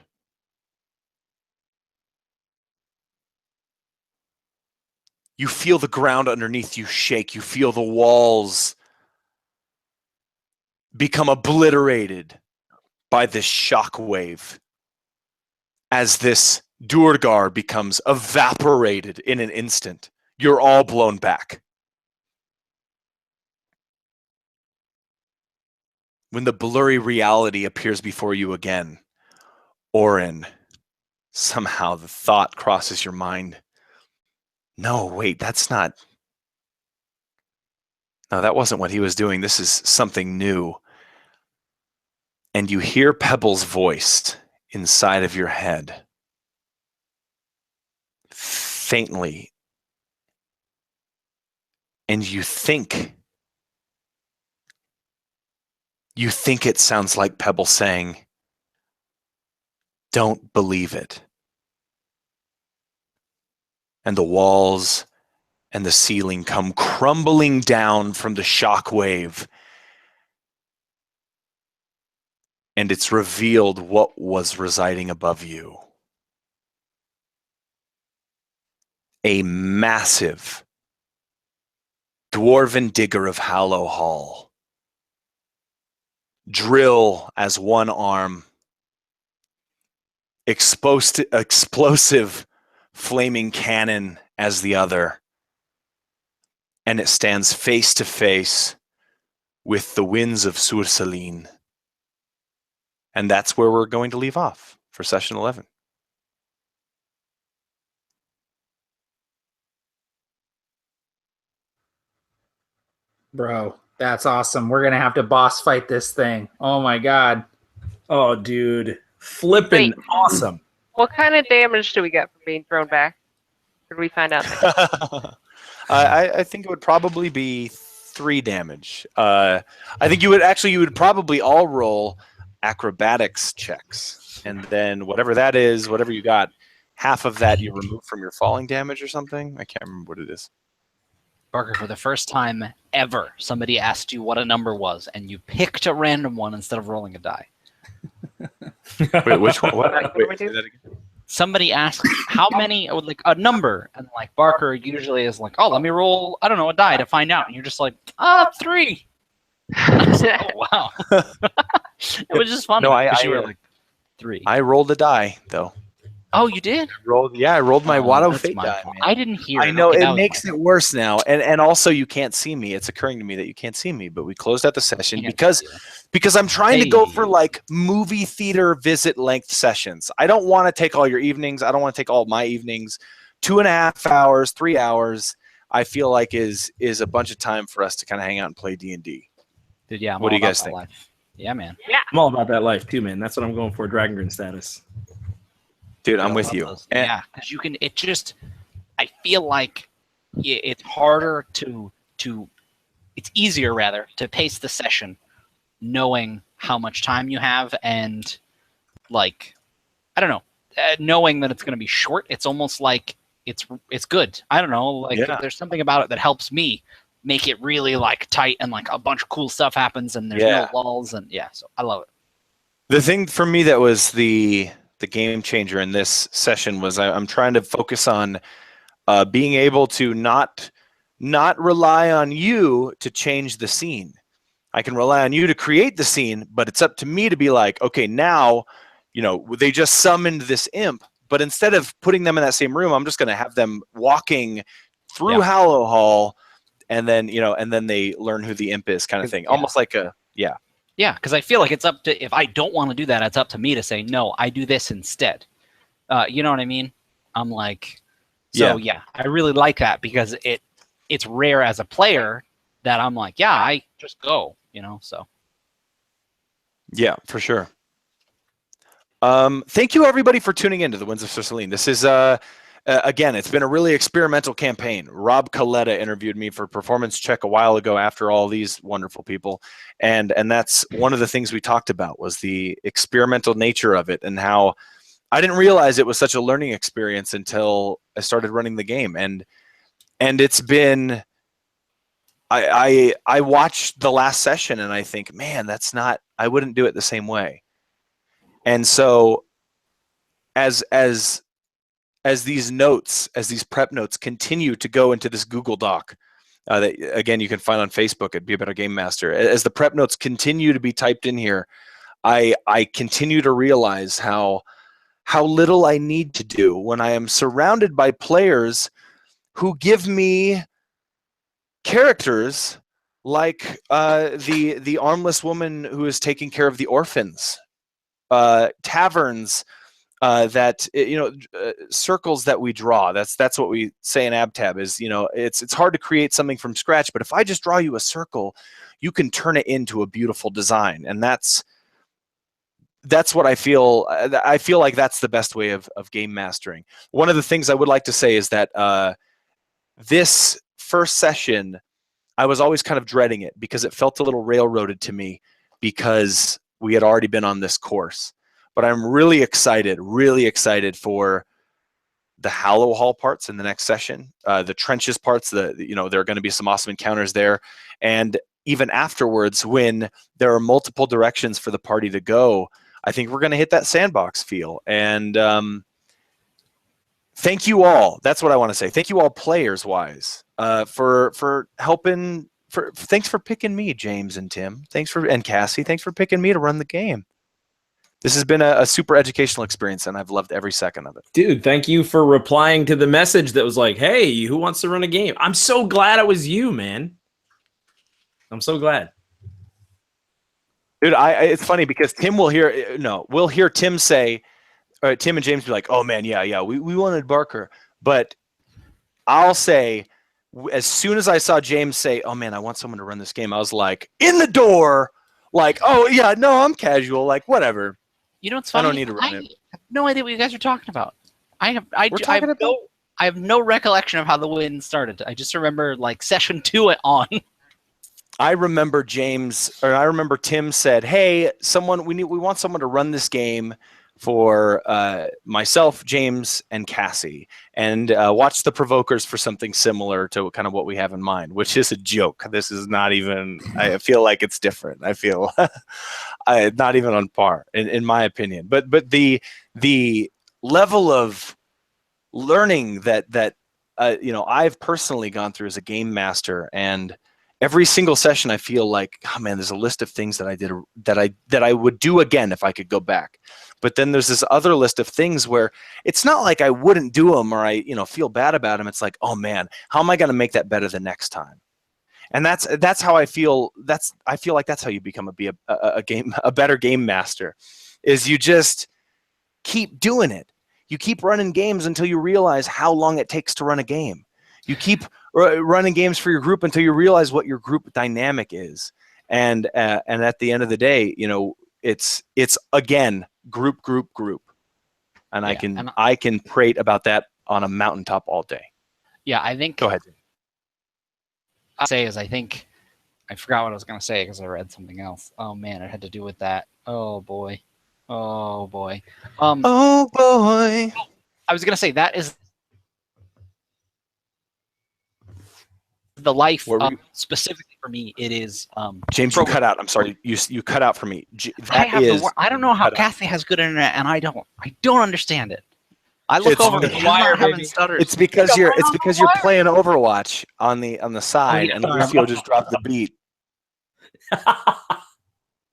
A: You feel the ground underneath you shake. You feel the walls become obliterated by this shockwave as this Durgar becomes evaporated in an instant. You're all blown back. When the blurry reality appears before you again, Orin, somehow the thought crosses your mind. No, wait, that's not... No, that wasn't what he was doing. This is something new. And you hear Pebble's voice inside of your head. Faintly. And you think it sounds like Pebble saying, "Don't believe it." And the walls and the ceiling come crumbling down from the shock wave. And it's revealed what was residing above you. A massive dwarven digger of Hallowhall. Drill as one arm. Explosive flaming cannon as the other. And it stands face to face with the Winds of Sur Salin. And that's where we're going to leave off for session 11.
E: Bro, that's awesome. We're going to have to boss fight this thing. Oh my God.
D: Oh, dude. Flippin'
C: Wait.
D: awesome.
C: What kind of damage do we get from being thrown back? Did we find out?
A: I think it would probably be 3 damage. I think you would probably all roll acrobatics checks. And then whatever that is, whatever you got, half of that you remove from your falling damage or something. I can't remember what it is.
B: Barker, for the first time ever, somebody asked you what a number was, and you picked a random one instead of rolling a die.
A: Wait, which one? What?
C: What do we
A: Wait, say
C: do?
A: that again.
B: Somebody asked how many, like a number, and like Barker usually is like, oh, let me roll, I don't know, a die to find out. And you're just like, 3. Oh, wow. It was just fun.
A: No,
B: because you were like 3.
A: I rolled a die though.
B: Oh, you did?
A: I rolled my Watto
B: That's
A: Fate
B: my
A: die,
B: fault.
A: man.
B: I didn't hear
A: I know
B: Okay, that
A: it
B: was
A: makes
B: my
A: it worse now, and also you can't see me. It's occurring to me that you can't see me, but we closed out the session
B: Can't
A: because
B: see you.
A: because I'm trying to go for
B: Hey.
A: like movie theater visit length sessions. I don't want to take all your evenings. I don't want to take all my evenings. 2.5 hours, 3 hours. I feel like is a bunch of time for us to kind of hang out and play D&D.
B: Dude, yeah, I'm
A: What do
B: all
A: you guys
B: about that
A: think?
B: life. Yeah, man.
D: I'm all about that life too, man. That's what I'm going for, Dragongrin status.
A: Dude, I'm
B: I
A: with
B: love
A: you.
B: those.
A: And-
B: Yeah, because you can. It just. I feel like it's harder to. It's easier rather to pace the session, knowing how much time you have and, like, I don't know, knowing that it's going to be short. It's almost like it's good. I don't know. Like
A: Yeah.
B: there's something about it that helps me make it really like tight and like a bunch of cool stuff happens and there's
A: Yeah.
B: no lulls and yeah. So I love it.
A: The thing for me that was the game changer in this session was I'm trying to focus on being able to not rely on you to change the scene. I can rely on you to create the scene, but it's up to me to be like, okay, now, they just summoned this imp, but instead of putting them in that same room, I'm just going to have them walking through
B: Yeah.
A: Hallowhall, and then they learn who the imp is, kind of thing.
B: Yeah.
A: Almost like a
B: Yeah, because I feel like it's up to, if I don't want to do that, it's up to me to say, no, I do this instead. You know what I mean? I'm like, yeah, I really like that because it's rare as a player that I'm like, yeah, I just go, so.
A: Yeah, for sure. Thank you, everybody, for tuning in to the Winds of Sur Salin. This is, again, it's been a really experimental campaign. Rob Coletta interviewed me for Performance Check a while ago after all these wonderful people. And that's one of the things we talked about was the experimental nature of it and how I didn't realize it was such a learning experience until I started running the game. And it's been, I watched the last session and I think, man, I wouldn't do it the same way. And so as these notes, as these prep notes continue to go into this Google Doc, that again you can find on Facebook at Be a Better Game Master, as the prep notes continue to be typed in here, I continue to realize how little I need to do when I am surrounded by players who give me characters like the armless woman who is taking care of the orphans. Taverns that circles that we draw. That's what we say in AbTab is, it's hard to create something from scratch, but if I just draw you a circle, you can turn it into a beautiful design. And that's what I feel. I feel like that's the best way of game mastering. One of the things I would like to say is that this first session, I was always kind of dreading it because it felt a little railroaded to me because we had already been on this course. But I'm really excited for the Hallowhall parts in the next session, the trenches parts. There are going to be some awesome encounters there, and even afterwards, when there are multiple directions for the party to go, I think we're going to hit that sandbox feel. And thank you all. That's what I want to say. Thank you all, players wise, for helping. Thanks for picking me, James and Tim. And Cassie. Thanks for picking me to run the game. This has been a super educational experience, and I've loved every second of it.
D: Dude, thank you for replying to the message that was like, hey, who wants to run a game? I'm so glad it was you, man. I'm so glad.
A: Dude, it's funny because we'll hear Tim say, or Tim and James be like, oh man, yeah, we wanted Barker. But I'll say, as soon as I saw James say, oh man, I want someone to run this game, I was like, in the door, like, oh yeah, no, I'm casual, like whatever.
B: You know what's funny?
A: I don't need to run it.
B: I have no idea what you guys are talking about. I have no recollection of how the win started. I just remember like session 2 on.
A: I remember Tim said, "Hey, we want someone to run this game for myself, James, and Cassie, and watch the Provokers for something similar to kind of what we have in mind," which is a joke. This is not even. I feel like it's different. I feel not even on par, in my opinion. But the level of learning that I've personally gone through as a game master, and every single session I feel like, oh man, there's a list of things that I did that I would do again if I could go back. But then there's this other list of things where it's not like I wouldn't do them or I feel bad about them. It's like, oh man, how am I going to make that better the next time? And that's how I feel. I feel like that's how you become a better game master, is you just keep doing it. You keep running games until you realize how long it takes to run a game. You keep running games for your group until you realize what your group dynamic is. And at the end of the day, it's again group. And yeah, I can prate about that on a mountaintop all day.
B: Yeah, I think.
A: Go ahead.
B: I forgot what I was going to say because I read something else. Oh man, it had to do with that. Oh boy. Oh boy.
A: Oh boy.
B: I was going to say that is the life specifically for me. It is
A: James, you cut out. I'm sorry, you cut out for me.
B: I don't know how Kathy has good internet, and I don't understand it. I look over the wire, having stutters.
A: It's because you're playing Overwatch on the side, and Lucio just dropped the beat.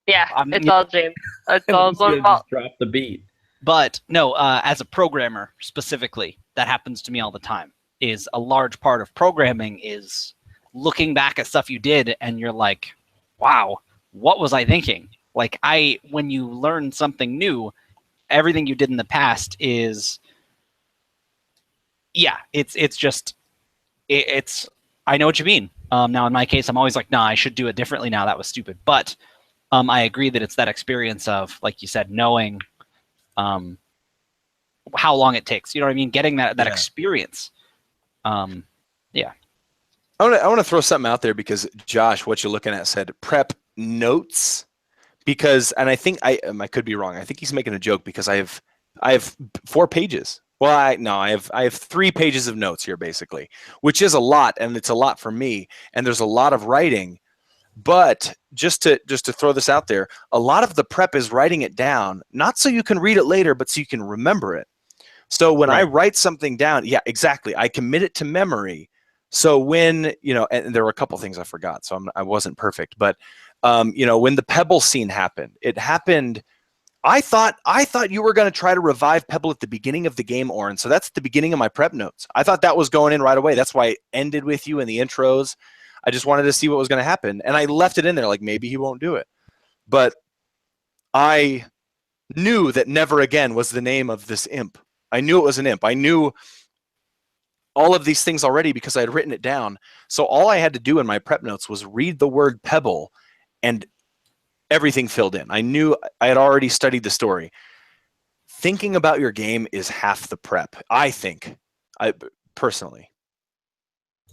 C: Yeah, it's all James. It's all his own fault.
D: Drop the beat.
B: But no, as a programmer specifically, that happens to me all the time. Is a large part of programming is looking back at stuff you did, and you're like, "Wow, what was I thinking?" Like when you learn something new, everything you did in the past is, yeah, it's I know what you mean. Now in my case, I'm always like, "Nah, I should do it differently now. That was stupid." But I agree that it's that experience of, like you said, knowing how long it takes. You know what I mean? Getting that
A: Yeah.
B: experience. Yeah.
A: I want to throw something out there because Josh, what you're looking at, said prep notes because, and I think I could be wrong. I think he's making a joke because I have 4 pages. Well, I have 3 pages of notes here basically, which is a lot, and it's a lot for me. And there's a lot of writing, but just to throw this out there, a lot of the prep is writing it down, not so you can read it later, but so you can remember it. So when I write something down, yeah, exactly, I commit it to memory. So when, and there were a couple things I forgot, so I wasn't perfect, but when the Pebble scene happened, it happened. I thought you were going to try to revive Pebble at the beginning of the game, Oren. So that's the beginning of my prep notes. I thought that was going in right away. That's why I ended with you in the intros. I just wanted to see what was going to happen, and I left it in there like maybe he won't do it. But I knew that Never Again was the name of this imp. I knew it was an imp. I knew all of these things already because I had written it down. So all I had to do in my prep notes was read the word Pebble, and everything filled in. I knew I had already studied the story. Thinking about your game is half the prep, I think, personally.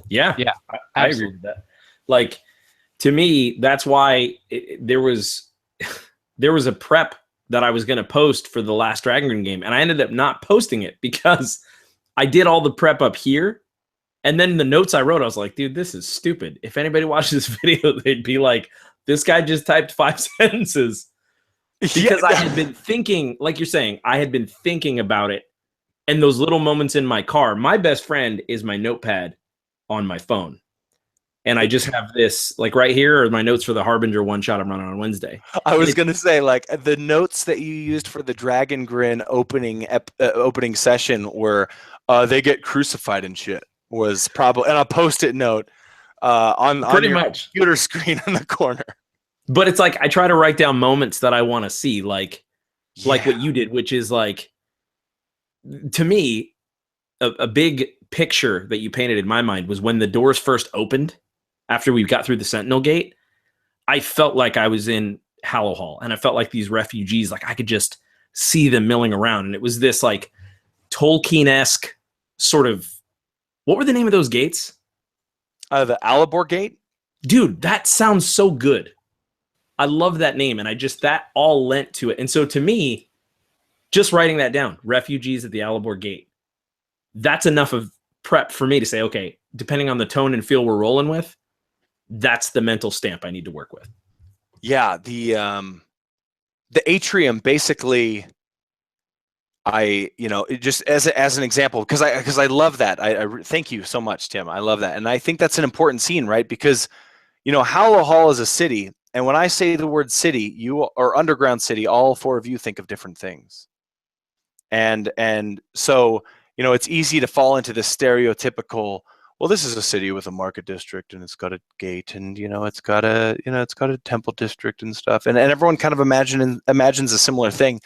D: Yeah,
B: Yeah,
D: I agree with that. Like, to me, that's why there was a prep that I was going to post for the last Dragon game, and I ended up not posting it because I did all the prep up here, and then the notes I wrote, I was like, dude, this is stupid. If anybody watched this video, they'd be like, this guy just typed 5 sentences. Because I had been thinking, like you're saying, I had been thinking about it, and those little moments in my car. My best friend is my notepad on my phone. And I just have this, like right here are my notes for the Harbinger one shot I'm running on Wednesday.
A: I was going to say, like, the notes that you used for the Dragon Grin opening session where they get crucified and shit was probably, and a Post-it note on your computer screen in the corner.
D: But it's like I try to write down moments that I want to see, like what you did, which is like, to me, a big picture that you painted in my mind was when the doors first opened after we got through the Sentinel Gate. I felt like I was in Hallowhall, and I felt like these refugees, like I could just see them milling around, and it was this like Tolkien-esque sort of. What were the name of those gates?
A: The Alibor Gate.
D: Dude, that sounds so good. I love that name, and that all lent to it. And so to me, just writing that down, refugees at the Alibor Gate, that's enough of prep for me to say, okay, depending on the tone and feel we're rolling with, that's the mental stamp I need to work with.
A: Yeah, the atrium basically, just as an example, because I love that. I thank you so much, Tim. I love that, and I think that's an important scene, right? Because Hallowhall is a city. And when I say the word city, or underground city, all 4 of you think of different things. And so, it's easy to fall into this stereotypical, well, this is a city with a market district and it's got a gate and, it's got a temple district and stuff. And everyone kind of imagines a similar thing,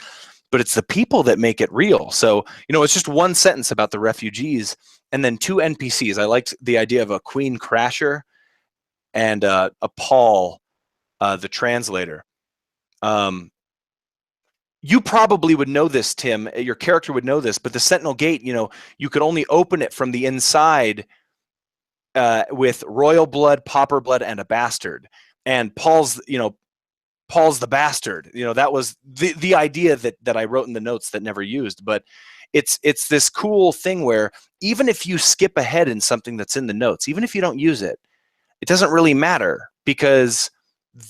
A: but it's the people that make it real. So, it's just one sentence about the refugees and then 2 NPCs. I liked the idea of a Queen Crasher and a Paul, the translator. You probably would know this, Tim. Your character would know this, but the Sentinel Gate, you could only open it from the inside with royal blood, pauper blood, and a bastard. And Paul's the bastard. That was the idea that I wrote in the notes that never used. But it's this cool thing where even if you skip ahead in something that's in the notes, even if you don't use it, it doesn't really matter because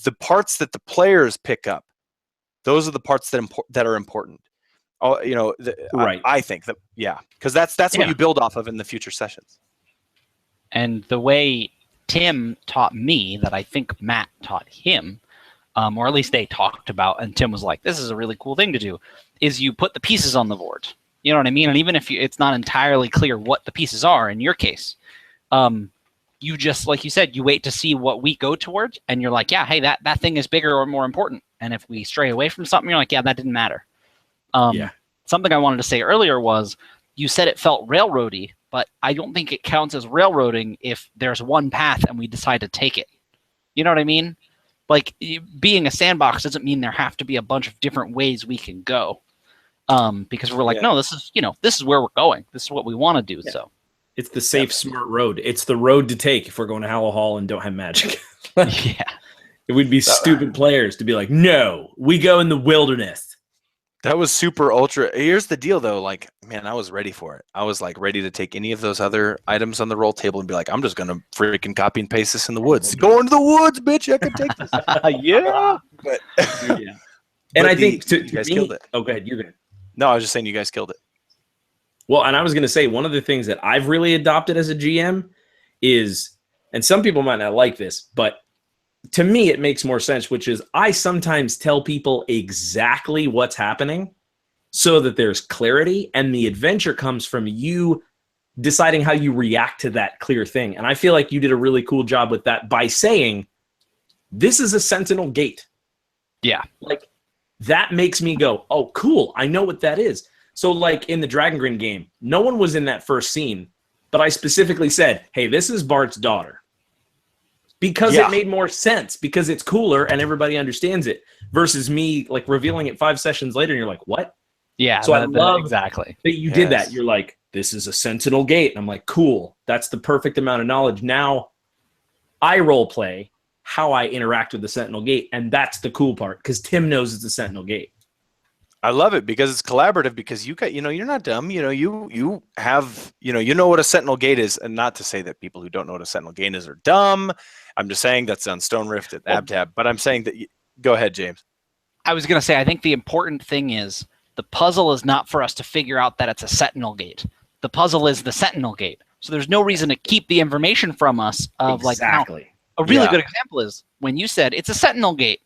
A: the parts that the players pick up, those are the parts that are important.
D: Right.
A: I think that, because that's what you build off of in the future sessions.
B: And the way Tim taught me that I think Matt taught him, or at least they talked about, and Tim was like, this is a really cool thing to do, is you put the pieces on the board. You know what I mean? And even if it's not entirely clear what the pieces are in your case, you just, like you said, you wait to see what we go towards, and you're like, yeah, hey, that thing is bigger or more important. And if we stray away from something, you're like, yeah, that didn't matter. Something I wanted to say earlier was, you said it felt railroady, but I don't think it counts as railroading if there's one path and we decide to take it. You know what I mean? Like, being a sandbox doesn't mean there have to be a bunch of different ways we can go. because we're like,
A: Yeah.
B: no, this is where we're going. This is what we want to do.
D: Yeah.
B: So
D: It's the safe, smart road. It's the road to take if we're going to Hallowhall and don't have magic.
B: yeah,
D: It would be stupid players to be like, no, we go in the wilderness.
A: That was super ultra. Here's the deal, though. Like, man, I was ready for it. I was like ready to take any of those other items on the roll table and be like, I'm just gonna freaking copy and paste this in the woods. Go into the woods, bitch. I can take this.
B: yeah.
A: But
D: Yeah. And I think
A: you guys killed it.
D: Oh, go ahead. You're good.
A: No, I was just saying you guys killed it.
D: Well, and I was going to say one of the things that I've really adopted as a GM is, and some people might not like this, but to me it makes more sense, which is I sometimes tell people exactly what's happening so that there's clarity, and the adventure comes from you deciding how you react to that clear thing. And I feel like you did a really cool job with that by saying, this is a sentinel gate.
B: Yeah.
D: Like, that makes me go, oh, cool. I know what that is. So like in the Dragongrin game, no one was in that first scene, but I specifically said, hey, this is Bart's daughter. Because
A: Yeah.
D: it made more sense, because it's cooler and everybody understands it, versus me like revealing it 5 sessions later and you're like, what?
B: Yeah.
D: So I love
B: exactly.
D: that you did
A: Yes.
D: that. You're like, this is a sentinel gate. And I'm like, cool. That's the perfect amount of knowledge. Now I role play how I interact with the sentinel gate. And that's the cool part, because Tim knows it's a sentinel gate.
A: I love it because it's collaborative, because you got, you're not dumb. You have, you know what a sentinel gate is. And not to say that people who don't know what a sentinel gate is are dumb. I'm just saying that's on Stone Rift at Abtab. But I'm saying that, go ahead, James.
B: I was going to say, I think the important thing is the puzzle is not for us to figure out that it's a sentinel gate. The puzzle is the sentinel gate. So there's no reason to keep the information from us of
D: Exactly.
B: like, now, a really
A: Yeah.
B: good example is when you said it's a sentinel gate.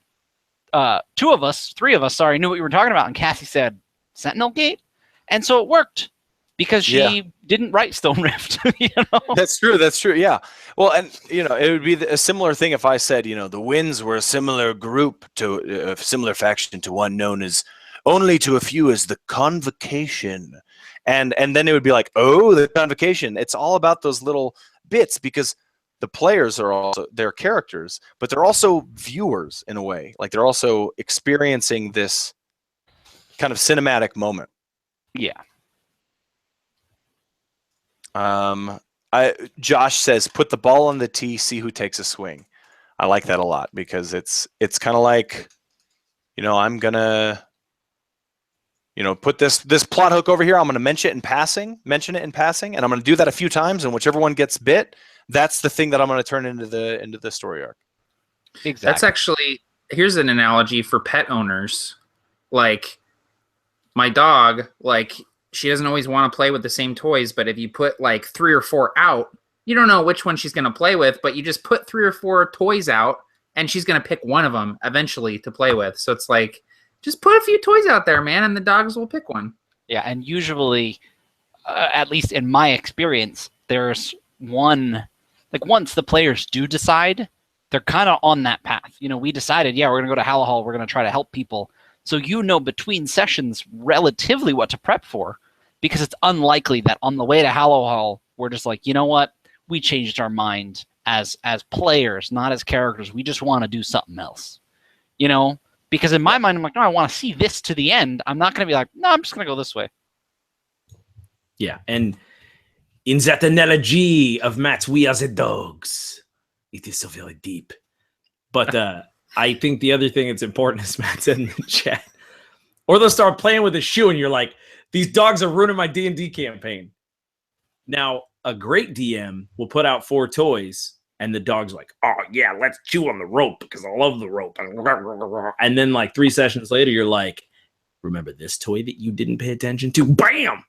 B: 3 of us, knew what you were talking about. And Cassie said, sentinel gate? And so it worked because she didn't write Stone Rift.
A: That's true. That's true. Yeah. Well, and it would be a similar thing if I said, the Winds were a similar group to a similar faction to one known as only to a few as the Convocation, and then it would be like, oh, the Convocation. It's all about those little bits, because the players are also they're characters, but they're also viewers in a way. Like they're also experiencing this kind of cinematic moment.
B: Yeah.
A: Josh says, put the ball on the tee, see who takes a swing. I like that a lot, because it's kind of like, I'm gonna, put this plot hook over here. I'm gonna mention it in passing, and I'm gonna do that a few times, and whichever one gets bit, that's the thing that I'm gonna turn into the story arc.
B: Exactly.
E: That's actually, here's an analogy for pet owners. Like my dog, like she doesn't always want to play with the same toys, but if you put like 3 or 4 out, you don't know which one she's going to play with, but you just put 3 or 4 toys out and she's going to pick one of them eventually to play with. So it's like, just put a few toys out there, man, and the dogs will pick one.
B: Yeah, and usually, at least in my experience, there's one, like once the players do decide, they're kind of on that path. We decided, we're going to go to Hallowhall, we're going to try to help people. So between sessions relatively what to prep for, because it's unlikely that on the way to Hallowhall, we're just like, you know what? We changed our mind as players, not as characters. We just want to do something else. Because in my mind, I'm like, no, I want to see this to the end. I'm not going to be like, no, I'm just going to go this way.
D: Yeah, and in that analogy of Matt, we are the dogs. It is so very deep. But I think the other thing that's important, as Matt said in the chat, or they'll start playing with a shoe and you're like, these dogs are ruining my D&D campaign. Now, a great DM will put out 4 toys and the dog's like, oh, yeah, let's chew on the rope because I love the rope. And then like 3 sessions later, you're like, remember this toy that you didn't pay attention to? Bam!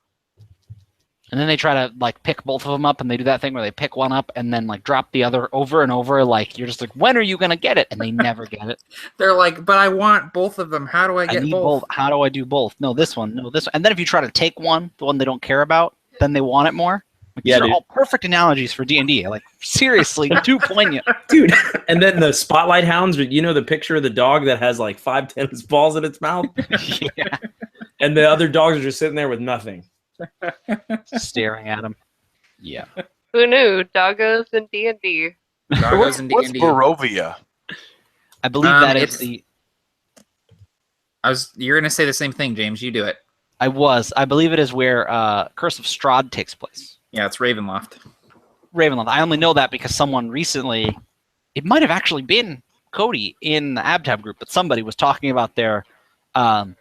B: And then they try to like pick both of them up, and they do that thing where they pick one up and then like drop the other over and over. Like you're just like, when are you gonna get it? And they never get it.
E: They're like, but I want both of them. How do I get
B: need
E: both?
B: How do I do both? No, this one. No, this one. And then if you try to take one, the one they don't care about, then they want it more. Like,
D: Yeah,
B: these are
D: dude.
B: all perfect analogies for D&D. Like seriously, too poignant.
D: Dude, and then the spotlight hounds, the picture of the dog that has like 5 tennis balls in its mouth,
B: Yeah.
D: and the other dogs are just sitting there with nothing.
B: Staring at him. Yeah.
C: Who knew? Doggos and D&D.
E: Doggos and
A: What's
E: D&D.
A: Barovia?
B: I believe that is
E: it's-
B: the
E: You're gonna say the same thing, James. You do it.
B: I believe it is where Curse of Strahd takes place.
E: Yeah, it's Ravenloft.
B: Ravenloft. I only know that because someone recently, it might have actually been Cody in the AbTab group, but somebody was talking about their Ravenloft,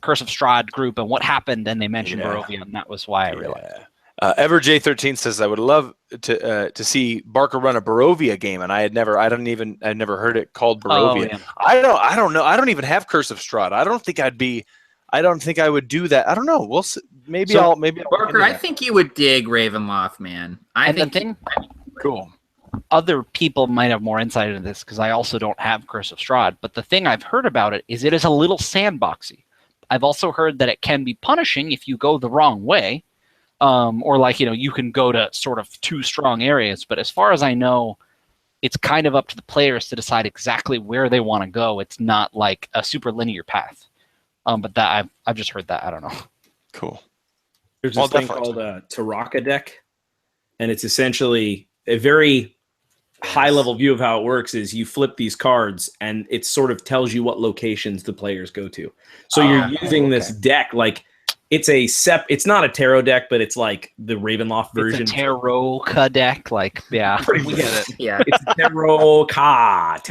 B: Curse of Strahd group and what happened, and they mentioned Barovia, and that was why I realized.
A: EverJ13 says I would love to see Barker run a Barovia game, and I'd never heard it called Barovia.
B: Yeah.
A: I don't know. I don't even have Curse of Strahd. I don't think I would do that. I don't know. We'll see. Maybe I'll
E: Barker, I think you would dig Ravenloft, man.
A: Cool.
B: Other people might have more insight into this because I also don't have Curse of Strahd, but the thing I've heard about it is a little sandboxy. I've also heard that it can be punishing if you go the wrong way. Or you can go to sort of too strong areas. But as far as I know, it's kind of up to the players to decide exactly where they want to go. It's not like a super linear path. But that I've just heard that. I don't know.
A: Cool.
D: There's this thing called a Taraka deck, and it's essentially a very high-level view of how it works is you flip these cards, and it sort of tells you what locations the players go to. So you're using this deck like it's not a tarot deck, but it's like the Ravenloft version.
B: It's a tarot deck,
D: Pretty
E: We get it. Yeah.
D: It's a tarot deck.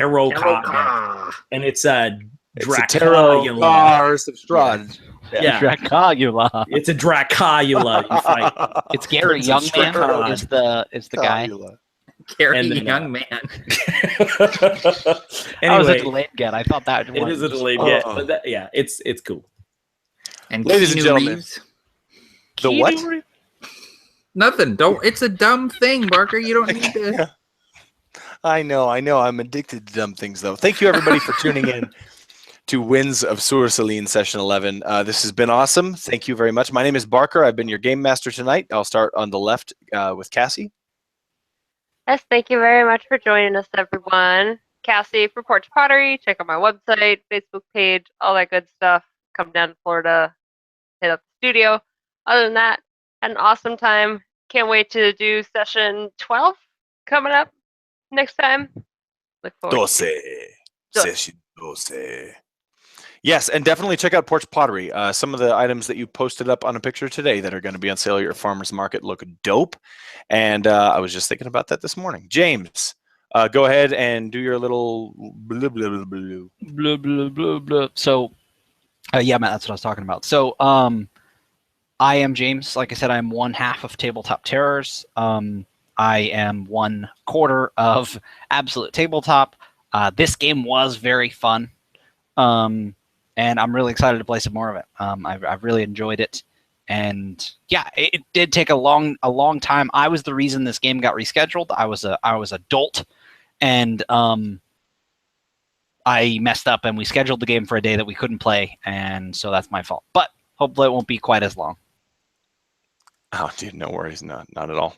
D: And it's a Dracula.
A: Curse of Strahd.
D: Yeah.
B: Dracula.
D: It's a Dracula you fight.
B: It's Gary Youngman is the guy.
E: Gary
D: And then,
E: Young Man.
B: That was a delayed get. I thought that
D: It is a delayed get. But it's cool.
E: And
A: Ladies and
E: Keanu
A: gentlemen.
E: Reeves.
A: The what?
E: Nothing. It's a dumb thing, Barker. You don't need to.
A: I know. I'm addicted to dumb things, though. Thank you, everybody, for tuning in to Winds of Sur Salin Session 11. This has been awesome. Thank you very much. My name is Barker. I've been your game master tonight. I'll start on the left with Cassie.
C: Yes, thank you very much for joining us, everyone. Cassie for Porch Pottery. Check out my website, Facebook page, all that good stuff. Come down to Florida, hit up the studio. Other than that, had an awesome time. Can't wait to do session 12 coming up next time. Look forward to it.
A: Session 12. Yes, and definitely check out Porch Pottery. Some of the items that you posted up on a picture today that are going to be on sale at your farmer's market look dope. And I was just thinking about that this morning. James, go ahead and do your little blah, blah, blah, blah.
B: Blah, blah, blah, blah. So, yeah, Matt, that's what I was talking about. So, I am James. Like I said, I'm one half of Tabletop Terrors. I am 1/4 of Absolute Tabletop. This game was very fun. And I'm really excited to play some more of it. I've really enjoyed it. And yeah, it did take a long time. I was the reason this game got rescheduled. I was a dolt, and I messed up, and we scheduled the game for a day that we couldn't play, and so that's my fault. But hopefully, it won't be quite as long.
A: Oh, dude, no worries, not at all.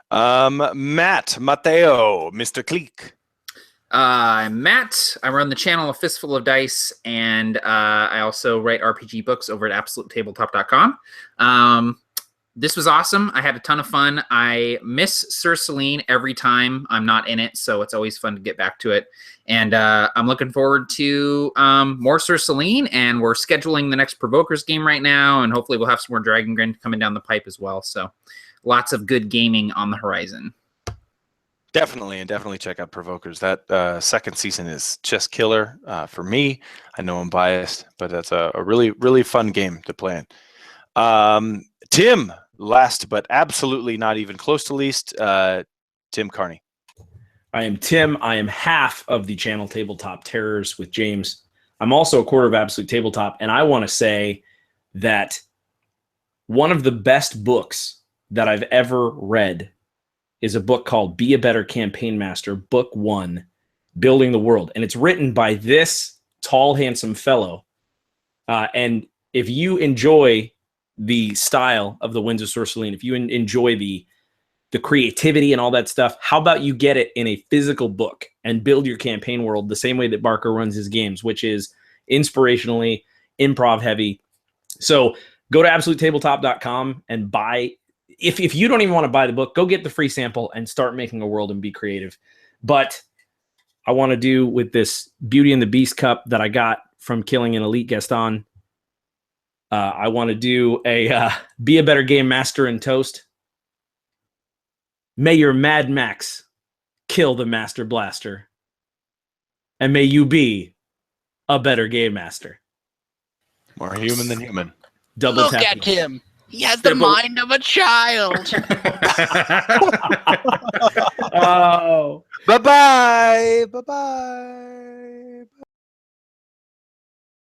A: Mateo, Mr. Cleek.
E: I'm Matt. I run the channel A Fistful of Dice, and I also write RPG books over at AbsoluteTabletop.com. This was awesome. I had a ton of fun. I miss Sur Salin every time I'm not in it, so it's always fun to get back to it. And I'm looking forward to more Sur Salin, and we're scheduling the next Provokers game right now, and hopefully we'll have some more Dragon Grin coming down the pipe as well. So lots of good gaming on the horizon.
A: Definitely check out Provokers. That second season is just killer for me. I know I'm biased, but that's a really, really fun game to play in. Tim, last but absolutely not even close to least, Tim Carney.
D: I am Tim. I am half of the channel Tabletop Terrors with James. I'm also a quarter of Absolute Tabletop, and I want to say that one of the best books that I've ever read is a book called Be a Better Campaign Master, Book 1, Building the World. And it's written by this tall, handsome fellow. And if you enjoy the style of the Winds of Sur Salin, if you enjoy the creativity and all that stuff, how about you get it in a physical book and build your campaign world the same way that Barker runs his games, which is inspirationally, improv heavy. So go to AbsoluteTabletop.com and buy. If you don't even want to buy the book, go get the free sample and start making a world and be creative. But I want to do with this Beauty and the Beast cup that I got from killing an elite Gaston. I want to do a be a better game master and toast. May your Mad Max kill the Master Blaster. And may you be a better game master.
A: More human than human.
D: Double
B: Look
D: tap.
B: at him. He has the mind of a child.
D: Oh.
A: Bye-bye. Bye-bye.